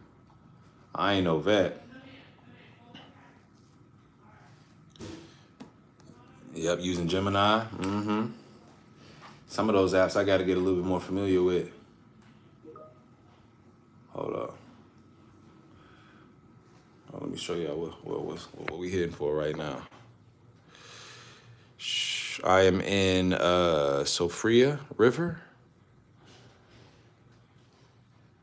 I ain't no vet. Yep, using Gemini. Some of those apps I got to get a little bit more familiar with. Hold up. Let me show y'all what we hitting for right now. I am in Sophia River.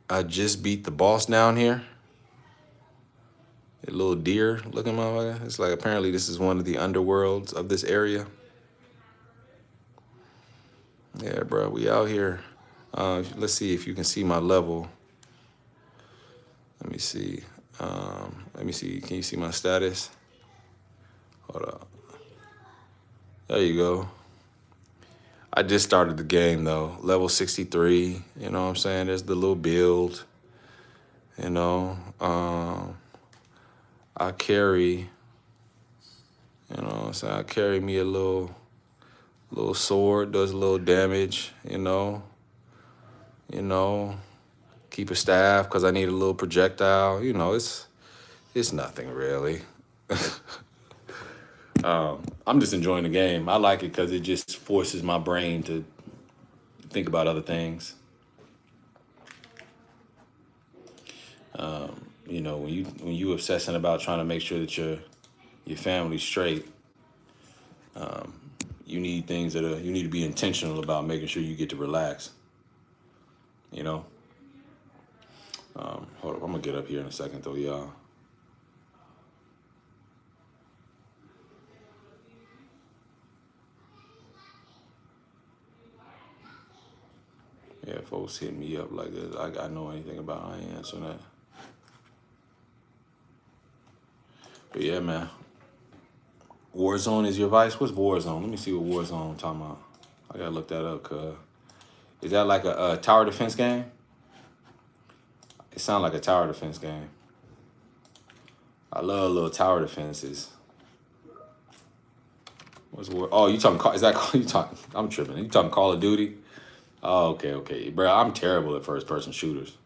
I just beat the boss down here. A little deer looking motherfucker. It's like apparently this is one of the underworlds of this area. Yeah, bro, we out here. Let's see if you can see my level. Let me see. Can you see my status? Hold up. There you go. I just started the game though. Level 63. You know what I'm saying? There's the little build. I carry. You know what I'm saying? I carry me a little sword, does a little damage. Keep keep a staff because I need a little projectile. You know, it's nothing really. I'm just enjoying the game. I like it because it just forces my brain to think about other things. You know, when you obsessing about trying to make sure that your family's straight, you need things you need to be intentional about making sure you get to relax. You know. Hold up, I'm gonna get up here in a second though, y'all. Yeah, folks hit me up like this. I know anything about. I ain't answering that. But yeah, man. Warzone is your vice. What's Warzone? Let me see what Warzone I'm talking about. I gotta look that up. Cause is that like a tower defense game? It sounds like a tower defense game. I love little tower defenses. What's War? Oh, you talking? Is that you talking? I'm tripping. You talking Call of Duty? Oh, okay, bro. I'm terrible at first person shooters.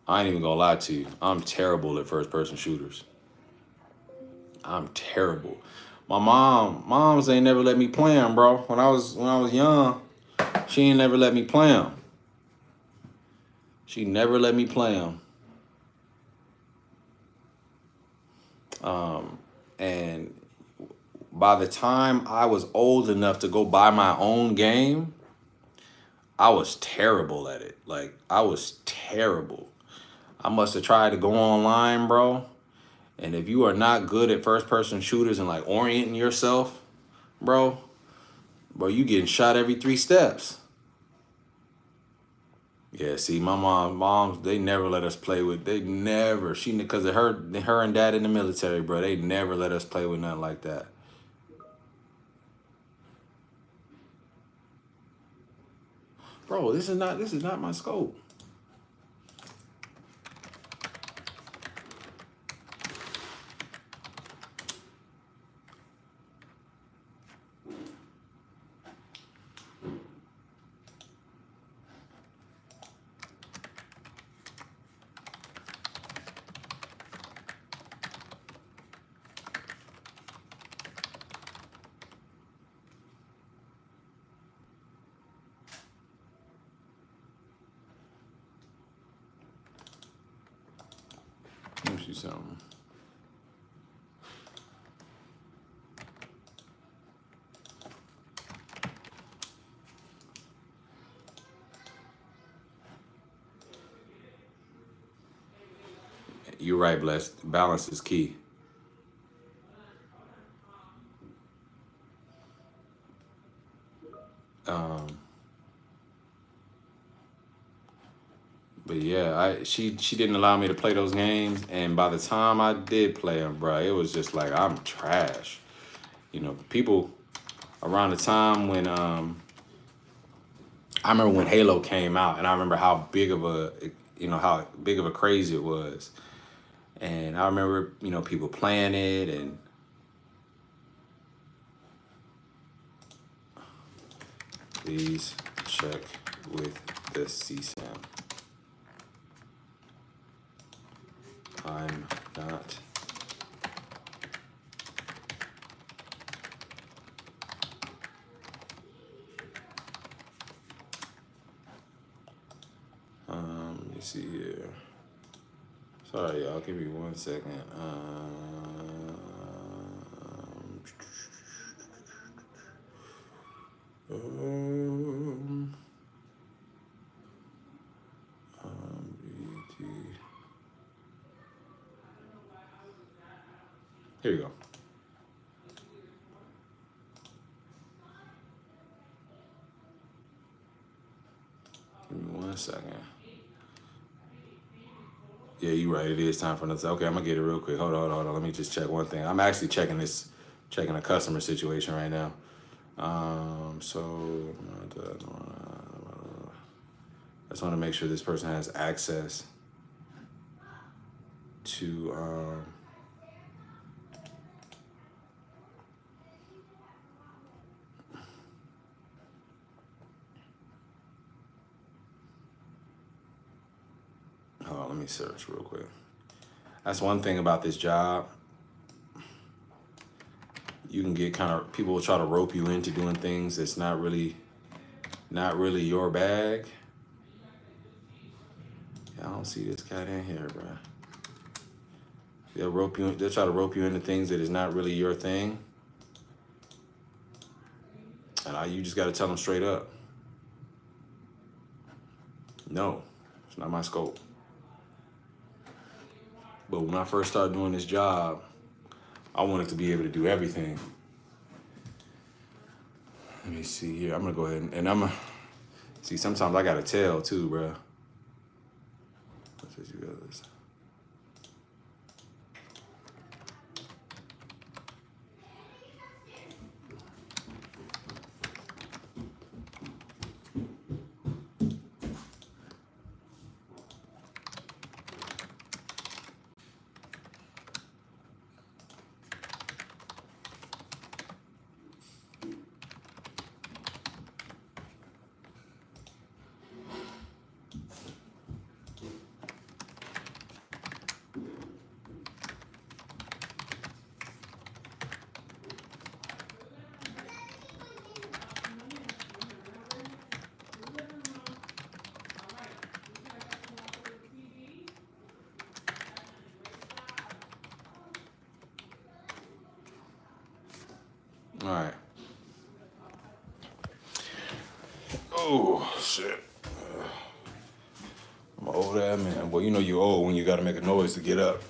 I ain't even gonna lie to you. I'm terrible at first person shooters. I'm terrible. My moms ain't never let me play them, bro. When I was young, she ain't never let me play them. She never let me play them. And by the time I was old enough to go buy my own game, I was terrible at it. Like, I was terrible. I must have tried to go online, bro. And if you are not good at first person shooters and like orienting yourself, bro, you getting shot every 3 steps. Yeah, see, my moms, they never let us play with. They never. Because of her and dad in the military, bro. They never let us play with nothing like that. Bro, this is not my scope. Let me see something. You're right, Blessed. Balance is key. But yeah, she didn't allow me to play those games, and by the time I did play them, bro, it was just like I'm trash. You know, people around the time when I remember when Halo came out, and I remember how big of a craze it was, and I remember people playing it, and please check with the CSAM. I'm not. Let me see here. Sorry, y'all. Give me 1 second. Here you go. Give me 1 second. Yeah, you're right. It is time for another. Okay, I'm gonna get it real quick. Hold on. Let me just check one thing. I'm actually checking a customer situation right now. So I just want to make sure this person has access to. Hold on, let me search real quick. That's one thing about this job. You can get people will try to rope you into doing things that's not really your bag. Yeah, I don't see this cat in here, bro. They'll try to rope you into things that is not really your thing. And you just got to tell them straight up. No, it's not my scope. But when I first started doing this job, I wanted to be able to do everything. Let me see here. I'm gonna go ahead and I'm gonna see. Sometimes I gotta tell too, bro. What's this? You got this. All right. Oh shit. I'm an old ass man. Well, you know you're old when you gotta make a noise to get up.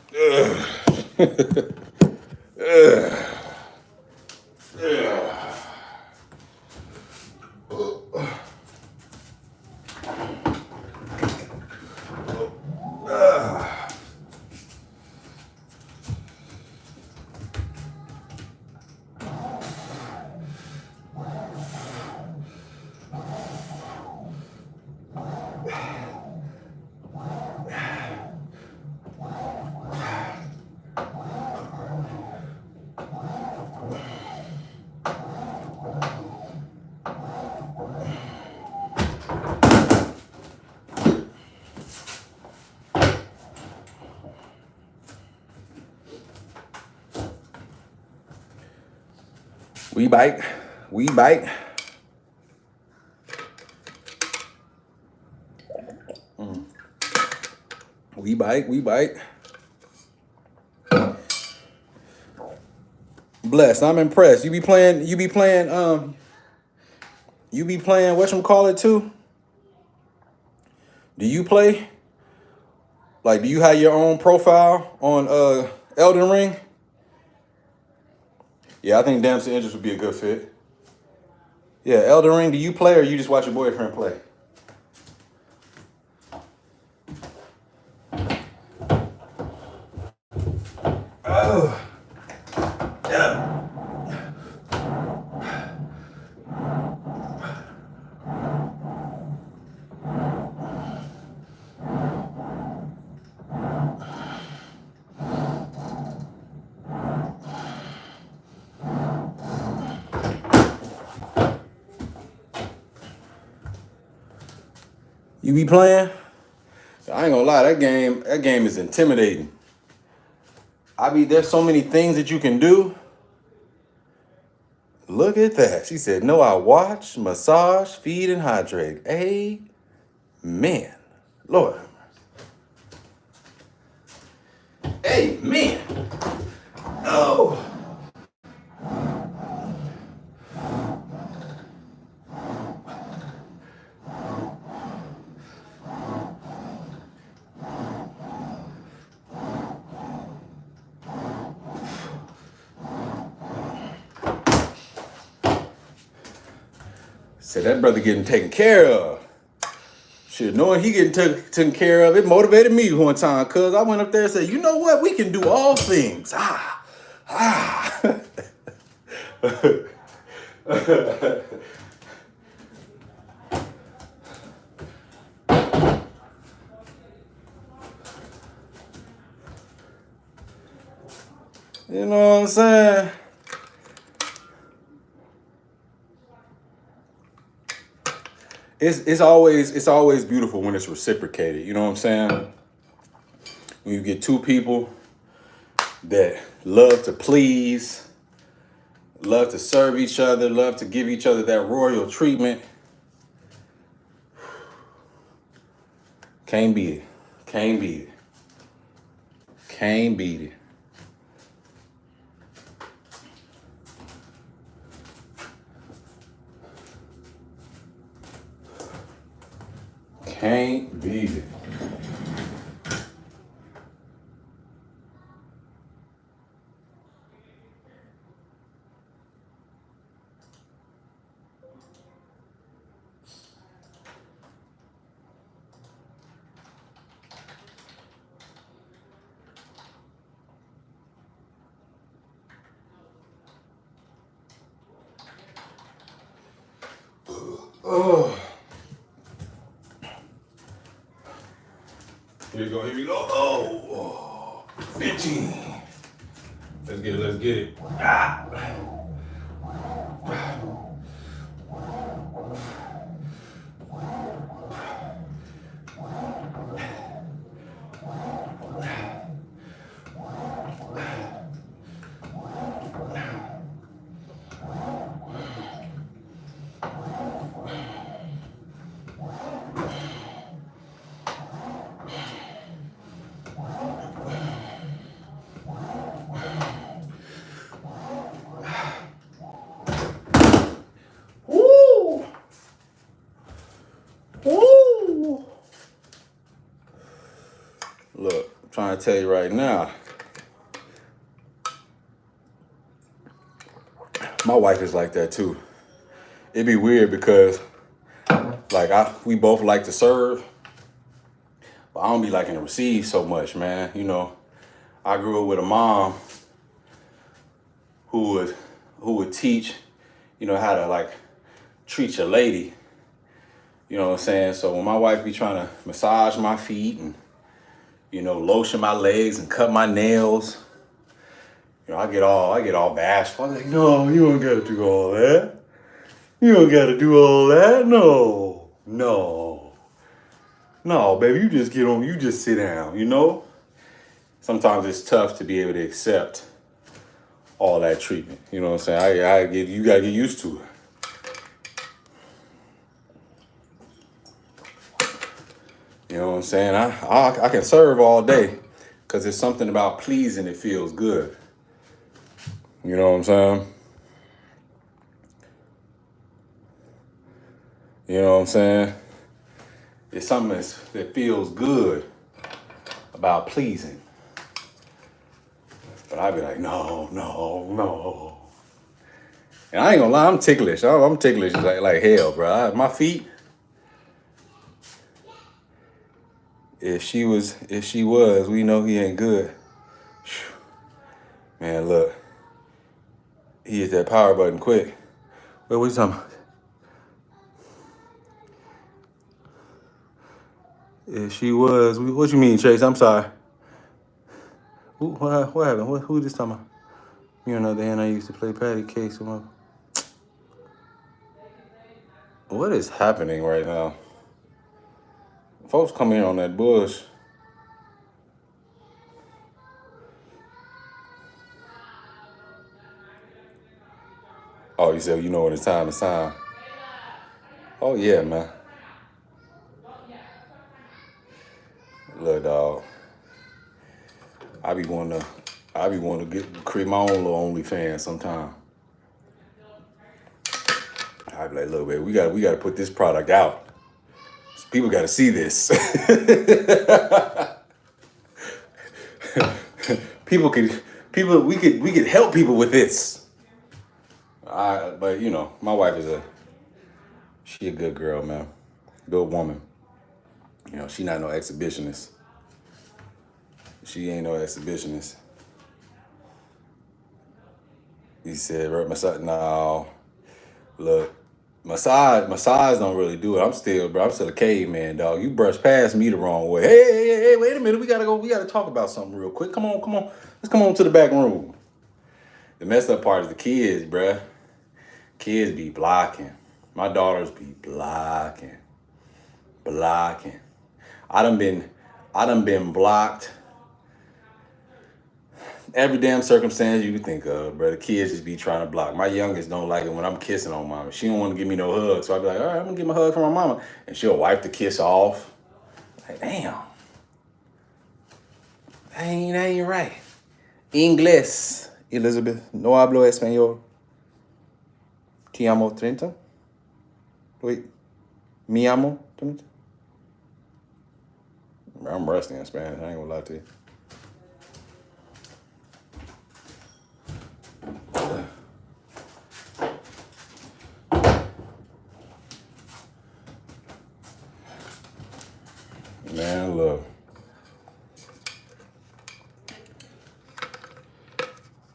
We bite. We bite. We bite. We bite. Blessed. I'm impressed. You be playing whatchamacallit too? Do you play? Like, do you have your own profile on Elden Ring? Yeah, I think Damson Idris would be a good fit. Yeah, Elden Ring, do you play or you just watch your boyfriend play? Oh. Yeah. You be playing? I ain't gonna lie, that game is intimidating. There's so many things that you can do. Look at that. She said, no, I watch, massage, feed, and hydrate. Amen. Lord. Amen. Oh. Said that brother getting taken care of. Shit, knowing he getting taken care of, it motivated me one time, cuz I went up there and said, you know what? We can do all things. You know what I'm saying? It's always beautiful when it's reciprocated. You know what I'm saying? when you get two people that love to please, love to serve each other, love to give each other that royal treatment. Can't beat it. Can't beat it. Can't beat it. Can't beat it. Oh. Here we go, here we go. Oh, 15. Let's get it, let's get it. Ah. Woo! Woo! Look, I'm trying to tell you right now. My wife is like that too. It'd be weird because we both like to serve, but I don't be liking to receive so much, man. You know, I grew up with a mom who would teach, you know, how to like treat your lady. You know what I'm saying? So when my wife be trying to massage my feet and, you know, lotion my legs and cut my nails, you know, I get all bashful. I'm like, no, you don't gotta do all that. You don't gotta do all that. No, baby, you just sit down, you know? Sometimes it's tough to be able to accept all that treatment. You know what I'm saying? You gotta get used to it. You know what I'm saying? I can serve all day because there's something about pleasing that feels good. You know what I'm saying? You know what I'm saying? It's something that feels good about pleasing. But I'd be like, no. And I ain't gonna lie, I'm ticklish. I'm ticklish like hell, bro. My feet. If she was, we know he ain't good. Man, look. He hit that power button quick. Wait, what you talking about? If she was, what you mean, Chase? I'm sorry. What happened? Who this talking about? You know, the hand I used to play patty cakes with. What is happening right now? Folks come in on that bush. Oh, you said you know when it's time, it's time. Oh yeah, man. Look, dog. I be wanting to create my own little OnlyFans sometime. I be like, look, baby, we gotta put this product out. People gotta see this. we could help people with this. But you know, my wife she a good girl, man. Good woman. You know, she not no exhibitionist. She ain't no exhibitionist. He said, no, look, massage don't really do it. I'm still a caveman, dog. You brush past me the wrong way. Hey, wait a minute. We gotta talk about something real quick. Come on. Let's come on to the back room. The messed up part is the kids, bruh. Kids be blocking. My daughters be blocking. I done been blocked every damn circumstance you can think of, bro. The kids just be trying to block. My youngest don't like it when I'm kissing on mama. She don't want to give me no hug, so I be like, all right, I'm gonna give my hug from my mama, and she'll wipe the kiss off. Like, damn, that ain't right. Inglés, Elizabeth. No hablo español. Te amo 30. Wait, mi amo 30. I'm rusty in Spanish. I ain't gonna lie to you. Man, look.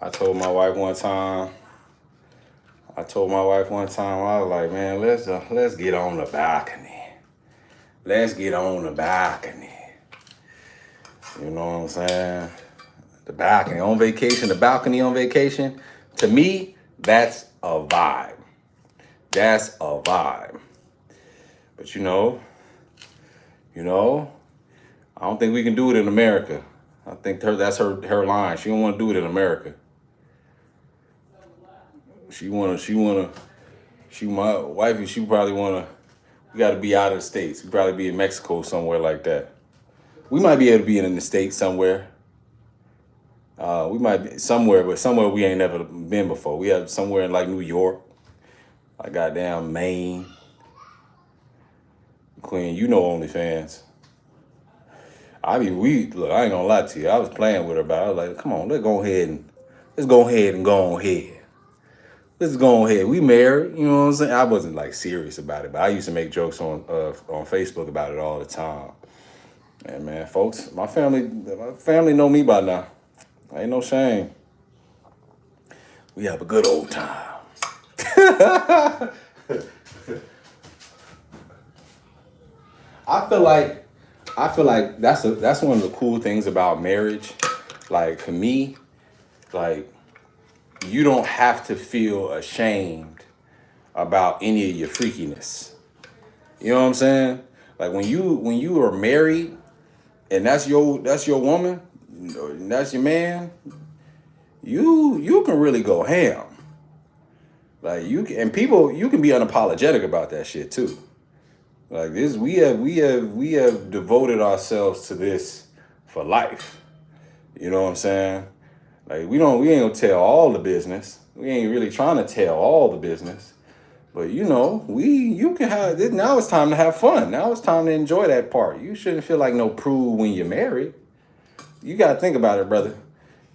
I told my wife one time, I was like, man, let's get on the balcony. Let's get on the balcony. You know what I'm saying? The balcony on vacation, the balcony on vacation. To me, that's a vibe. That's a vibe. But you know, I don't think we can do it in America. I think that's her line. She don't want to do it in America. My wifey, she probably wanna, we gotta be out of the States. We probably be in Mexico somewhere like that. We might be able to be in the States somewhere. We might be somewhere, but somewhere we ain't never been before. We have somewhere in like New York, like goddamn Maine. Queen, you know OnlyFans. I ain't gonna lie to you. I was playing with her about it. I was like, come on, let's go ahead and go ahead. Let's go ahead. We married, you know what I'm saying? I wasn't like serious about it, but I used to make jokes on Facebook about it all the time. And man, folks, my family know me by now. Ain't no shame. We have a good old time. I feel like that's one of the cool things about marriage. Like for me, like you don't have to feel ashamed about any of your freakiness. You know what I'm saying? Like when you are married and that's your woman, and that's your man, you can really go ham. Like you can be unapologetic about that shit too. Like this, we have devoted ourselves to this for life. You know what I'm saying? Like we ain't gonna tell all the business. We ain't really trying to tell all the business. But you can have this. Now it's time to have fun. Now it's time to enjoy that part. You shouldn't feel like no prude when you're married. You gotta think about it, brother.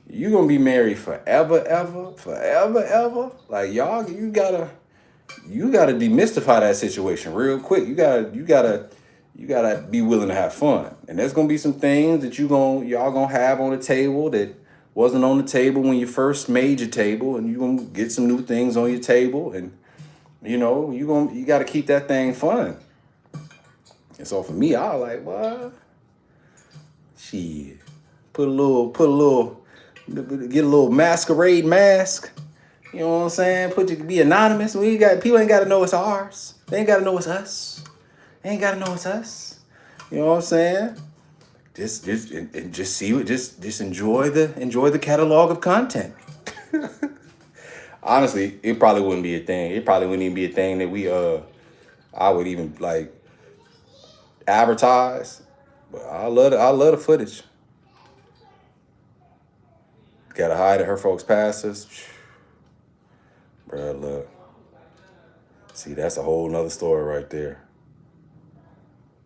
You gonna be married forever, ever. Like y'all, you gotta demystify that situation real quick. You gotta be willing to have fun. And there's gonna be some things that y'all gonna have on the table that wasn't on the table when you first made your table, and you gonna get some new things on your table, and you gotta keep that thing fun. And so for me, I was like, what? Shit. Get a little masquerade mask. You know what I'm saying? Be anonymous. People ain't gotta know it's ours. They ain't gotta know it's us. They ain't gotta know it's us. You know what I'm saying? Just enjoy the catalog of content. Honestly, it probably wouldn't be a thing. It probably wouldn't even be a thing that I would even like advertise. But I love the footage. Gotta hide at her folks' pastors. Bruh, look. See, that's a whole nother story right there.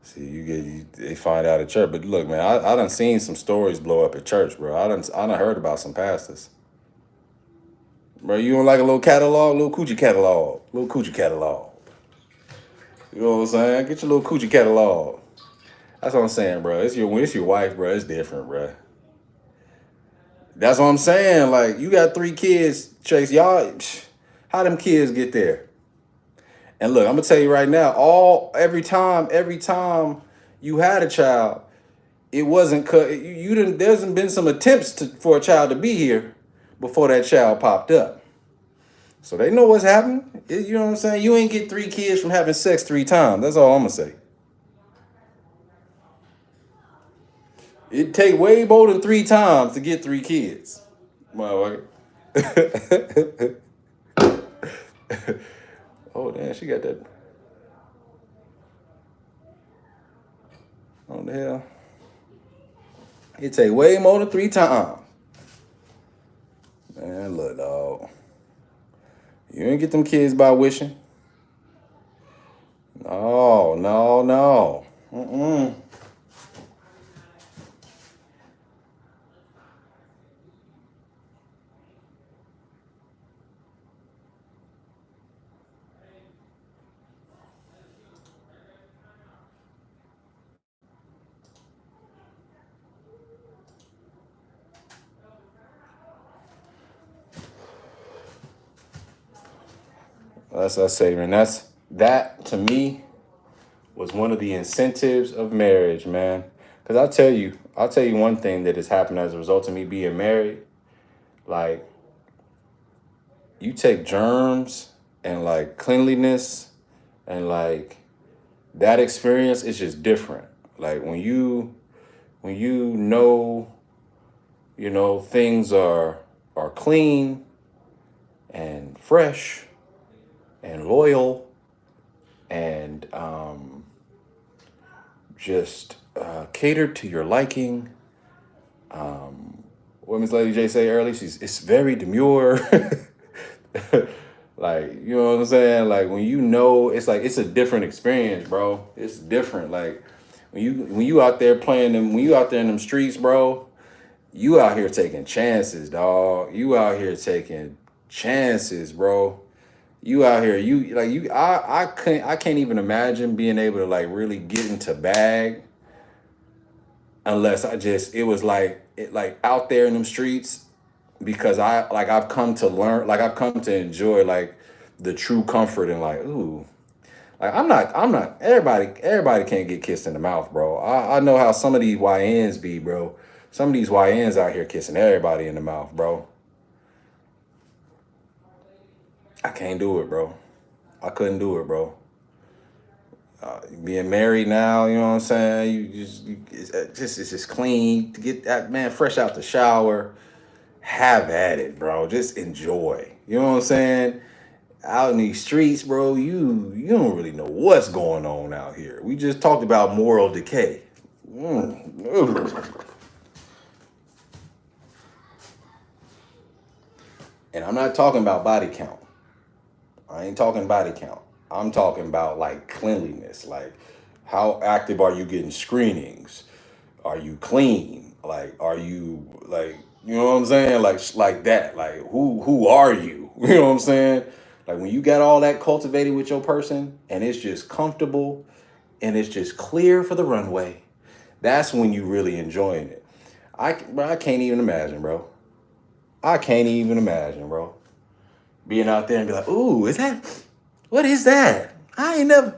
See, they find out at church. But look, man, I done seen some stories blow up at church, bro. I done heard about some pastors. Bro, you don't like a little catalog? Little coochie catalog. Little coochie catalog. You know what I'm saying? Get your little coochie catalog. That's what I'm saying, bro. It's your wife, bro. It's different, bro. That's what I'm saying. Like, you got 3 kids, Chase. Y'all, how them kids get there? And look, I'm gonna tell you right now, every time you had a child, it wasn't cut. You didn't. There's been some attempts for a child to be here before that child popped up. So they know what's happening. You know what I'm saying? You ain't get 3 kids from having sex 3 times. That's all I'm gonna say. It take way more than 3 times to get 3 kids. Motherfucker. Oh, damn, she got that. Oh, the hell. It take way more than 3 times. Man, look, dog. You ain't get them kids by wishing. No, no, no. Mm-mm. That's what I say, man. That to me was one of the incentives of marriage, man. Because I'll tell you one thing that has happened as a result of me being married. Like, you take germs and like cleanliness and like that experience is just different. Like when you know things are clean and fresh and loyal and just catered to your liking. What Miss Lady J say earlier, it's very demure. Like, you know what I'm saying? Like when you know it's like it's a different experience, bro. It's different. Like when you out there playing them, when you out there in them streets, bro, you out here taking chances, dog. You out here taking chances, bro. You out here, you like you I can't even imagine being able to like really get into bag unless it was like it like out there in them streets because I've come to learn like I've come to enjoy like the true comfort and like ooh like I'm not everybody can't get kissed in the mouth, bro. I know how some of these YNs be, bro. Some of these YNs out here kissing everybody in the mouth, bro. I can't do it, bro. I couldn't do it, bro. Being married now, you know what I'm saying? It's just clean to get that man fresh out the shower. Have at it, bro. Just enjoy. You know what I'm saying? Out in these streets, bro, you don't really know what's going on out here. We just talked about moral decay. Mm. And I'm not talking about body count. I ain't talking body count. I'm talking about like cleanliness. Like, how active are you getting screenings? Are you clean? Like, are you like, you know what I'm saying? Like that. Like, who are you? You know what I'm saying? Like when you got all that cultivated with your person and it's just comfortable and it's just clear for the runway, that's when you really enjoying it. I can't even imagine, bro. I can't even imagine, bro. Being out there and be like, ooh, what is that? I ain't never,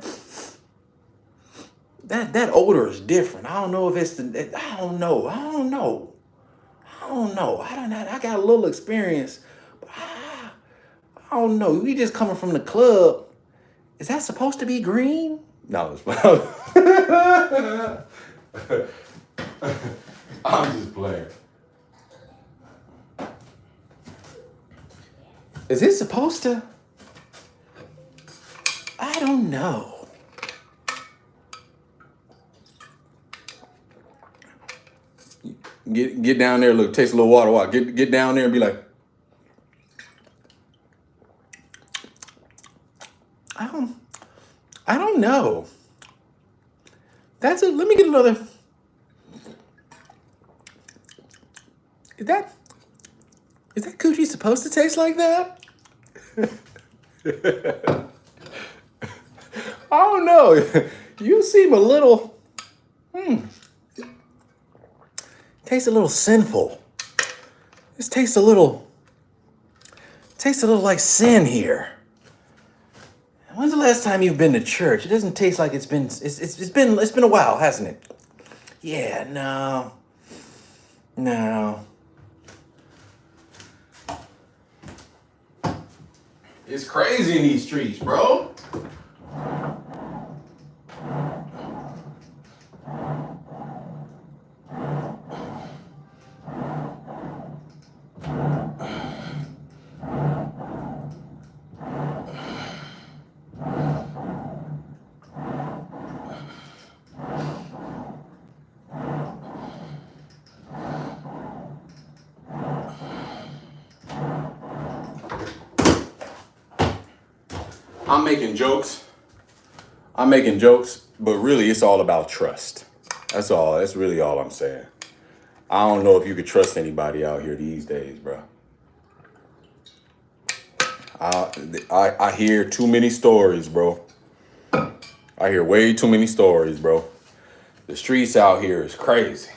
that odor is different. I don't know if it's I don't know. I got a little experience, but I don't know. We just coming from the club. Is that supposed to be green? No, it's I'm just playing. Is it supposed to? I don't know. Get down there, look, taste a little water. Get down there and be like, I don't know. Let me get another. Is that coochie supposed to taste like that? I don't know. You seem a little tastes a little sinful. This tastes a little like sin here. When's the last time you've been to church? It doesn't taste like it's been a while, hasn't it? Yeah, no. It's crazy in these streets, bro. I'm making jokes. I'm making jokes, but really it's all about trust. That's all. That's really all I'm saying. I don't know if you could trust anybody out here these days, bro. I hear too many stories, bro. I hear way too many stories, bro. The streets out here is crazy.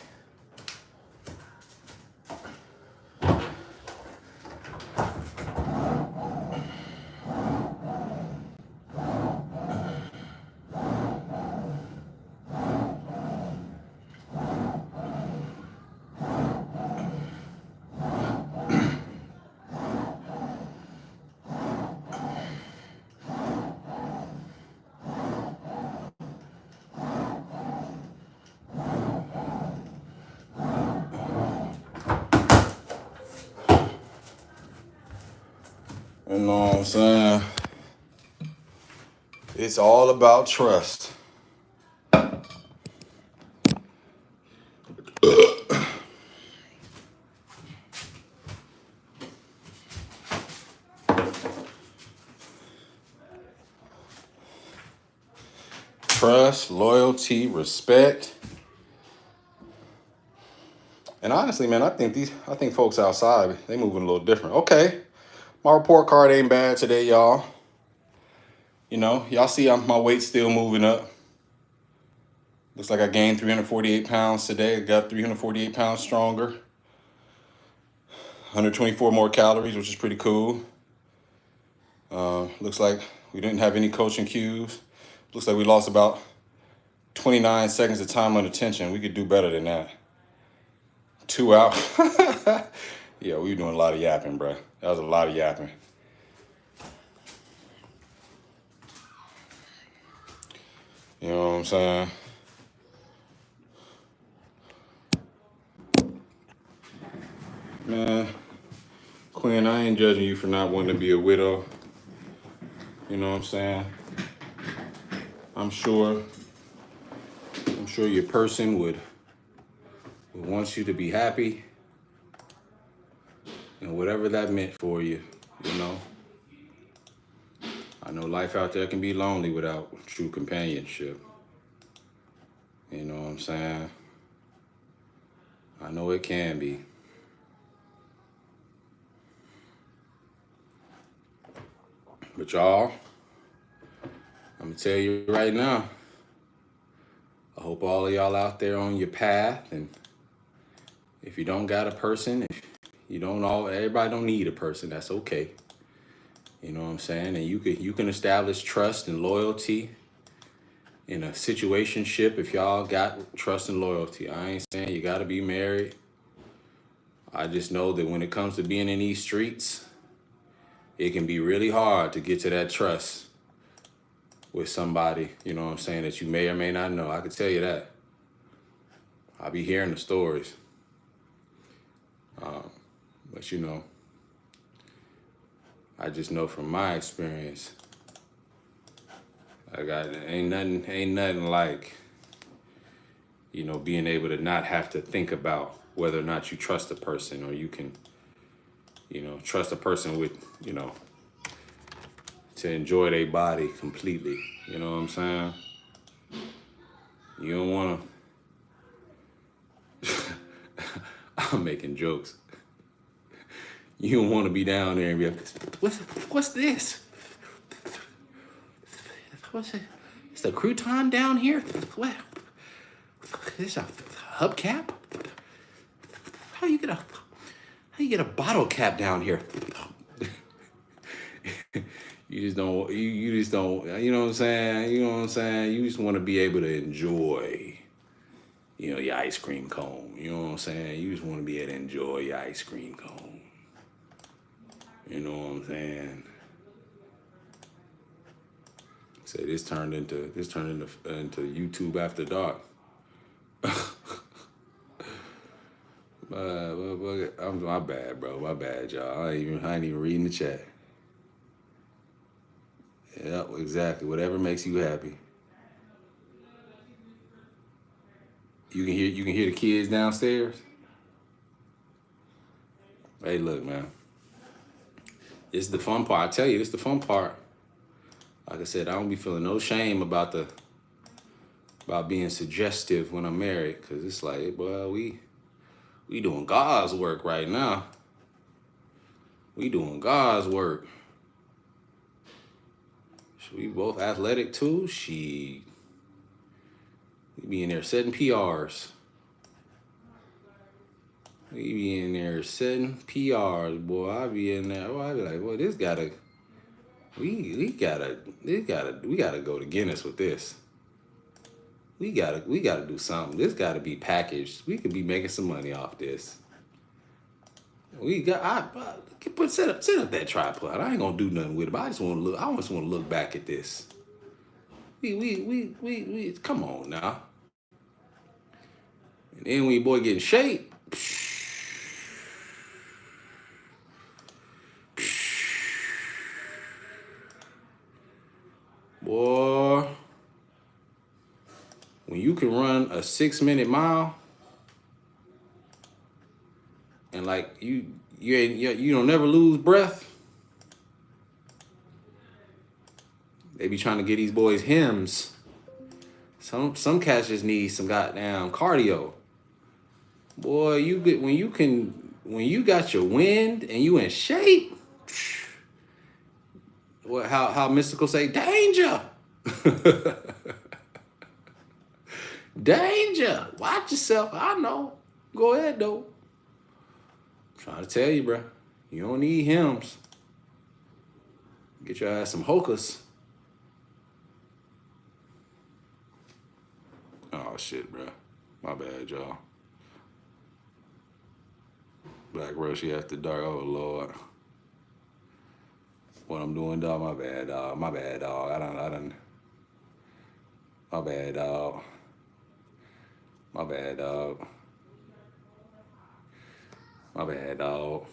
You know what I'm saying? It's all about trust. Trust, loyalty, respect. And honestly, man, I think folks outside, they moving a little different. Okay. My report card ain't bad today, y'all. You know, y'all see my weight's still moving up. Looks like I gained 348 pounds today. I got 348 pounds stronger. 124 more calories, which is pretty cool. Looks like we didn't have any coaching cues. Looks like we lost about 29 seconds of time under tension. We could do better than that. 2 hours. Yeah, we were doing a lot of yapping, bro. That was a lot of yapping. You know what I'm saying? Man, Quinn, I ain't judging you for not wanting to be a widow. You know what I'm saying? I'm sure your person would want you to be happy. And whatever that meant for you, you know. I know life out there can be lonely without true companionship. You know what I'm saying? I know it can be. But y'all, I'm gonna tell you right now, I hope all of y'all out there on your path, and if you don't got a person, if you don't all, everybody don't need a person, that's okay. You know what I'm saying? And you can establish trust and loyalty in a situationship if y'all got trust and loyalty. I ain't saying you gotta be married. I just know that when it comes to being in these streets, it can be really hard to get to that trust with somebody, you know what I'm saying, that you may or may not know. I can tell you that. I'll be hearing the stories. But you know, I just know from my experience, ain't nothing like, you know, being able to not have to think about whether or not you trust a person, or you can, you know, trust a person with, you know, to enjoy their body completely. You know what I'm saying? You don't want to. I'm making jokes. You don't want to be down there and be like, what's this? What's it? Is the crouton down here? What? Is this a hubcap? How you get a bottle cap down here? You just don't. You just don't. You know what I'm saying? You know what I'm saying? You just want to be able to enjoy, you know, your ice cream cone. You know what I'm saying? You just want to be able to enjoy your ice cream cone. You know what I'm saying? Say this turned into YouTube after dark. My bad, bro. My bad, y'all. I ain't even reading the chat. Yep, exactly. Whatever makes you happy. You can hear the kids downstairs. Hey, look, man. This is the fun part. I tell you, this is the fun part. Like I said, I don't be feeling no shame about being suggestive when I'm married, cause it's like, boy, we doing God's work right now. We doing God's work. We both athletic too. We be in there setting PRs. We be in there setting PRs, boy. I be in there. Boy, I be like, boy, we gotta go to Guinness with this. We gotta do something. This gotta be packaged. We could be making some money off this. Set up that tripod. I ain't gonna do nothing with it, but I just want to look back at this. We come on now. And then when your boy get in shape, boy, when you can run a 6-minute mile and like you don't never lose breath. They be trying to get these boys hymns. Some cats just need some goddamn cardio. Boy, when you got your wind and you in shape. What how mystical say danger. Danger. Watch yourself. I know. Go ahead though. I'm trying to tell you, bro. You don't need hymns. Get your ass some hokas. Oh shit, bro. My bad, y'all. Black Roshi after dark. Oh Lord. What I'm doing, dog. My bad, dog. My bad, dog. I done. My bad, dog. My bad, dog. My bad, dog.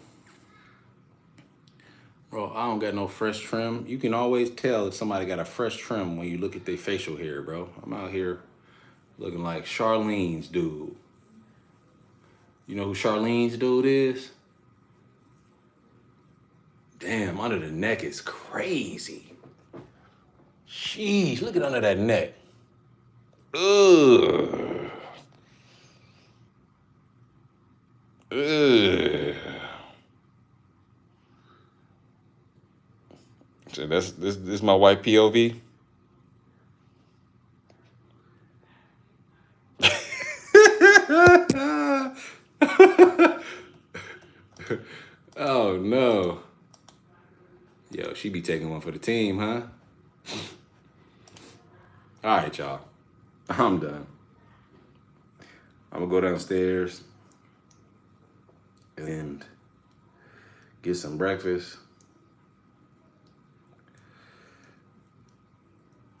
Bro, I don't got no fresh trim. You can always tell if somebody got a fresh trim when you look at their facial hair, bro. I'm out here looking like Charlene's dude. You know who Charlene's dude is? Damn, under the neck is crazy. Sheesh, look at under that neck. Ugh. Ugh. So this my white POV. Oh no. Yo, she be taking one for the team, huh? All right, y'all. I'm done. I'm gonna go downstairs and get some breakfast.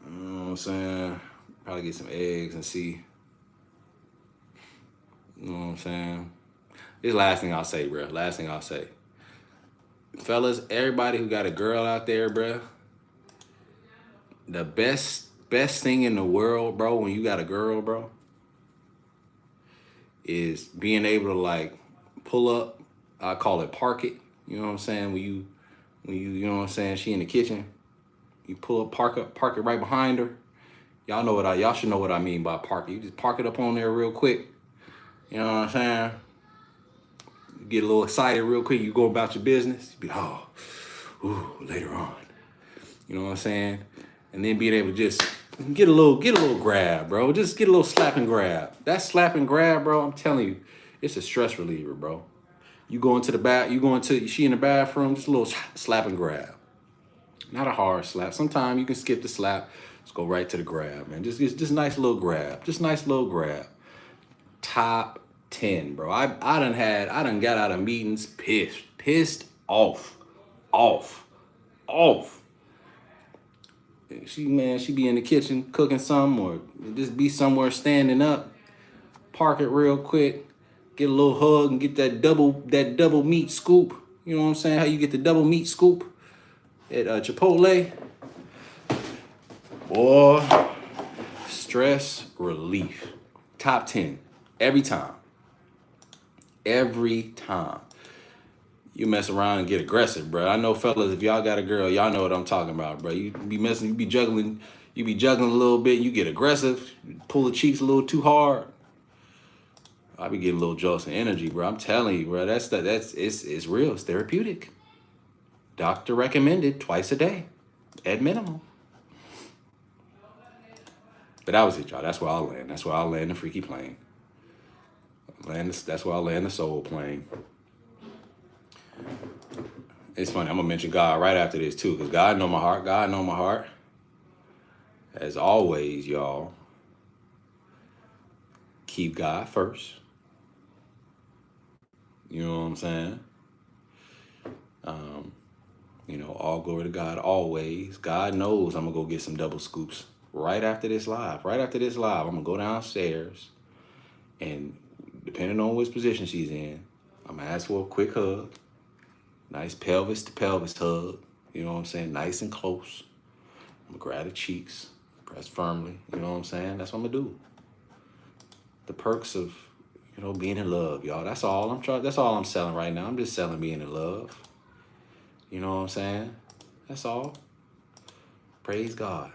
You know what I'm saying? Probably get some eggs and see. You know what I'm saying? This is the last thing I'll say, bro. Last thing I'll say. Fellas, everybody who got a girl out there, bro, the best thing in the world, bro, when you got a girl, bro, is being able to like pull up. I call it park it. You know what I'm saying? When you you know what I'm saying, she in the kitchen, you pull up, park it right behind her. Y'all should know what I mean by park it. You just park it up on there real quick. You know what I'm saying? You get a little excited real quick. You go about your business. You be later on. You know what I'm saying? And then being able to just get a little grab, bro. Just get a little slap and grab. That slap and grab, bro, I'm telling you, it's a stress reliever, bro. She in the bathroom, just a little slap and grab. Not a hard slap. Sometimes you can skip the slap. Just go right to the grab, man. Just nice little grab. Just nice little grab. Top 10, bro. I done got out of meetings pissed off. She be in the kitchen cooking something or just be somewhere standing up. Park it real quick, get a little hug and get that double meat scoop. You know what I'm saying? How you get the double meat scoop at Chipotle. Boy, stress relief. Top 10 every time. Every time. You mess around and get aggressive, bro. I know, fellas, if y'all got a girl, y'all know what I'm talking about, bro. You be juggling a little bit. You get aggressive, you pull the cheeks a little too hard. I be getting a little jealous and energy, bro. I'm telling you, bro. It's real. It's therapeutic. Doctor recommended twice a day, at minimum. But that was it, y'all. That's where I'll land. That's where I'll land the freaky plane. That's where I'll land the soul plane. It's funny. I'm gonna mention God right after this too, because God know my heart. God know my heart. As always, y'all, keep God first. You know what I'm saying? All glory to God always. God knows I'm gonna go get some double scoops right after this live. Right after this live, I'm gonna go downstairs, and depending on which position she's in, I'm gonna ask for a quick hug. Nice pelvis to pelvis hug. You know what I'm saying? Nice and close. I'm gonna grab the cheeks, press firmly. You know what I'm saying? That's what I'm gonna do. The perks of, being in love, y'all. That's all I'm trying. That's all I'm selling right now. I'm just selling being in love. You know what I'm saying? That's all. Praise God.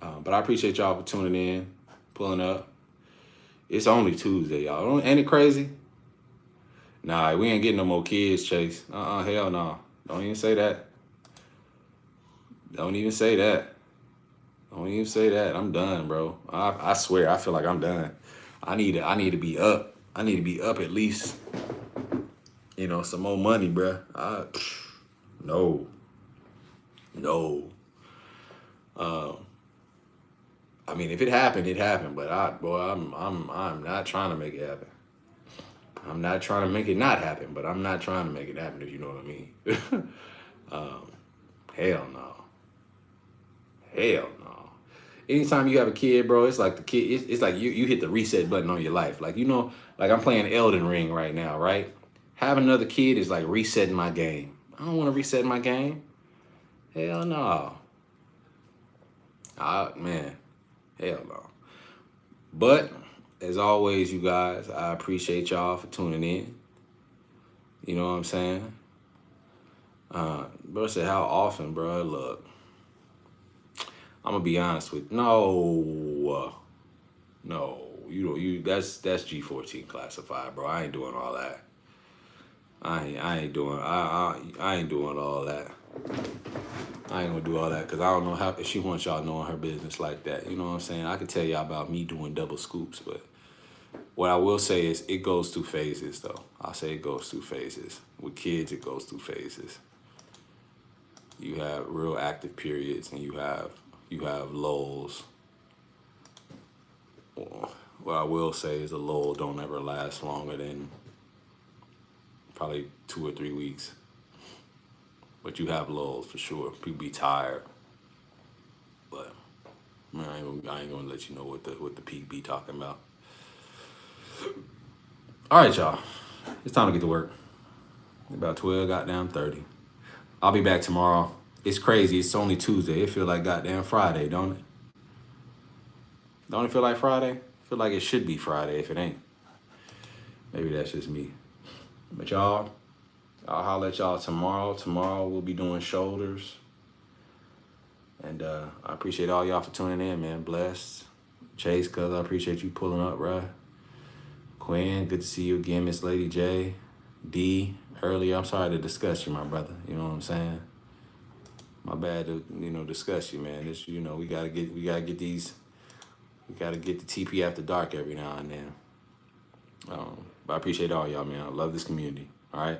But I appreciate y'all for tuning in, pulling up. It's only Tuesday, y'all. Ain't it crazy? Nah, we ain't getting no more kids, Chase. Hell no. Don't even say that. Don't even say that. Don't even say that. I'm done, bro. I swear, I feel like I'm done. I need to be up. I need to be up at least, some more money, bro. No. I mean, if it happened, it happened. But I'm not trying to make it happen. I'm not trying to make it not happen, but I'm not trying to make it happen, if you know what I mean. Hell no. Hell no. Anytime you have a kid, bro, it's like the kid. It's like you hit the reset button on your life. Like like I'm playing Elden Ring right now, right? Having another kid is like resetting my game. I don't want to reset my game. Hell no. Man, hell no. But as always, you guys, I appreciate y'all for tuning in. You know what I'm saying? Bro said, how often, bro? Look, I'm gonna be honest with no, that's G14 classified, bro. I ain't doing all that. I ain't doing all that. I ain't gonna do all that because I don't know if she wants y'all knowing her business like that. You know what I'm saying? I could tell y'all about me doing double scoops, but what I will say is it goes through phases, though. I'll say it goes through phases. With kids, it goes through phases. You have real active periods, and you have lulls. What I will say is a lull don't ever last longer than probably 2 or 3 weeks. But you have lulls for sure. People be tired. But man, I ain't gonna let you know what the peak be talking about. All right, y'all. It's time to get to work. About 12, goddamn 30. I'll be back tomorrow. It's crazy. It's only Tuesday. It feel like goddamn Friday, don't it? Don't it feel like Friday? I feel like it should be Friday if it ain't. Maybe that's just me. But y'all, I'll holler at y'all tomorrow. Tomorrow we'll be doing shoulders. And I appreciate all y'all for tuning in, man. Blessed. Chase, cuz I appreciate you pulling up, bruh. Quinn, good to see you again, Miss Lady J. D, earlier, I'm sorry to discuss you, my brother. You know what I'm saying? My bad to, discuss you, man. This, we gotta get the TP after dark every now and then. But I appreciate all y'all, man. I love this community. All right.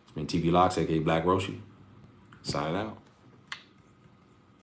It's been TP Locks, aka Black Roshi. Signing out.